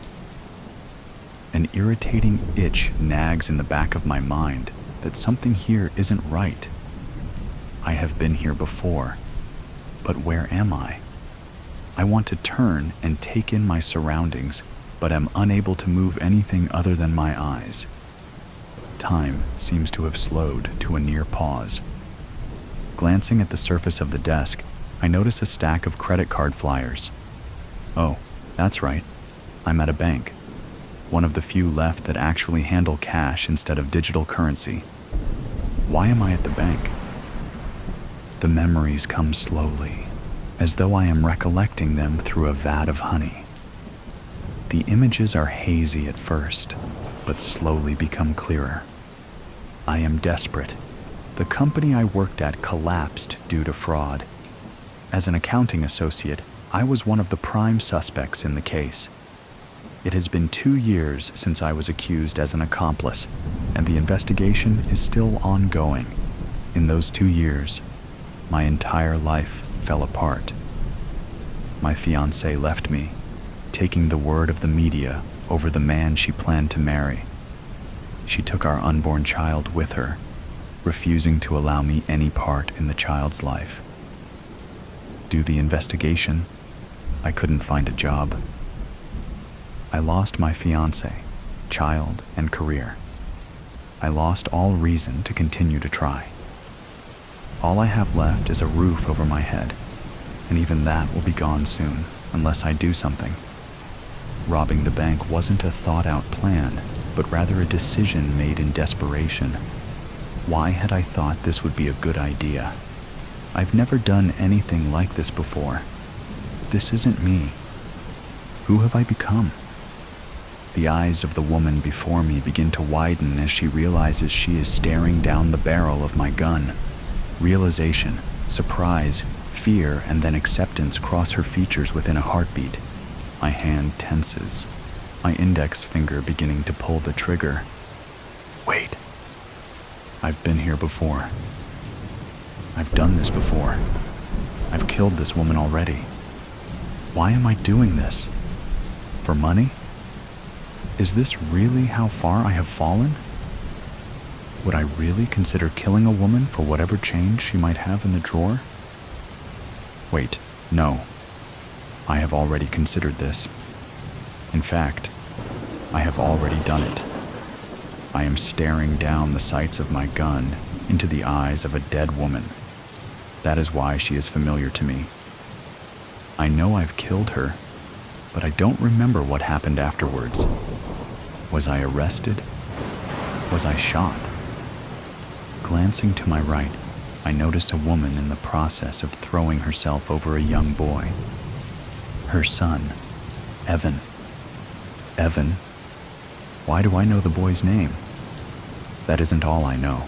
An irritating itch nags in the back of my mind that something here isn't right. I have been here before, but where am I? I want to turn and take in my surroundings, but am unable to move anything other than my eyes. Time seems to have slowed to a near pause. Glancing at the surface of the desk, I notice a stack of credit card flyers. Oh, that's right. I'm at a bank. One of the few left that actually handle cash instead of digital currency. Why am I at the bank? The memories come slowly, as though I am recollecting them through a vat of honey. The images are hazy at first, but slowly become clearer. I am desperate. The company I worked at collapsed due to fraud. As an accounting associate, I was one of the prime suspects in the case. It has been 2 years since I was accused as an accomplice, and the investigation is still ongoing. In those 2 years, my entire life fell apart. My fiancée left me, taking the word of the media over the man she planned to marry. She took our unborn child with her, refusing to allow me any part in the child's life. Do the investigation, I couldn't find a job. I lost my fiancé, child, and career. I lost all reason to continue to try. All I have left is a roof over my head, and even that will be gone soon unless I do something. Robbing the bank wasn't a thought-out plan, but rather a decision made in desperation. Why had I thought this would be a good idea? I've never done anything like this before. This isn't me. Who have I become? The eyes of the woman before me begin to widen as she realizes she is staring down the barrel of my gun. Realization, surprise, fear, and then acceptance cross her features within a heartbeat. My hand tenses, my index finger beginning to pull the trigger. Wait. I've been here before. I've done this before. I've killed this woman already. Why am I doing this? For money? Is this really how far I have fallen? Would I really consider killing a woman for whatever change she might have in the drawer? Wait, no. I have already considered this. In fact, I have already done it. I am staring down the sights of my gun into the eyes of a dead woman. That is why she is familiar to me. I know I've killed her, but I don't remember what happened afterwards. Was I arrested? Was I shot? Glancing to my right, I notice a woman in the process of throwing herself over a young boy. Her son, Evan. Evan? Why do I know the boy's name? That isn't all I know.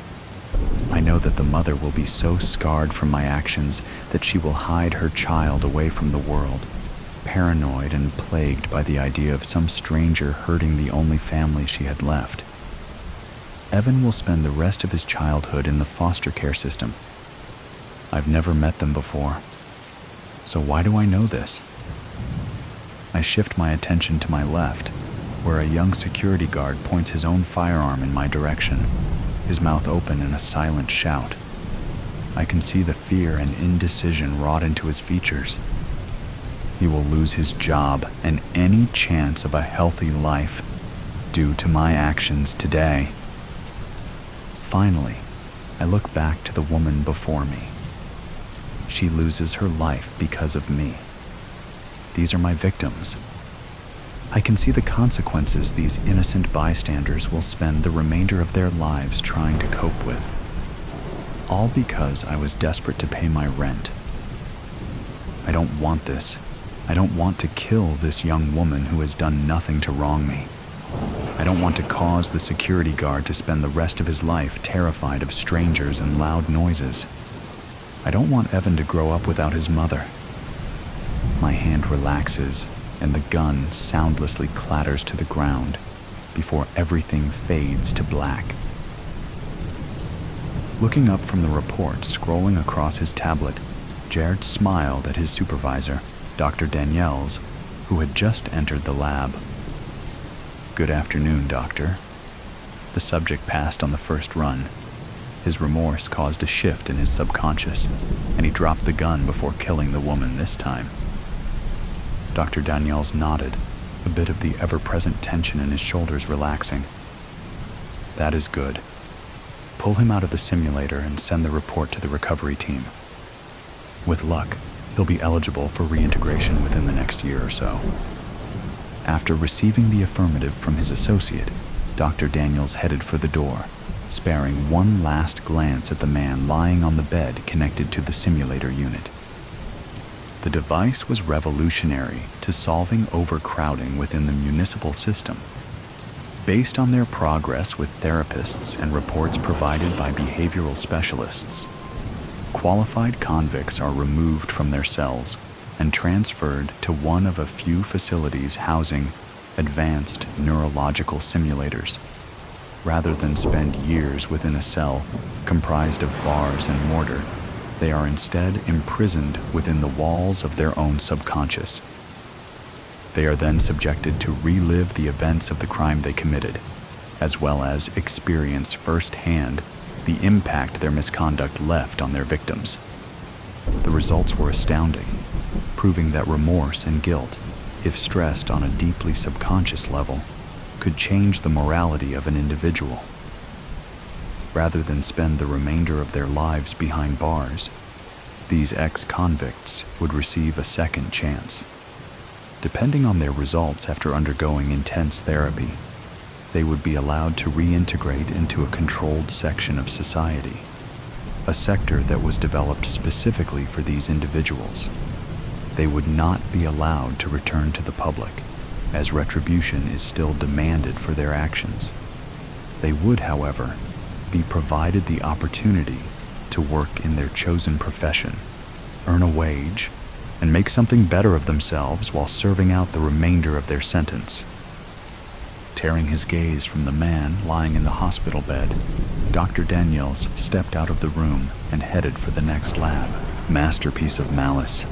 I know that the mother will be so scarred from my actions that she will hide her child away from the world, paranoid and plagued by the idea of some stranger hurting the only family she had left. Evan will spend the rest of his childhood in the foster care system. I've never met them before. So why do I know this? I shift my attention to my left, where a young security guard points his own firearm in my direction, his mouth open in a silent shout. I can see the fear and indecision wrought into his features. He will lose his job and any chance of a healthy life due to my actions today. Finally, I look back to the woman before me. She loses her life because of me. These are my victims. I can see the consequences these innocent bystanders will spend the remainder of their lives trying to cope with. All because I was desperate to pay my rent. I don't want this. I don't want to kill this young woman who has done nothing to wrong me. I don't want to cause the security guard to spend the rest of his life terrified of strangers and loud noises. I don't want Evan to grow up without his mother. My hand relaxes, and the gun soundlessly clatters to the ground before everything fades to black. Looking up from the report, scrolling across his tablet, Jared smiled at his supervisor, Dr. Daniels, who had just entered the lab. "Good afternoon, Doctor." The subject passed on the first run. His remorse caused a shift in his subconscious, and he dropped the gun before killing the woman this time. Dr. Daniels nodded, a bit of the ever-present tension in his shoulders relaxing. "That is good. Pull him out of the simulator and send the report to the recovery team. With luck, he'll be eligible for reintegration within the next year or so." After receiving the affirmative from his associate, Dr. Daniels headed for the door, sparing one last glance at the man lying on the bed connected to the simulator unit. The device was revolutionary to solving overcrowding within the municipal system. Based on their progress with therapists and reports provided by behavioral specialists, qualified convicts are removed from their cells and transferred to one of a few facilities housing advanced neurological simulators, rather than spend years within a cell comprised of bars and mortar. They are instead imprisoned within the walls of their own subconscious. They are then subjected to relive the events of the crime they committed, as well as experience firsthand the impact their misconduct left on their victims. The results were astounding, proving that remorse and guilt, if stressed on a deeply subconscious level, could change the morality of an individual. Rather than spend the remainder of their lives behind bars, these ex-convicts would receive a second chance. Depending on their results after undergoing intense therapy, they would be allowed to reintegrate into a controlled section of society, a sector that was developed specifically for these individuals. They would not be allowed to return to the public, as retribution is still demanded for their actions. They would, however, be provided the opportunity to work in their chosen profession, earn a wage, and make something better of themselves while serving out the remainder of their sentence. Tearing his gaze from the man lying in the hospital bed, Dr. Daniels stepped out of the room and headed for the next lab, masterpiece of Malice.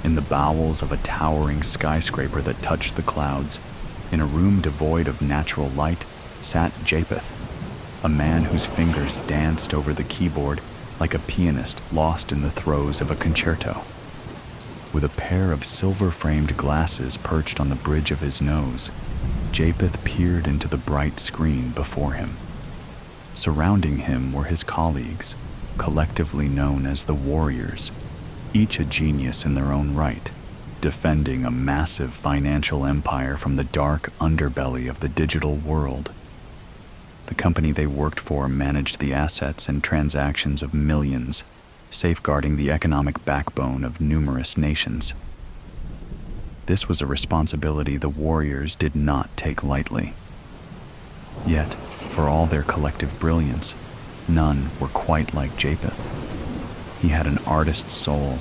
In the bowels of a towering skyscraper that touched the clouds, in a room devoid of natural light, sat Japheth, a man whose fingers danced over the keyboard like a pianist lost in the throes of a concerto. With a pair of silver-framed glasses perched on the bridge of his nose, Japheth peered into the bright screen before him. Surrounding him were his colleagues, collectively known as the Warriors, each a genius in their own right, defending a massive financial empire from the dark underbelly of the digital world. The company they worked for managed the assets and transactions of millions, safeguarding the economic backbone of numerous nations. This was a responsibility the Warriors did not take lightly. Yet, for all their collective brilliance, none were quite like Japheth. He had an artist's soul,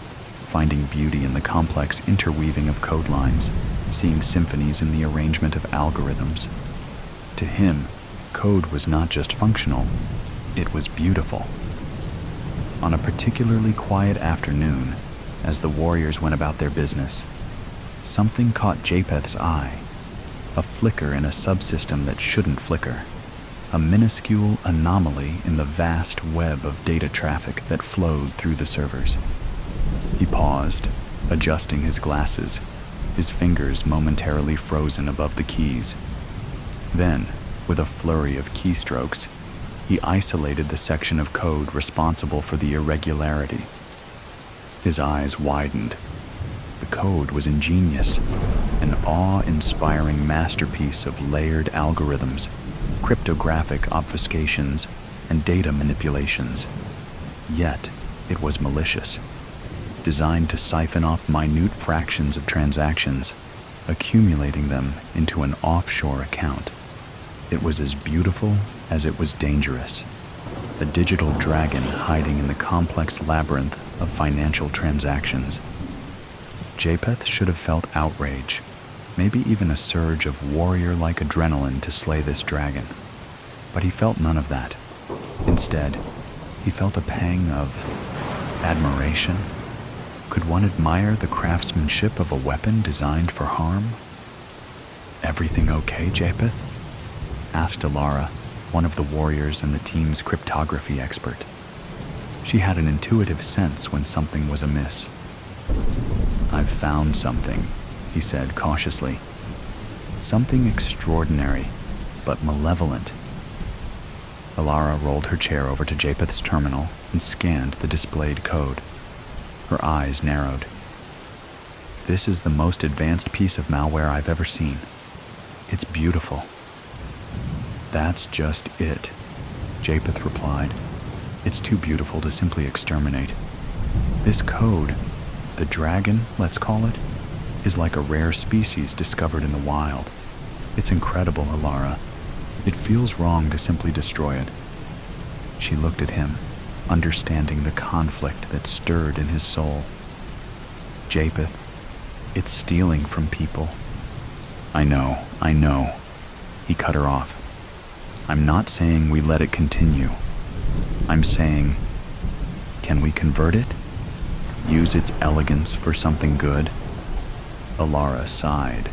finding beauty in the complex interweaving of code lines, seeing symphonies in the arrangement of algorithms. To him, code was not just functional, it was beautiful. On a particularly quiet afternoon, as the Warriors went about their business, something caught Japheth's eye, a flicker in a subsystem that shouldn't flicker, a minuscule anomaly in the vast web of data traffic that flowed through the servers. He paused, adjusting his glasses, his fingers momentarily frozen above the keys. Then, with a flurry of keystrokes, he isolated the section of code responsible for the irregularity. His eyes widened. The code was ingenious, an awe-inspiring masterpiece of layered algorithms, cryptographic obfuscations, and data manipulations. Yet, it was malicious, designed to siphon off minute fractions of transactions, accumulating them into an offshore account. It was as beautiful as it was dangerous, a digital dragon hiding in the complex labyrinth of financial transactions. Japheth should have felt outrage, maybe even a surge of warrior-like adrenaline to slay this dragon. But he felt none of that. Instead, he felt a pang of admiration. Could one admire the craftsmanship of a weapon designed for harm? "Everything okay, Japheth?" asked Alara, one of the warriors and the team's cryptography expert. She had an intuitive sense when something was amiss. "I've found something," he said cautiously. "Something extraordinary, but malevolent." Alara rolled her chair over to Japheth's terminal and scanned the displayed code. Her eyes narrowed. "This is the most advanced piece of malware I've ever seen. It's beautiful." "That's just it," Japheth replied. "It's too beautiful to simply exterminate. This code, the dragon, let's call it, is like a rare species discovered in the wild. It's incredible, Alara. It feels wrong to simply destroy it." She looked at him, understanding the conflict that stirred in his soul. "Japheth, it's stealing from people." I know. He cut her off. "I'm not saying we let it continue. I'm saying, can we convert it? Use its elegance for something good?" Alara sighed.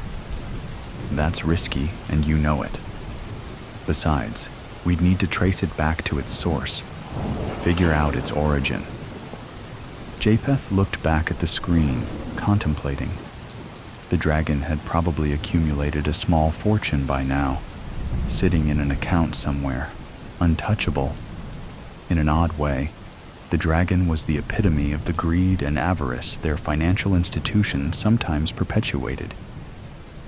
"That's risky, and you know it. Besides, we'd need to trace it back to its source, figure out its origin." Japheth looked back at the screen, contemplating. The dragon had probably accumulated a small fortune by now, sitting in an account somewhere, untouchable. In an odd way, the dragon was the epitome of the greed and avarice their financial institution sometimes perpetuated.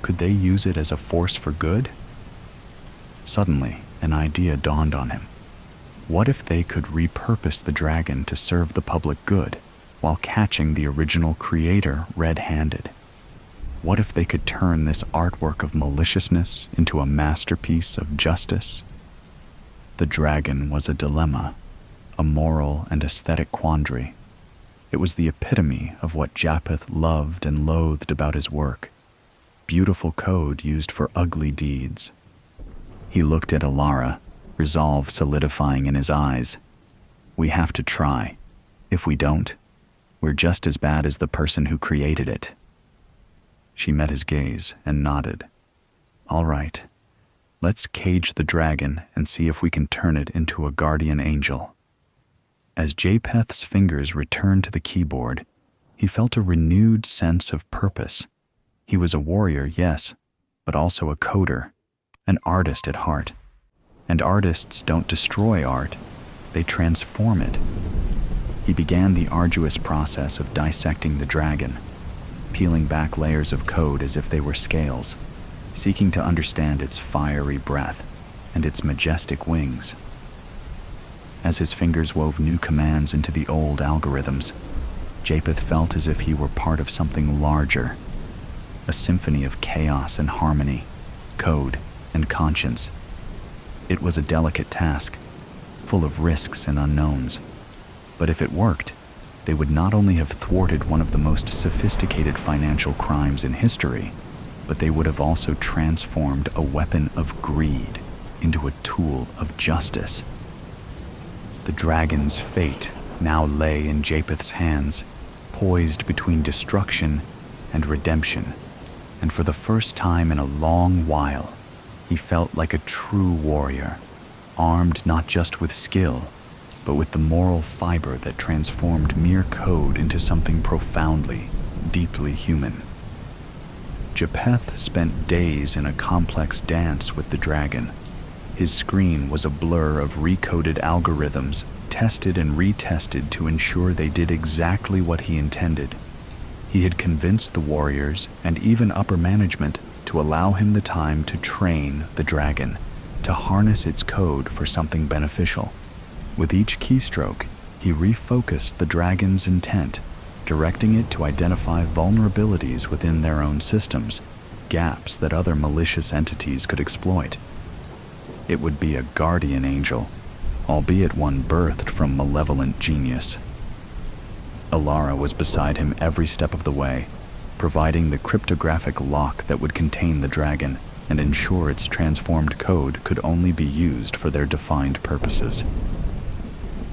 Could they use it as a force for good? Suddenly, an idea dawned on him. What if they could repurpose the dragon to serve the public good, while catching the original creator red-handed? What if they could turn this artwork of maliciousness into a masterpiece of justice? The dragon was a dilemma, a moral and aesthetic quandary. It was the epitome of what Japheth loved and loathed about his work. Beautiful code used for ugly deeds. He looked at Alara, resolve solidifying in his eyes. "We have to try. If we don't, we're just as bad as the person who created it." She met his gaze and nodded. "All right. Let's cage the dragon and see if we can turn it into a guardian angel." As Japheth's fingers returned to the keyboard, he felt a renewed sense of purpose. He was a warrior, yes, but also a coder, an artist at heart. And artists don't destroy art, they transform it. He began the arduous process of dissecting the dragon, peeling back layers of code as if they were scales, seeking to understand its fiery breath and its majestic wings. As his fingers wove new commands into the old algorithms, Japheth felt as if he were part of something larger, a symphony of chaos and harmony, code and conscience. It was a delicate task, full of risks and unknowns. But if it worked, they would not only have thwarted one of the most sophisticated financial crimes in history, but they would have also transformed a weapon of greed into a tool of justice. The dragon's fate now lay in Japheth's hands, poised between destruction and redemption, and for the first time in a long while, he felt like a true warrior, armed not just with skill, but with the moral fiber that transformed mere code into something profoundly, deeply human. Japheth spent days in a complex dance with the dragon. His screen was a blur of recoded algorithms, tested and retested to ensure they did exactly what he intended. He had convinced the warriors and even upper management to allow him the time to train the dragon, to harness its code for something beneficial. With each keystroke, he refocused the dragon's intent, directing it to identify vulnerabilities within their own systems, gaps that other malicious entities could exploit. It would be a guardian angel, albeit one birthed from malevolent genius. Alara was beside him every step of the way, providing the cryptographic lock that would contain the dragon and ensure its transformed code could only be used for their defined purposes.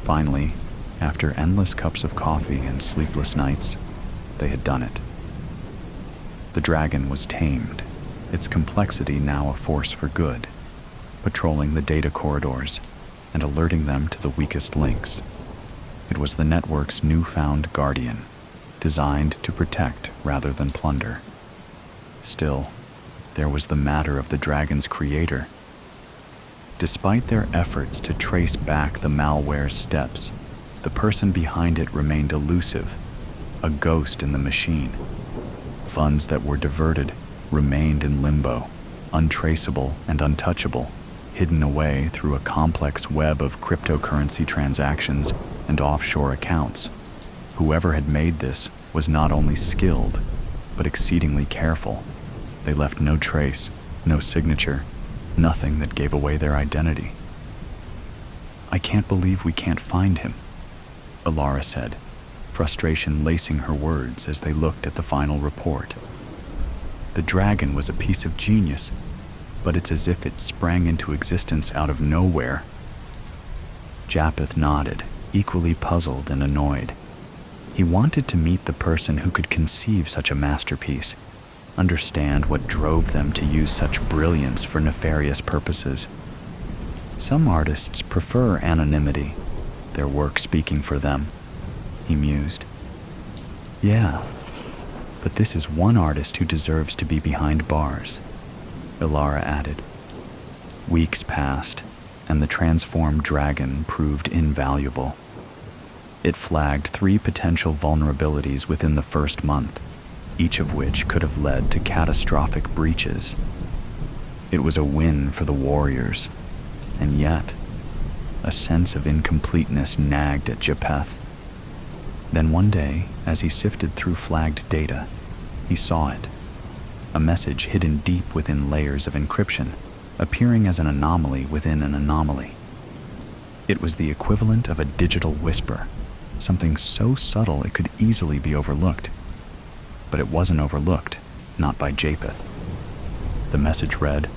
Finally, after endless cups of coffee and sleepless nights, they had done it. The dragon was tamed, its complexity now a force for good, patrolling the data corridors and alerting them to the weakest links. It was the network's newfound guardian, designed to protect rather than plunder. Still, there was the matter of the dragon's creator. Despite their efforts to trace back the malware's steps, the person behind it remained elusive, a ghost in the machine. Funds that were diverted remained in limbo, untraceable and untouchable, hidden away through a complex web of cryptocurrency transactions and offshore accounts. Whoever had made this was not only skilled, but exceedingly careful. They left no trace, no signature, nothing that gave away their identity. "I can't believe we can't find him," Alara said, frustration lacing her words as they looked at the final report. The dragon was a piece of genius, but it's as if it sprang into existence out of nowhere. Japheth nodded, equally puzzled and annoyed. He wanted to meet the person who could conceive such a masterpiece, understand what drove them to use such brilliance for nefarious purposes. Some artists prefer anonymity, their work speaking for them, he mused. Yeah, but this is one artist who deserves to be behind bars, Alara added. Weeks passed, and the transformed dragon proved invaluable. It flagged 3 potential vulnerabilities within the first month, each of which could have led to catastrophic breaches. It was a win for the warriors, and yet, a sense of incompleteness nagged at Japheth. Then one day, as he sifted through flagged data, he saw it. A message hidden deep within layers of encryption, appearing as an anomaly within an anomaly. It was the equivalent of a digital whisper, something so subtle it could easily be overlooked. But it wasn't overlooked, not by Japheth. The message read,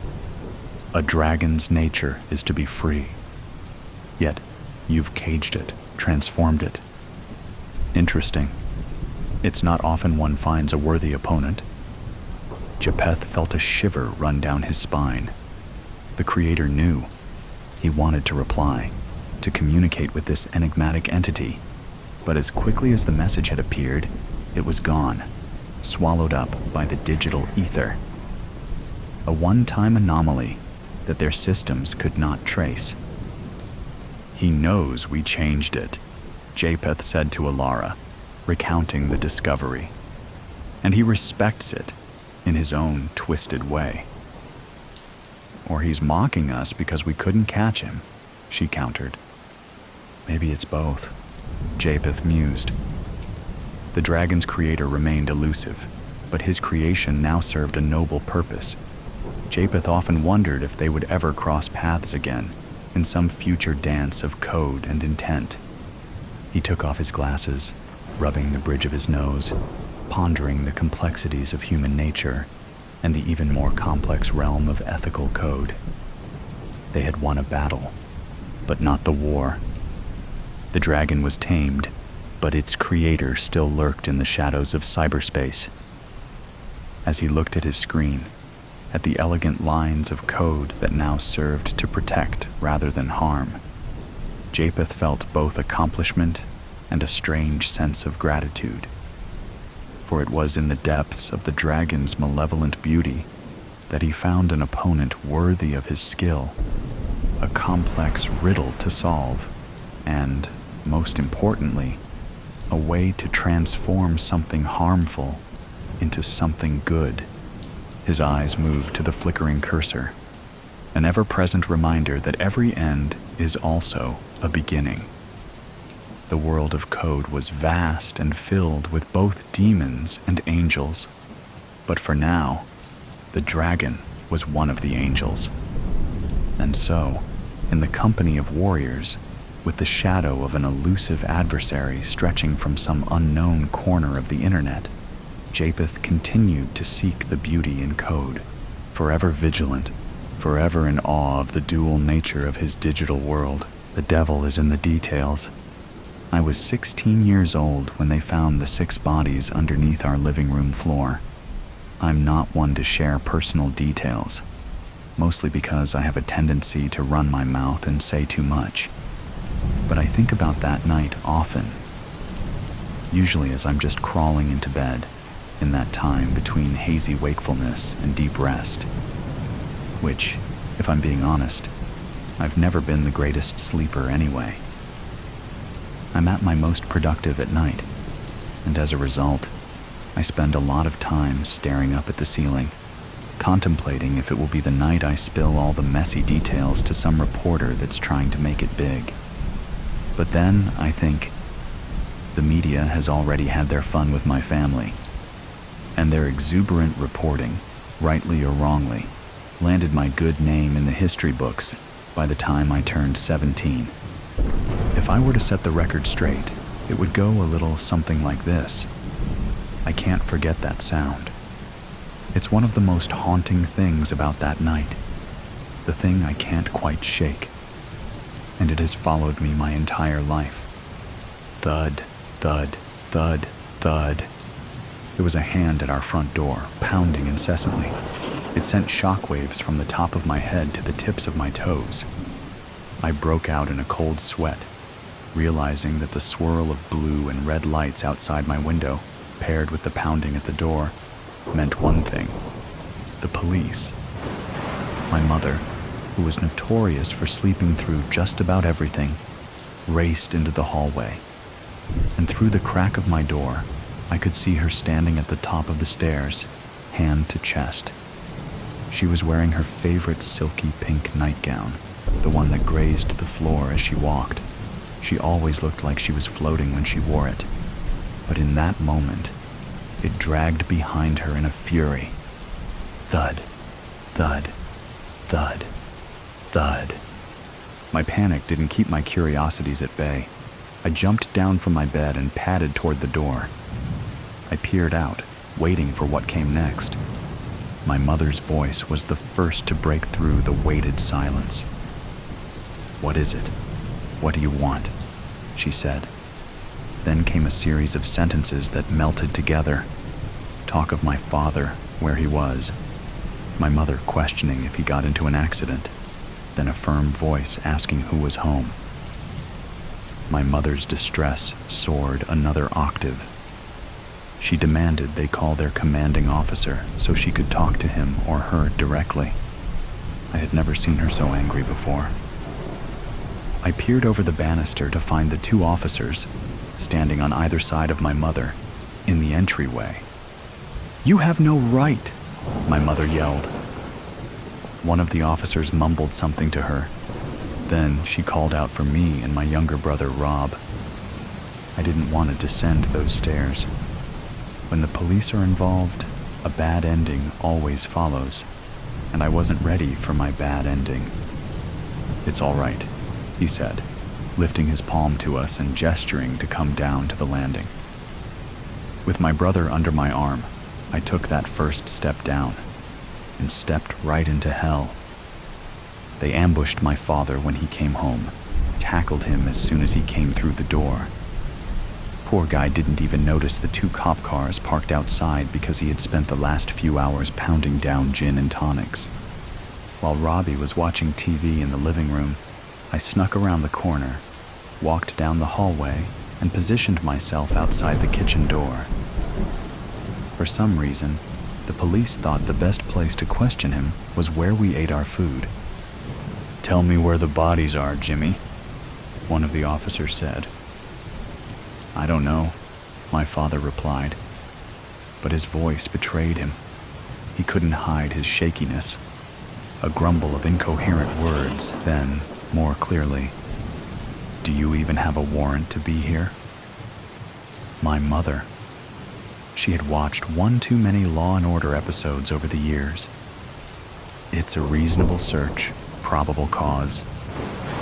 "A dragon's nature is to be free. Yet, you've caged it, transformed it. Interesting. It's not often one finds a worthy opponent." Japheth felt a shiver run down his spine. The creator knew. He wanted to reply, to communicate with this enigmatic entity, but as quickly as the message had appeared, it was gone, swallowed up by the digital ether. A one-time anomaly that their systems could not trace. "He knows we changed it," Japheth said to Alara, recounting the discovery. "And he respects it in his own twisted way." "Or he's mocking us because we couldn't catch him," she countered. "Maybe it's both," Japheth mused. The dragon's creator remained elusive, but his creation now served a noble purpose. Japheth often wondered if they would ever cross paths again, in some future dance of code and intent. He took off his glasses, rubbing the bridge of his nose, pondering the complexities of human nature and the even more complex realm of ethical code. They had won a battle, but not the war. The dragon was tamed, but its creator still lurked in the shadows of cyberspace. As he looked at his screen, at the elegant lines of code that now served to protect rather than harm, Japheth felt both accomplishment and a strange sense of gratitude. For it was in the depths of the dragon's malevolent beauty that he found an opponent worthy of his skill, a complex riddle to solve, and, most importantly, a way to transform something harmful into something good. His eyes moved to the flickering cursor, an ever-present reminder that every end is also a beginning. The world of Code was vast and filled with both demons and angels, but for now, the dragon was one of the angels. And so, in the company of warriors, with the shadow of an elusive adversary stretching from some unknown corner of the internet, Japheth continued to seek the beauty in Code, forever vigilant, forever in awe of the dual nature of his digital world. The devil is in the details. I was 16 years old when they found the 6 bodies underneath our living room floor. I'm not one to share personal details, mostly because I have a tendency to run my mouth and say too much. But I think about that night often, usually as I'm just crawling into bed, in that time between hazy wakefulness and deep rest, which, if I'm being honest, I've never been the greatest sleeper anyway. I'm at my most productive at night, and as a result, I spend a lot of time staring up at the ceiling, contemplating if it will be the night I spill all the messy details to some reporter that's trying to make it big. But then I think, the media has already had their fun with my family, and their exuberant reporting, rightly or wrongly, landed my good name in the history books by the time I turned 17. If I were to set the record straight, it would go a little something like this. I can't forget that sound. It's one of the most haunting things about that night, the thing I can't quite shake, and it has followed me my entire life. Thud, thud, thud, thud. It was a hand at our front door, pounding incessantly. It sent shockwaves from the top of my head to the tips of my toes. I broke out in a cold sweat, realizing that the swirl of blue and red lights outside my window, paired with the pounding at the door, meant one thing: the police. My mother, who was notorious for sleeping through just about everything, raced into the hallway, and through the crack of my door, I could see her standing at the top of the stairs, hand to chest. She was wearing her favorite silky pink nightgown, the one that grazed the floor as she walked. She always looked like she was floating when she wore it, but in that moment, it dragged behind her in a fury. Thud, thud, thud, thud. My panic didn't keep my curiosities at bay. I jumped down from my bed and padded toward the door. I peered out, waiting for what came next. My mother's voice was the first to break through the weighted silence. "What is it? What do you want?" she said. Then came a series of sentences that melted together. Talk of my father, where he was. My mother questioning if he got into an accident. Then a firm voice asking who was home. My mother's distress soared another octave. She demanded they call their commanding officer so she could talk to him or her directly. I had never seen her so angry before. I peered over the banister to find the 2 officers, standing on either side of my mother, in the entryway. "You have no right," my mother yelled. One of the officers mumbled something to her. Then she called out for me and my younger brother, Rob. I didn't want to descend those stairs. When the police are involved, a bad ending always follows, and I wasn't ready for my bad ending. "It's all right," he said, lifting his palm to us and gesturing to come down to the landing. With my brother under my arm, I took that first step down and stepped right into hell. They ambushed my father when he came home, tackled him as soon as he came through the door. Poor guy didn't even notice the 2 cop cars parked outside because he had spent the last few hours pounding down gin and tonics. While Robbie was watching TV in the living room, I snuck around the corner, walked down the hallway, and positioned myself outside the kitchen door. For some reason, the police thought the best place to question him was where we ate our food. "Tell me where the bodies are, Jimmy," one of the officers said. "I don't know," my father replied, but his voice betrayed him. He couldn't hide his shakiness. A grumble of incoherent words, then, more clearly, "Do you even have a warrant to be here?" My mother. She had watched one too many Law and Order episodes over the years. "It's a reasonable search, probable cause,"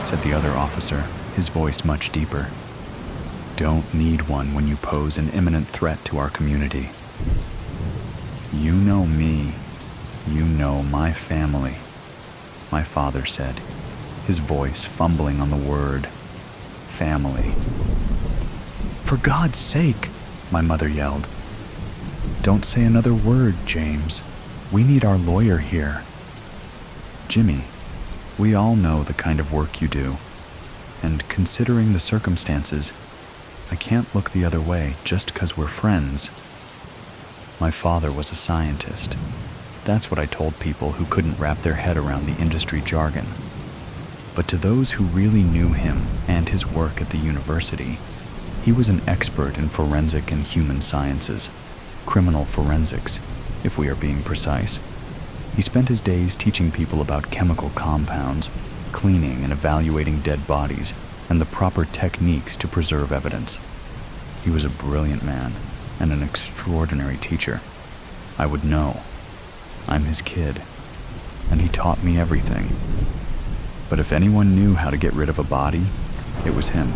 said the other officer, his voice much deeper. "Don't need one when you pose an imminent threat to our community. You know me. You know my family," my father said, his voice fumbling on the word, family. "For God's sake," my mother yelled. "Don't say another word, James. We need our lawyer here." "Jimmy, we all know the kind of work you do, and considering the circumstances, I can't look the other way just 'cause we're friends." My father was a scientist. That's what I told people who couldn't wrap their head around the industry jargon. But to those who really knew him and his work at the university, he was an expert in forensic and human sciences, criminal forensics, if we are being precise. He spent his days teaching people about chemical compounds, cleaning and evaluating dead bodies, and the proper techniques to preserve evidence. He was a brilliant man and an extraordinary teacher. I would know. I'm his kid, and he taught me everything. But if anyone knew how to get rid of a body, it was him.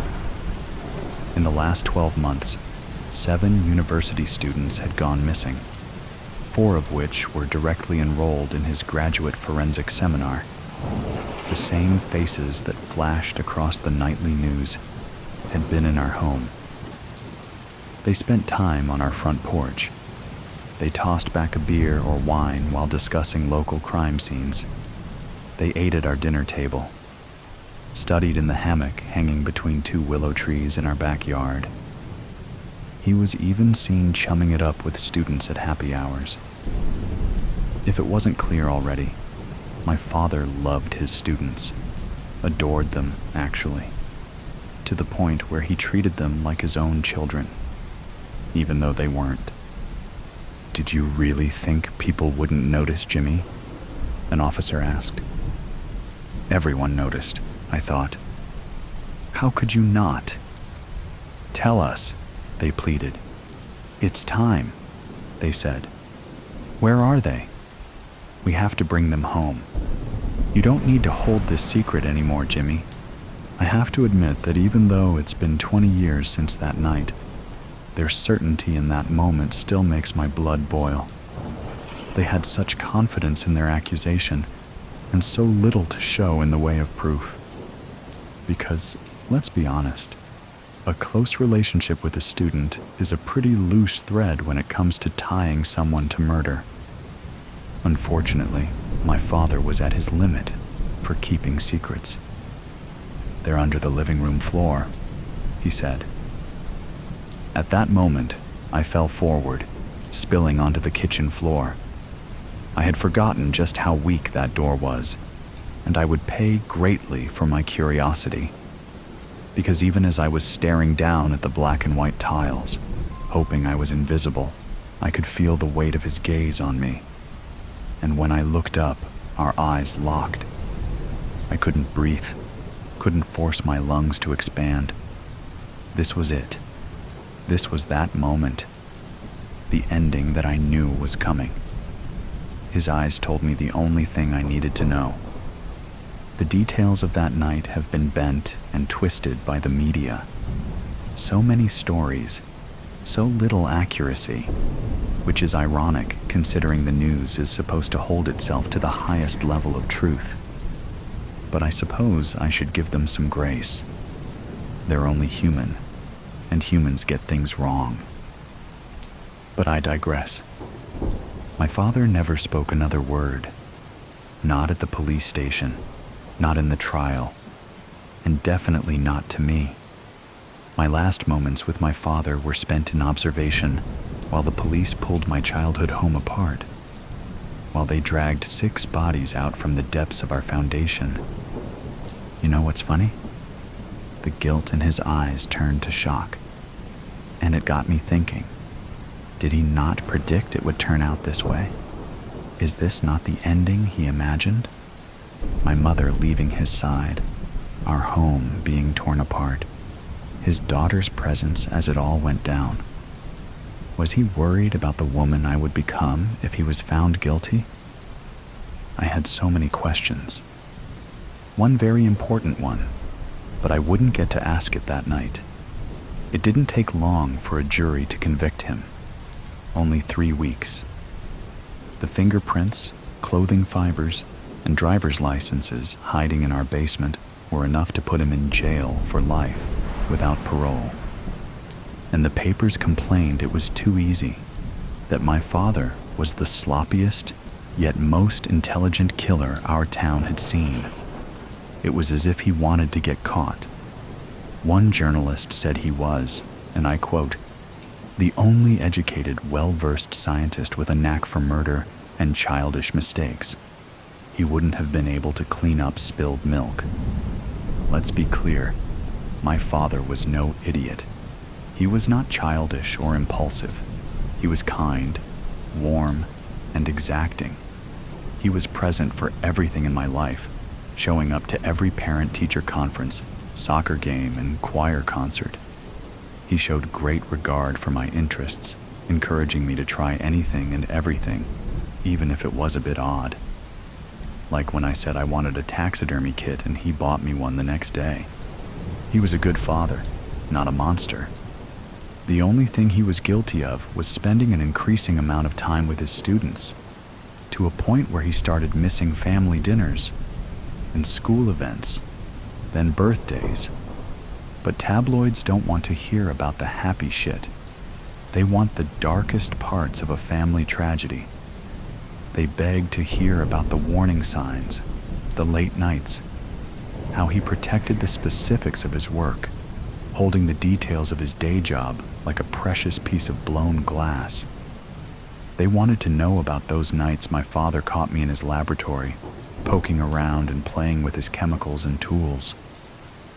In the last 12 months, 7 university students had gone missing, 4 of which were directly enrolled in his graduate forensic seminar. The same faces that flashed across the nightly news had been in our home. They spent time on our front porch. They tossed back a beer or wine while discussing local crime scenes. They ate at our dinner table, studied in the hammock hanging between 2 willow trees in our backyard. He was even seen chumming it up with students at happy hours. If it wasn't clear already, my father loved his students, adored them, actually, to the point where he treated them like his own children, even though they weren't. "Did you really think people wouldn't notice, Jimmy?" an officer asked. Everyone noticed, I thought. How could you not? "Tell us," they pleaded. "It's time," they said. "Where are they? We have to bring them home. You don't need to hold this secret anymore, Jimmy." I have to admit that even though it's been 20 years since that night, their certainty in that moment still makes my blood boil. They had such confidence in their accusation, and so little to show in the way of proof. Because, let's be honest, a close relationship with a student is a pretty loose thread when it comes to tying someone to murder. Unfortunately, my father was at his limit for keeping secrets. "They're under the living room floor," he said. At that moment, I fell forward, spilling onto the kitchen floor. I had forgotten just how weak that door was, and I would pay greatly for my curiosity. Because even as I was staring down at the black and white tiles, hoping I was invisible, I could feel the weight of his gaze on me. And when I looked up, our eyes locked. I couldn't breathe, couldn't force my lungs to expand. This was it. This was that moment. The ending that I knew was coming. His eyes told me the only thing I needed to know. The details of that night have been bent and twisted by the media. So many stories, so little accuracy, which is ironic considering the news is supposed to hold itself to the highest level of truth. But I suppose I should give them some grace. They're only human, and humans get things wrong. But I digress. My father never spoke another word. Not at the police station, not in the trial, and definitely not to me. My last moments with my father were spent in observation while the police pulled my childhood home apart, while they dragged 6 bodies out from the depths of our foundation. You know what's funny? The guilt in his eyes turned to shock. And it got me thinking, did he not predict it would turn out this way? Is this not the ending he imagined? My mother leaving his side, our home being torn apart, his daughter's presence as it all went down. Was he worried about the woman I would become if he was found guilty? I had so many questions. One very important one, but I wouldn't get to ask it that night. It didn't take long for a jury to convict him. Only 3 weeks. The fingerprints, clothing fibers, and driver's licenses hiding in our basement were enough to put him in jail for life without parole. And the papers complained it was too easy, that my father was the sloppiest yet most intelligent killer our town had seen. It was as if he wanted to get caught. One journalist said he was, and I quote, the only educated, well-versed scientist with a knack for murder and childish mistakes. He wouldn't have been able to clean up spilled milk. Let's be clear, my father was no idiot. He was not childish or impulsive. He was kind, warm, and exacting. He was present for everything in my life, showing up to every parent-teacher conference, soccer game, and choir concert. He showed great regard for my interests, encouraging me to try anything and everything, even if it was a bit odd. Like when I said I wanted a taxidermy kit and he bought me one the next day. He was a good father, not a monster. The only thing he was guilty of was spending an increasing amount of time with his students, to a point where he started missing family dinners and school events, then birthdays. But tabloids don't want to hear about the happy shit. They want the darkest parts of a family tragedy. They beg to hear about the warning signs, the late nights, how he protected the specifics of his work, holding the details of his day job like a precious piece of blown glass. They wanted to know about those nights my father caught me in his laboratory, poking around and playing with his chemicals and tools,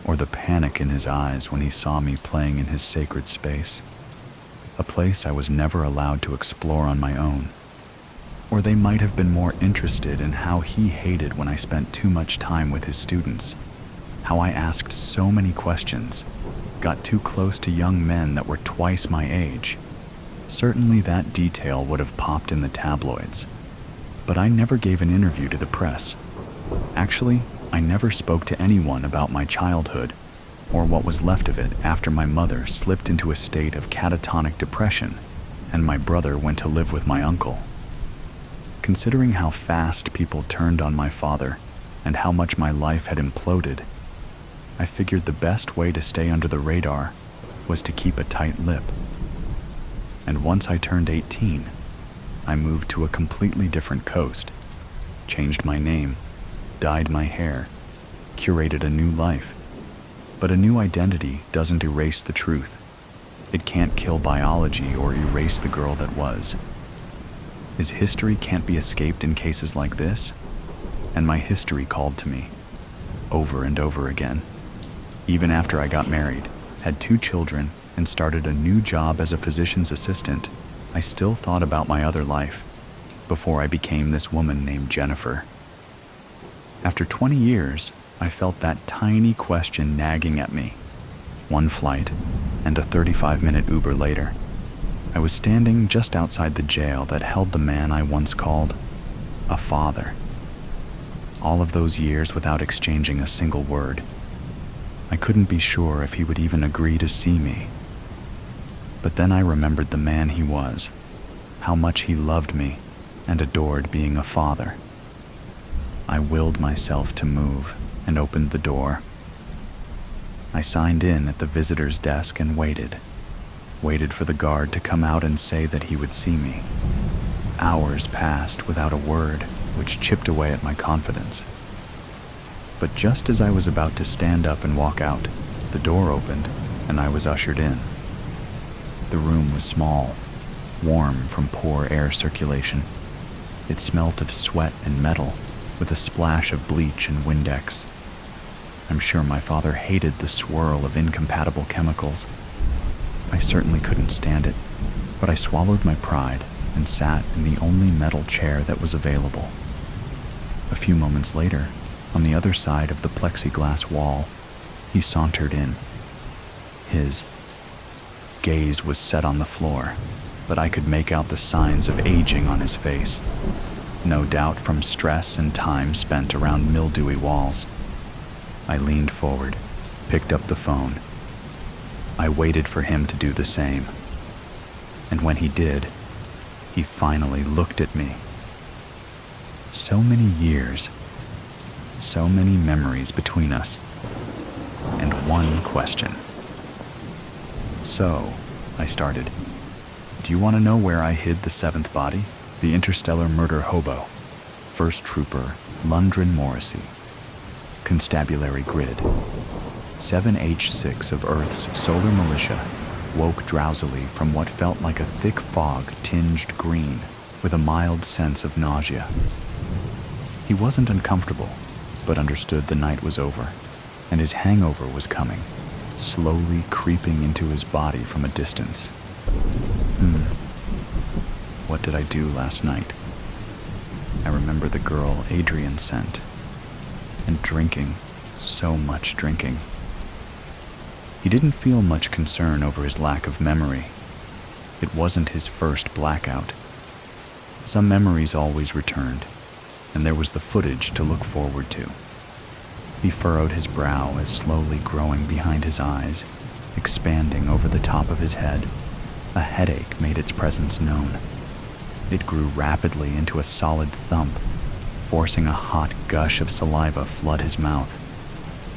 or the panic in his eyes when he saw me playing in his sacred space, a place I was never allowed to explore on my own. Or they might have been more interested in how he hated when I spent too much time with his students, how I asked so many questions, got too close to young men that were twice my age. Certainly that detail would have popped in the tabloids, but I never gave an interview to the press. Actually, I never spoke to anyone about my childhood, or what was left of it after my mother slipped into a state of catatonic depression and my brother went to live with my uncle. Considering how fast people turned on my father and how much my life had imploded, I figured the best way to stay under the radar was to keep a tight lip. And once I turned 18, I moved to a completely different coast, changed my name, dyed my hair, curated a new life. But a new identity doesn't erase the truth. It can't kill biology or erase the girl that was. His history can't be escaped in cases like this, and my history called to me, over and over again. Even after I got married, had 2 children, and started a new job as a physician's assistant, I still thought about my other life, before I became this woman named Jennifer. After 20 years, I felt that tiny question nagging at me. One flight, and a 35-minute Uber later, I was standing just outside the jail that held the man I once called a father. All of those years without exchanging a single word. I couldn't be sure if he would even agree to see me. But then I remembered the man he was, how much he loved me and adored being a father. I willed myself to move and opened the door. I signed in at the visitor's desk and waited for the guard to come out and say that he would see me. Hours passed without a word, which chipped away at my confidence. But just as I was about to stand up and walk out, the door opened and I was ushered in. The room was small, warm from poor air circulation. It smelt of sweat and metal, with a splash of bleach and Windex. I'm sure my father hated the swirl of incompatible chemicals. I certainly couldn't stand it, but I swallowed my pride and sat in the only metal chair that was available. A few moments later, on the other side of the plexiglass wall, he sauntered in. His gaze was set on the floor, but I could make out the signs of aging on his face, no doubt from stress and time spent around mildewy walls. I leaned forward, picked up the phone. I waited for him to do the same. And when he did, he finally looked at me. So many years, so many memories between us, and one question. "So," I started, "do you want to know where I hid the seventh body? The Interstellar murder hobo, First Trooper Lundgren Morrissey. Constabulary grid. 7H6 of Earth's solar militia woke drowsily from what felt like a thick fog tinged green with a mild sense of nausea. He wasn't uncomfortable, but understood the night was over, and his hangover was coming, slowly creeping into his body from a distance. What did I do last night? I remember the girl Adrian sent, and drinking, so much drinking. He didn't feel much concern over his lack of memory. It wasn't his first blackout. Some memories always returned, and there was the footage to look forward to. He furrowed his brow as slowly growing behind his eyes, expanding over the top of his head. A headache made its presence known. It grew rapidly into a solid thump, forcing a hot gush of saliva flood his mouth,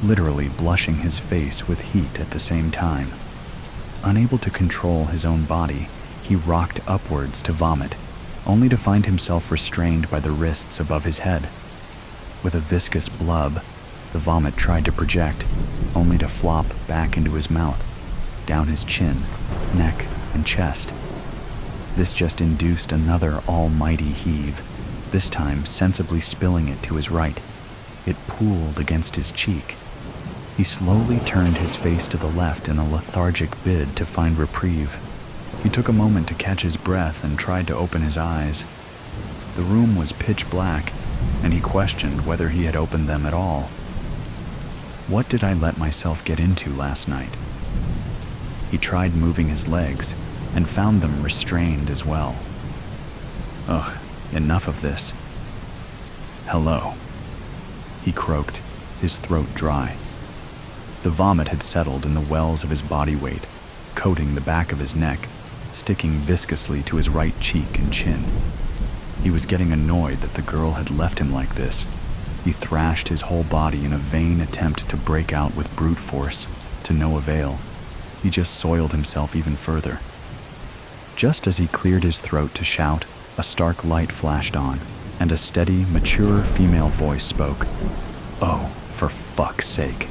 literally blushing his face with heat at the same time. Unable to control his own body, he rocked upwards to vomit, only to find himself restrained by the wrists above his head. With a viscous blub, the vomit tried to project, only to flop back into his mouth, down his chin, neck, and chest. This just induced another almighty heave, this time sensibly spilling it to his right. It pooled against his cheek. He slowly turned his face to the left in a lethargic bid to find reprieve. He took a moment to catch his breath and tried to open his eyes. The room was pitch black, and he questioned whether he had opened them at all. What did I let myself get into last night? He tried moving his legs, and found them restrained as well. Ugh, enough of this. "Hello," he croaked, his throat dry. The vomit had settled in the wells of his body weight, coating the back of his neck, sticking viscously to his right cheek and chin. He was getting annoyed that the girl had left him like this. He thrashed his whole body in a vain attempt to break out with brute force, to no avail. He just soiled himself even further. Just as he cleared his throat to shout, a stark light flashed on, and a steady, mature female voice spoke. "Oh, for fuck's sake."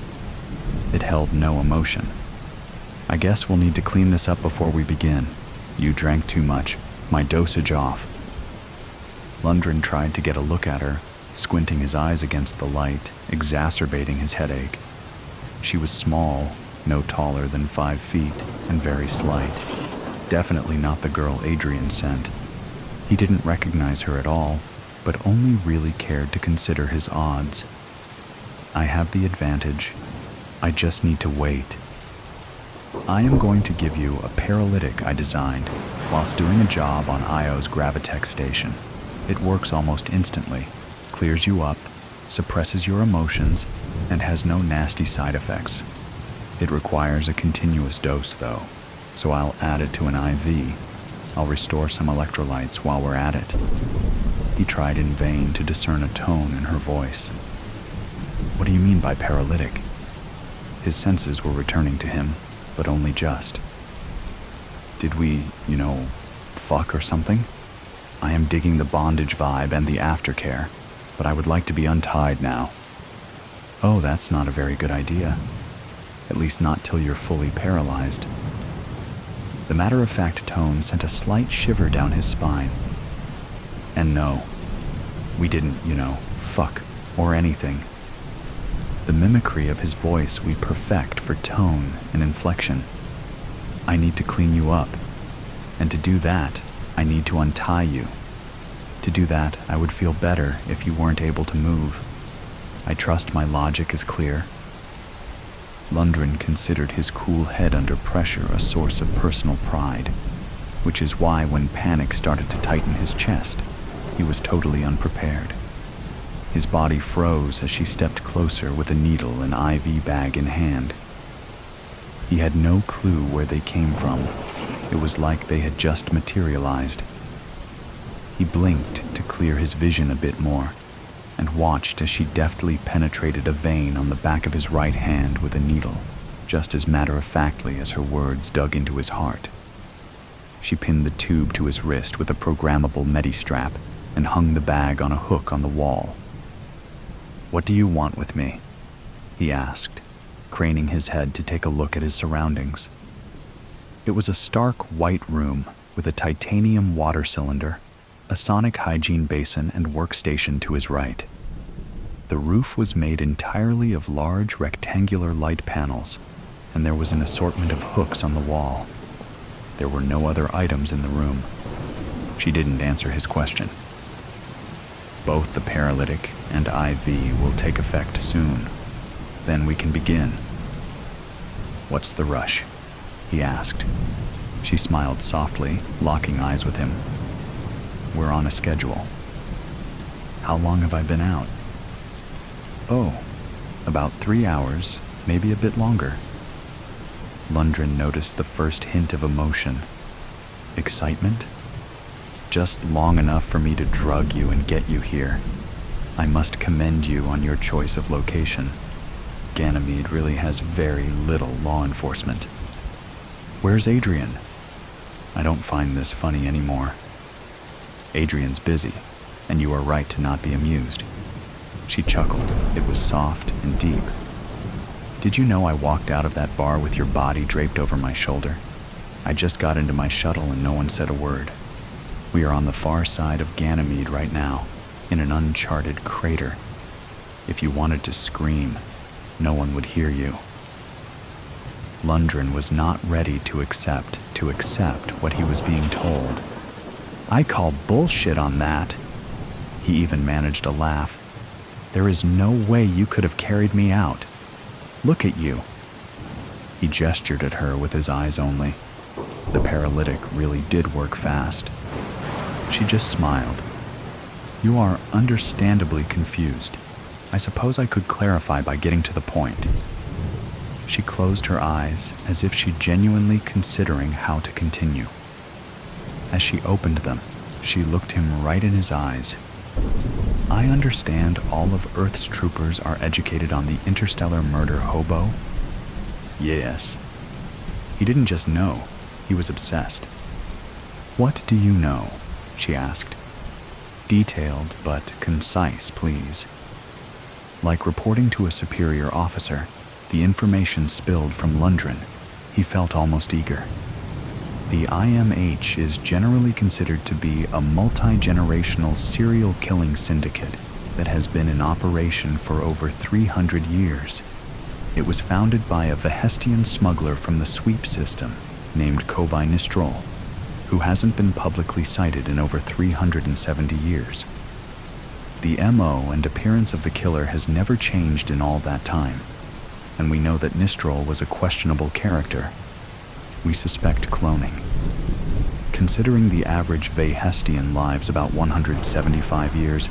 It held no emotion. "I guess we'll need to clean this up before we begin. You drank too much. My dosage off." Lundgren tried to get a look at her, squinting his eyes against the light, exacerbating his headache. She was small, no taller than 5 feet, and very slight. Definitely not the girl Adrian sent. He didn't recognize her at all, but only really cared to consider his odds. "I have the advantage. I just need to wait. I am going to give you a paralytic I designed whilst doing a job on Io's Gravitech station. It works almost instantly, clears you up, suppresses your emotions, and has no nasty side effects. It requires a continuous dose, though, so I'll add it to an IV. I'll restore some electrolytes while we're at it." He tried in vain to discern a tone in her voice. "What do you mean by paralytic?" His senses were returning to him, but only just. "Did we, fuck or something? I am digging the bondage vibe and the aftercare, but I would like to be untied now." "Oh, that's not a very good idea. At least not till you're fully paralyzed." The matter-of-fact tone sent a slight shiver down his spine. "And no, we didn't, fuck or anything." The mimicry of his voice we perfect for tone and inflection. I need to clean you up. And to do that, I need to untie you. To do that, I would feel better if you weren't able to move. I trust my logic is clear." Lundgren considered his cool head under pressure a source of personal pride, which is why when panic started to tighten his chest, he was totally unprepared. His body froze as she stepped closer with a needle and IV bag in hand. He had no clue where they came from. It was like they had just materialized. He blinked to clear his vision a bit more, and watched as she deftly penetrated a vein on the back of his right hand with a needle, just as matter-of-factly as her words dug into his heart. She pinned the tube to his wrist with a programmable medi-strap and hung the bag on a hook on the wall. "What do you want with me?" he asked, craning his head to take a look at his surroundings. It was a stark white room with a titanium water cylinder, a sonic hygiene basin and workstation to his right. The roof was made entirely of large rectangular light panels, and there was an assortment of hooks on the wall. There were no other items in the room. She didn't answer his question. "Both the paralytic and IV will take effect soon. Then we can begin." "What's the rush?" he asked. She smiled softly, locking eyes with him. "We're on a schedule." "How long have I been out?" "Oh, about 3 hours, maybe a bit longer." Lundgren noticed the first hint of emotion. Excitement? "Just long enough for me to drug you and get you here. I must commend you on your choice of location. Ganymede really has very little law enforcement." "Where's Adrian?" "I don't find this funny anymore." "Adrian's busy, and you are right to not be amused." She chuckled. It was soft and deep. "Did you know I walked out of that bar with your body draped over my shoulder? I just got into my shuttle and no one said a word. We are on the far side of Ganymede right now, in an uncharted crater. If you wanted to scream, no one would hear you." Lundgren was not ready to accept what he was being told. "I call bullshit on that." He even managed a laugh. "There is no way you could have carried me out. Look at you." He gestured at her with his eyes only. The paralytic really did work fast. She just smiled. "You are understandably confused. I suppose I could clarify by getting to the point." She closed her eyes as if she genuinely considering how to continue. As she opened them, she looked him right in his eyes. "I understand all of Earth's troopers are educated on the interstellar murder Hobo?" "Yes." He didn't just know, he was obsessed. "What do you know?" she asked. "Detailed but concise, please." Like reporting to a superior officer, the information spilled from Lundgren. He felt almost eager. The IMH is generally considered to be a multi-generational serial killing syndicate that has been in operation for over 300 years. It was founded by a Vehestian smuggler from the sweep system named Kovai Nistrol, who hasn't been publicly cited in over 370 years. The MO and appearance of the killer has never changed in all that time, and we know that Nistrol was a questionable character. We suspect cloning. Considering the average Vehestian lives about 175 years,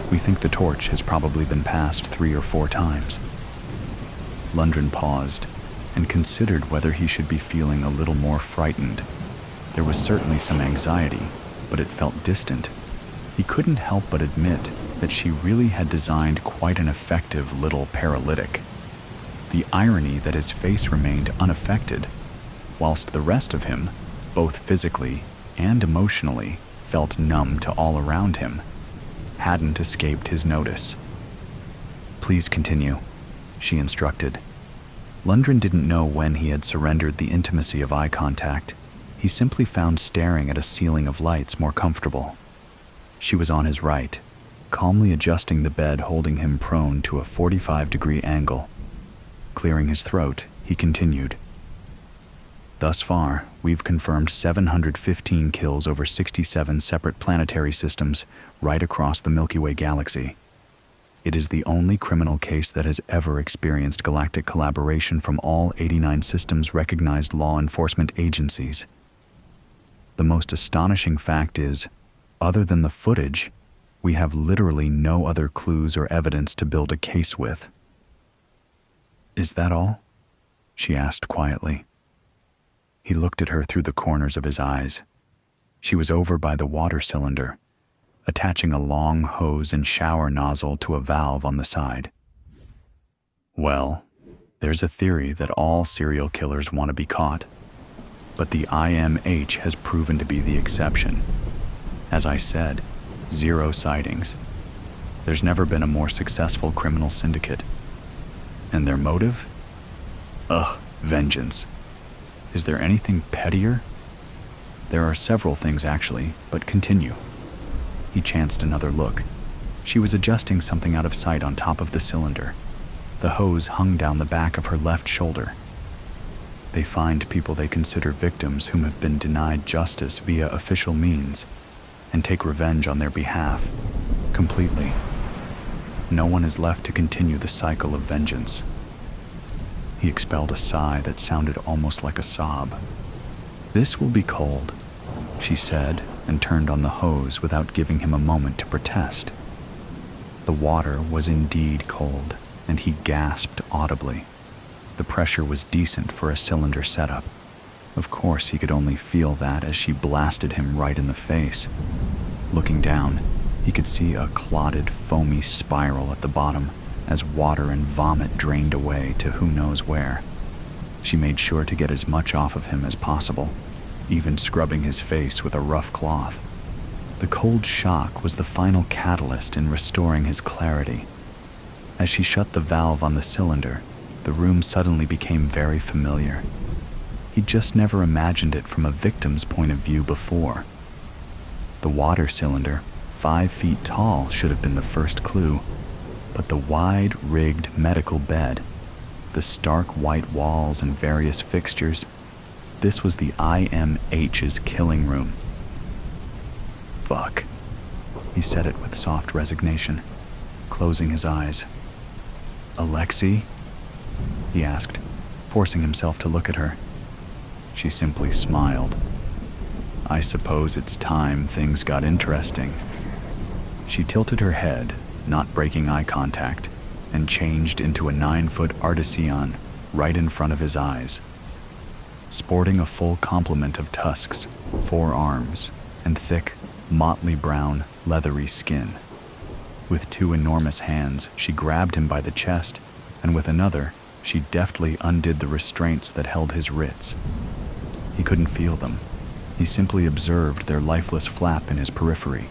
we think the torch has probably been passed 3 or 4 times. Lundgren paused and considered whether he should be feeling a little more frightened. There was certainly some anxiety, but it felt distant. He couldn't help but admit that she really had designed quite an effective little paralytic. The irony that his face remained unaffected, whilst the rest of him, both physically and emotionally, felt numb to all around him, hadn't escaped his notice. "Please continue," she instructed. Lundgren didn't know when he had surrendered the intimacy of eye contact. He simply found staring at a ceiling of lights more comfortable. She was on his right, calmly adjusting the bed holding him prone to a 45-degree angle. Clearing his throat, he continued. Thus far, we've confirmed 715 kills over 67 separate planetary systems right across the Milky Way galaxy. It is the only criminal case that has ever experienced galactic collaboration from all 89 systems recognized law enforcement agencies. The most astonishing fact is, other than the footage, we have literally no other clues or evidence to build a case with. "Is that all?" she asked quietly. He looked at her through the corners of his eyes. She was over by the water cylinder, attaching a long hose and shower nozzle to a valve on the side. "Well, there's a theory that all serial killers want to be caught, but the IMH has proven to be the exception. As I said, 0 sightings. There's never been a more successful criminal syndicate. And their motive? Vengeance. Is there anything pettier? There are several things actually, but continue." He chanced another look. She was adjusting something out of sight on top of the cylinder. The hose hung down the back of her left shoulder. "They find people they consider victims whom have been denied justice via official means and take revenge on their behalf, completely. No one is left to continue the cycle of vengeance." He expelled a sigh that sounded almost like a sob. "This will be cold," she said, and turned on the hose without giving him a moment to protest. The water was indeed cold, and he gasped audibly. The pressure was decent for a cylinder setup. Of course, he could only feel that as she blasted him right in the face. Looking down, he could see a clotted, foamy spiral at the bottom as water and vomit drained away to who knows where. She made sure to get as much off of him as possible, even scrubbing his face with a rough cloth. The cold shock was the final catalyst in restoring his clarity. As she shut the valve on the cylinder, the room suddenly became very familiar. He'd just never imagined it from a victim's point of view before. The water cylinder, 5 feet tall, should have been the first clue, but the wide-rigged medical bed, the stark white walls and various fixtures, this was the IMH's killing room. "Fuck," he said it with soft resignation, closing his eyes. "Alexei?" he asked, forcing himself to look at her. She simply smiled. "I suppose it's time things got interesting." She tilted her head, not breaking eye contact, and changed into a 9-foot artisan right in front of his eyes. Sporting a full complement of tusks, 4 arms, and thick, motley brown, leathery skin. With 2 enormous hands, she grabbed him by the chest, and with another, she deftly undid the restraints that held his wrists. He couldn't feel them. He simply observed their lifeless flap in his periphery.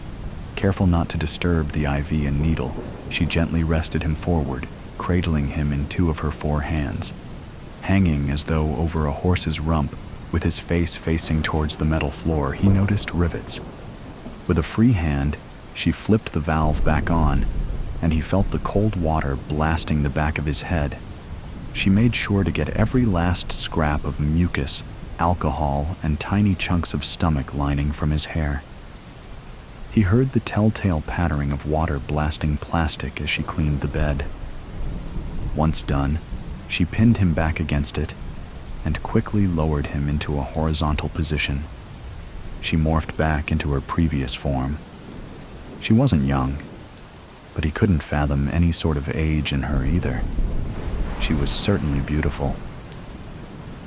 Careful not to disturb the IV and needle, she gently rested him forward, cradling him in 2 of her 4 hands. Hanging as though over a horse's rump, with his face facing towards the metal floor, he noticed rivets. With a free hand, she flipped the valve back on, and he felt the cold water blasting the back of his head. She made sure to get every last scrap of mucus, alcohol, and tiny chunks of stomach lining from his hair. He heard the telltale pattering of water blasting plastic as she cleaned the bed. Once done, she pinned him back against it and quickly lowered him into a horizontal position. She morphed back into her previous form. She wasn't young, but he couldn't fathom any sort of age in her either. She was certainly beautiful.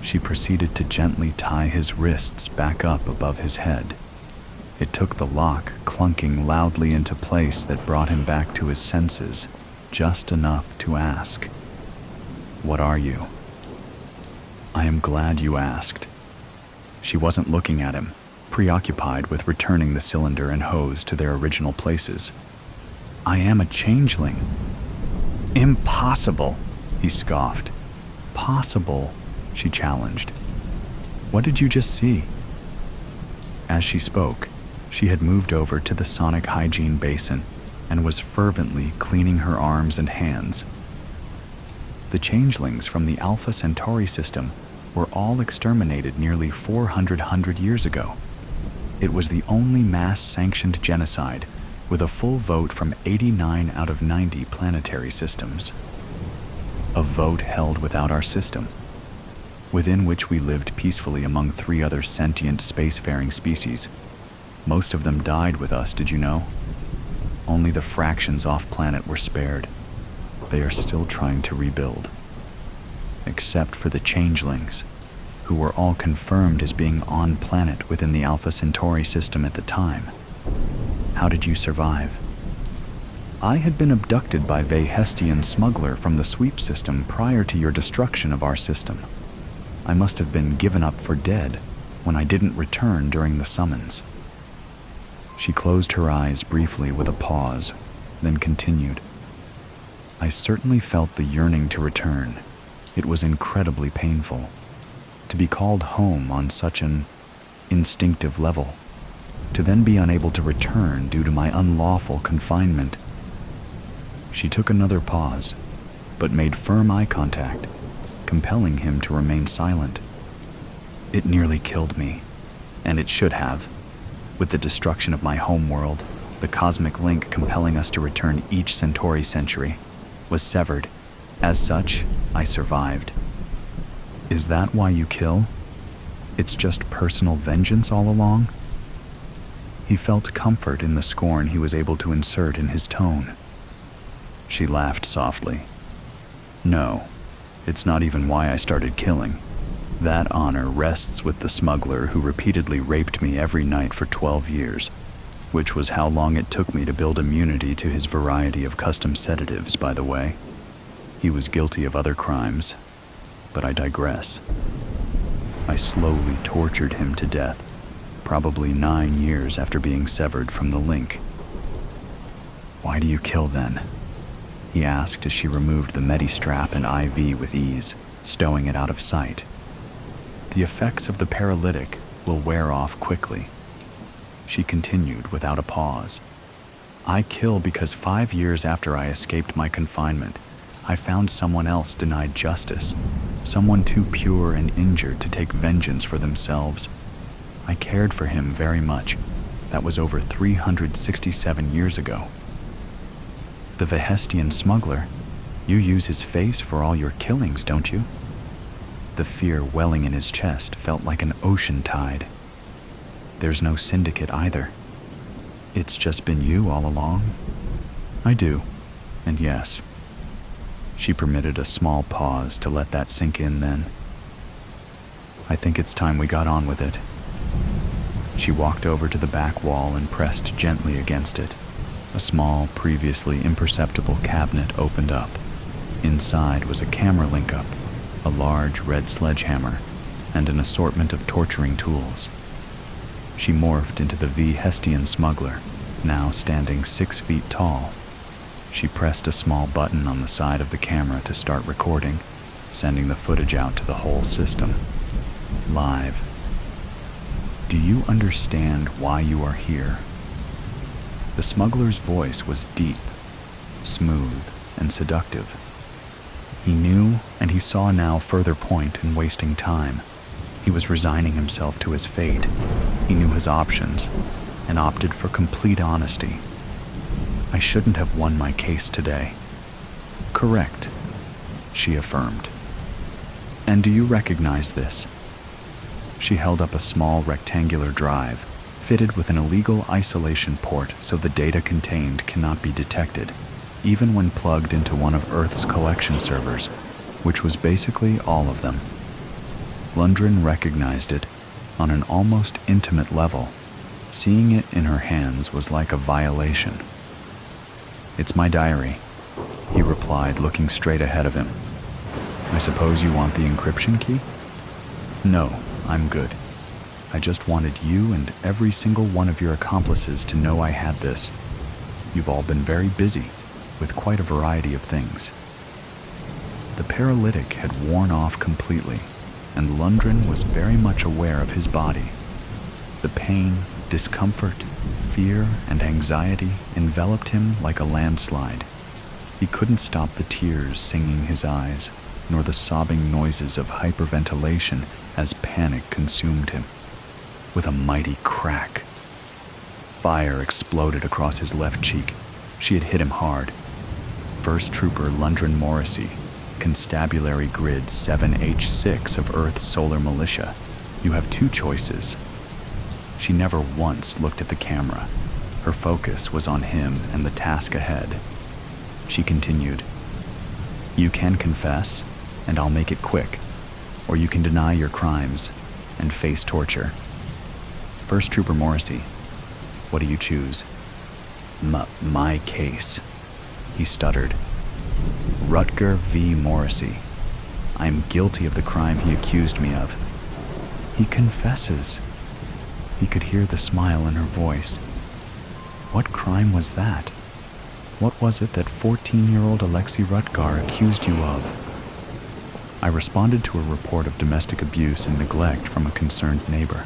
She proceeded to gently tie his wrists back up above his head. It took the lock clunking loudly into place that brought him back to his senses, just enough to ask, "What are you?" "I am glad you asked." She wasn't looking at him, preoccupied with returning the cylinder and hose to their original places. "I am a changeling." "Impossible," he scoffed. "Possible," she challenged. "What did you just see?" As she spoke, she had moved over to the sonic hygiene basin and was fervently cleaning her arms and hands. The changelings from the Alpha Centauri system were all exterminated nearly 400 years ago. It was the only mass-sanctioned genocide with a full vote from 89 out of 90 planetary systems. A vote held without our system, within which we lived peacefully among 3 other sentient spacefaring species. Most of them died with us, did you know? Only the fractions off-planet were spared. They are still trying to rebuild. Except for the changelings, who were all confirmed as being on-planet within the Alpha Centauri system at the time. How did you survive? I had been abducted by Vehestian smuggler from the sweep system prior to your destruction of our system. I must have been given up for dead when I didn't return during the summons. She closed her eyes briefly with a pause, then continued. I certainly felt the yearning to return. It was incredibly painful. To be called home on such an instinctive level, to then be unable to return due to my unlawful confinement. She took another pause, but made firm eye contact, compelling him to remain silent. It nearly killed me, and it should have. With the destruction of my home world, the cosmic link compelling us to return each Centauri century was severed. As such, I survived. Is that why you kill? It's just personal vengeance all along? He felt comfort in the scorn he was able to insert in his tone. She laughed softly. No, it's not even why I started killing. That honor rests with the smuggler who repeatedly raped me every night for 12 years, which was how long it took me to build immunity to his variety of custom sedatives, by the way. He was guilty of other crimes, but I digress. I slowly tortured him to death, probably 9 years after being severed from the link. Why do you kill then? He asked as she removed the Medi-strap and IV with ease, stowing it out of sight. The effects of the paralytic will wear off quickly. She continued without a pause. I kill because 5 years after I escaped my confinement, I found someone else denied justice, someone too pure and injured to take vengeance for themselves. I cared for him very much. That was over 367 years ago. The Vehestian smuggler, you use his face for all your killings, don't you? The fear welling in his chest felt like an ocean tide. There's no syndicate either. It's just been you all along? I do, and yes. She permitted a small pause to let that sink in then. I think it's time we got on with it. She walked over to the back wall and pressed gently against it. A small, previously imperceptible cabinet opened up. Inside was a camera link-up, a large red sledgehammer, and an assortment of torturing tools. She morphed into the Vehestian smuggler, now standing 6 feet tall. She pressed a small button on the side of the camera to start recording, sending the footage out to the whole system. Live. Do you understand why you are here? The smuggler's voice was deep, smooth, and seductive. He knew, and he saw now further point in wasting time. He was resigning himself to his fate. He knew his options, and opted for complete honesty. I shouldn't have won my case today. Correct, she affirmed. And do you recognize this? She held up a small rectangular drive, fitted with an illegal isolation port so the data contained cannot be detected, even when plugged into one of Earth's collection servers, which was basically all of them. Lundgren recognized it on an almost intimate level. Seeing it in her hands was like a violation. It's my diary, he replied, looking straight ahead of him. I suppose you want the encryption key? No, I'm good. I just wanted you and every single one of your accomplices to know I had this. You've all been very busy, with quite a variety of things. The paralytic had worn off completely, and Lundgren was very much aware of his body. The pain, discomfort, fear, and anxiety enveloped him like a landslide. He couldn't stop the tears singing his eyes. nor the sobbing noises of hyperventilation as panic consumed him. With a mighty crack, fire exploded across his left cheek. She had hit him hard. First Trooper Lundgren Morrissey, Constabulary Grid 7H6 of Earth's Solar Militia. You have two choices. She never once looked at the camera. Her focus was on him and the task ahead. She continued, "You can confess, and I'll make it quick, or you can deny your crimes and face torture." First Trooper Morrissey, what do you choose? My case, he stuttered. Rutger V. Morrissey. I am guilty of the crime he accused me of. He confesses. He could hear the smile in her voice. What crime was that? What was it that 14-year-old Alexei Rutgar accused you of? I responded to a report of domestic abuse and neglect from a concerned neighbor.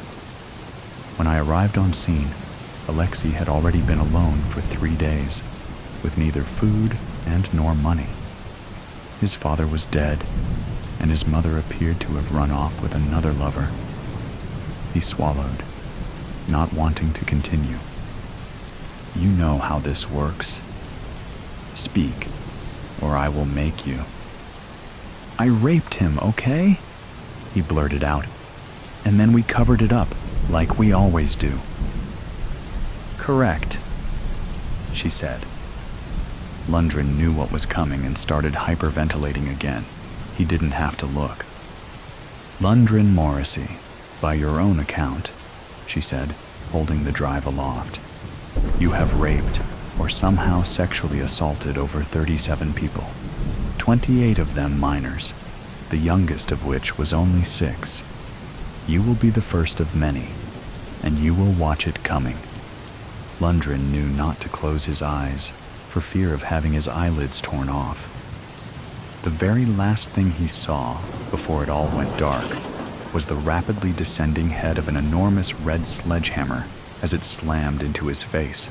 When I arrived on scene, Alexei had already been alone for 3 days, with neither food and nor money. His father was dead, and his mother appeared to have run off with another lover. He swallowed, not wanting to continue. You know how this works. Speak, or I will make you. I raped him, okay? He blurted out, and then we covered it up, like we always do. Correct, she said. Lundgren knew what was coming and started hyperventilating again. He didn't have to look. Lundgren Morrissey, by your own account, she said, holding the drive aloft. You have raped or somehow sexually assaulted over 37 people, 28 of them minors, the youngest of which was only 6. You will be the first of many, and you will watch it coming. Lundgren knew not to close his eyes for fear of having his eyelids torn off. The very last thing he saw before it all went dark was the rapidly descending head of an enormous red sledgehammer as it slammed into his face.